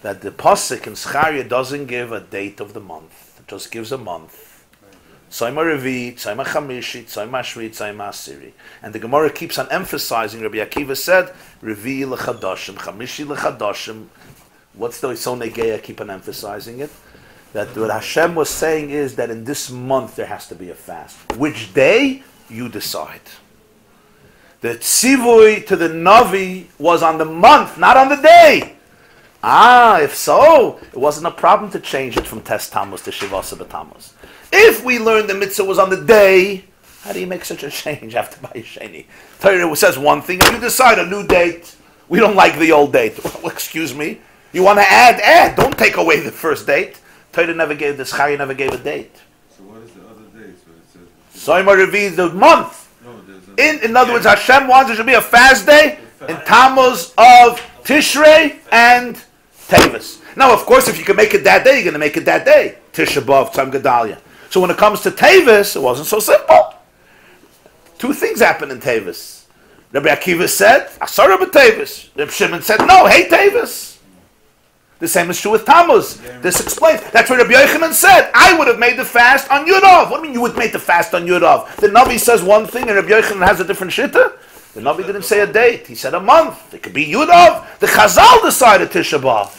that the pasuk in Zcharia doesn't give a date of the month. It just gives a month. Tzom HaRevi, Tzom HaChamishi, Tzom HaShvi, Tzom HaAsiri. And the Gemara keeps on emphasizing, Rabbi Akiva said, Revi l'chadashim, Chamishi l'chadashim. What's the Sonegea keep on emphasizing it? That what Hashem was saying is that in this month there has to be a fast. Which day? You decide. The tzivui to the Navi was on the month, not on the day. If so, it wasn't a problem to change it from Tes Tammuz to Shivasa B'Tammuz. If we learned the mitzvah was on the day, how do you make such a change after Bayis Sheni? Torah says one thing, and you decide a new date. We don't like the old date. Well, excuse me. You want to add. Don't take away the first date. Torah never gave, the Zcharia never gave a date. So what is the other date? So it says Tzom HaRevi is the month. no, there's In other words, Hashem wants there should be a fast day in Tammuz of Tishrei and Tevis. Now, of course, if you can make it that day, you're going to make it that day. Tisha B'Av, Tzom Gedalia. So when it comes to Tevis, it wasn't so simple. Two things happened in Tevis. Rabbi Akiva said, Asara b'Tevis. Rabbi Shimon said, no, hey Tevis. The same is true with Tammuz. This explains. That's what Rabbi Yochanan said. I would have made the fast on Yudov. What do you mean you would make the fast on Yudov? The Navi says one thing and Rabbi Yochanan has a different shitta. The Navi didn't say a date. He said a month. It could be Yudov. The Chazal decided Tisha B'Av.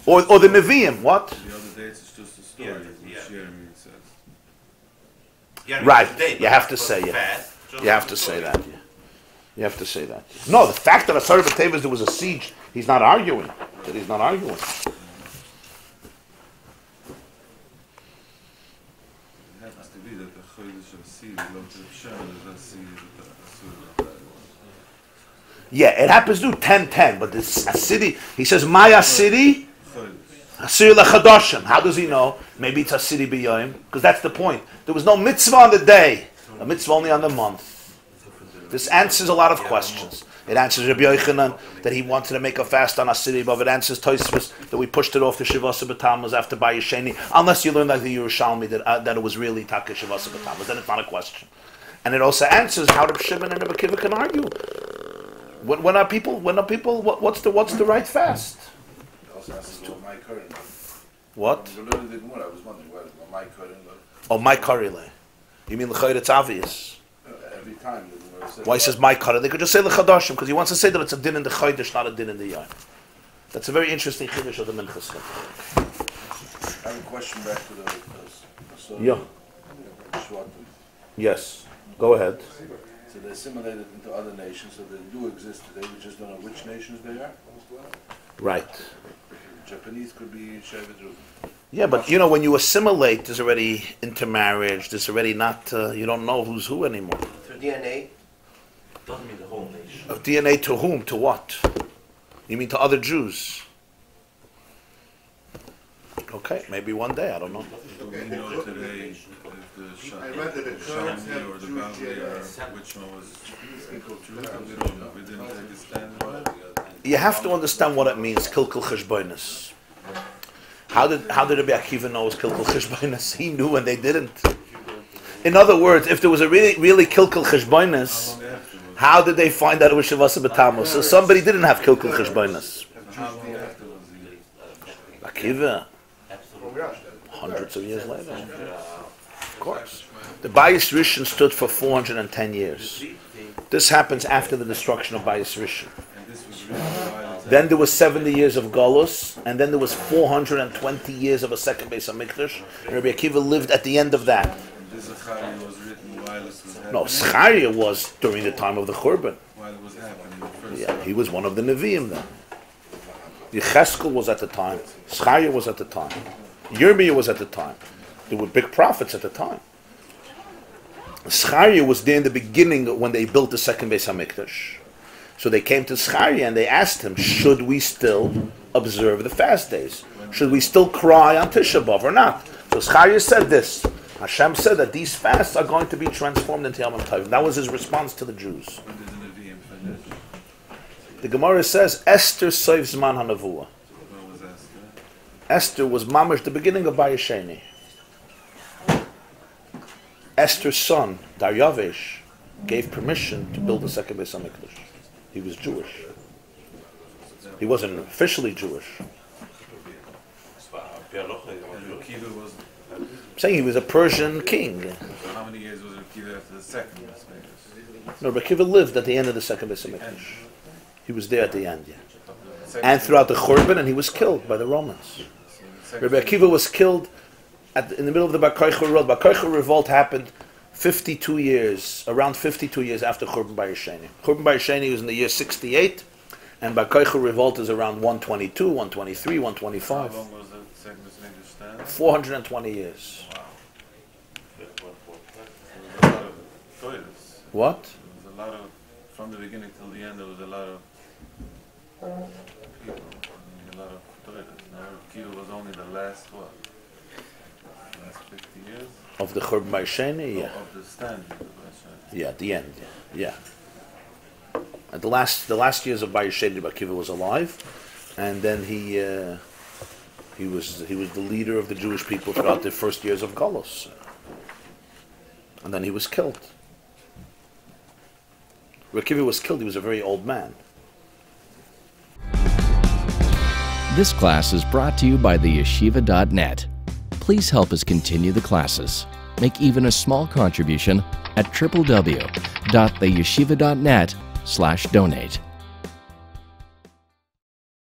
Or the Nevi'im. What? The other dates is just a story, which Jeremy says. Right. You have to say it. You have to say that. Yeah. You have to say that. No, the fact that Asar B'Tevis there was a siege, he's not arguing. That he's not arguing. It happens to be that the Chodesh of Seed belongs to the Shem, is a seed that Yeah, it happens to 10-10, but this city, he says, Maya city, Asir Lechadoshim. How does he know? Maybe it's Asiri B'Yoyim, because that's the point. There was no mitzvah on the day, a mitzvah only on the month. This answers a lot of questions. It answers Rabbi Yochanan that he wanted to make a fast on Asiri, but it answers Tosfos that we pushed it off to Shivasa B'Tammuz after Bayesheni, unless you learn like the Yerushalmi that it was really Taka Shivasa B'Tammuz, then it's not a question. And it also answers how Rabbi Shimon and Rabbi Akiva can argue. When are people? What's the right fast? What? I was wondering what my current. Oh, my Karile. You mean l'chayr? It's obvious. Every time. Why he says my Karile? They could just say l'chadashim because he wants to say that it's a din in the chaydish, not a din in the yom. That's a very interesting chiddush of the Minchas. I have a question back to the yeah. Yes. Go ahead. So they're assimilated into other nations, so they do exist today. We just don't know which nations they are. Right. Japanese could be Shevet Reuben. Yeah, but you know, when you assimilate, there's already intermarriage. There's already not. You don't know who's who anymore. Through DNA? Doesn't mean the whole nation. Of DNA to whom? To what? You mean to other Jews? Okay, maybe one day. I don't know. We know today if the Shalmi or the Bavli or which one was equal to we don't know. We didn't take a stand. You have to understand what it means, kilkul cheshbonis. How did Rabbi Akiva know it was kilkul cheshbonis? He knew and they didn't. In other words, if there was a really kilkul cheshbonis, how did they find out it was Shavasa B'Tammuz? So somebody didn't have kilkul cheshbonis. Akiva, hundreds of years later. Of course. The Bayis Rishon stood for 410 years. This happens after the destruction of Bayis Rishon. Then there was 70 years of Golus, and then there was 420 years of a second Beis HaMikdash. Rabbi Akiva lived at the end of that. No, Zechariah was during the time of the Churban. Yeah, he was one of the Nevi'im then. Yecheskel was at the time. Zechariah was at the time. Yirmiyah was at the time. There were big prophets at the time. Zechariah was there in the beginning when they built the second Beis HaMikdash. So they came to Zechariah and they asked him, should we still observe the fast days? Should we still cry on Tisha B'Av or not? So Zechariah said this. Hashem said that these fasts are going to be transformed into Yom Tov. That was his response to the Jews. The Gemara says, Esther soif zman hanavuah. Esther was mamash the beginning of Bayesheni. Esther's son, Daryavesh, gave permission to build the second Beis HaMikdash. He was Jewish. He wasn't officially Jewish. I'm saying he was a Persian king. So how many years was Akiva after the second Beis HaMikdash? No, Akiva lived at the end of the second Beis HaMikdash. He was there at the end, yeah. And throughout the Churban, and he was killed by the Romans. Rabbi Akiva was killed in the middle of the Bar Kochba revolt. Bar Kochba revolt happened 52 years, around 52 years after Churban Bayesheni. Churban Bayesheni was in the year 68, and Bar Kochba revolt is around 122, 123, 125. How long was the second Beis HaMikdash stand? 420 years. Wow. There was a lot of toilets. What? There was a lot of, from the beginning till the end, there was a lot of people, a lot of toilets. Now Akiva was only the last, what? Last 50 years? Of the Churban Bayesheni, yeah. Of the stand. Yeah, at the end, yeah. At the last years of Bayesheni, Rabbi Akiva was alive, and then he was the leader of the Jewish people throughout the first years of Golus, and then he was killed. Rabbi Akiva was killed, he was a very old man. This class is brought to you by theyeshiva.net. Please help us continue the classes. Make even a small contribution at www.theyeshiva.net/donate.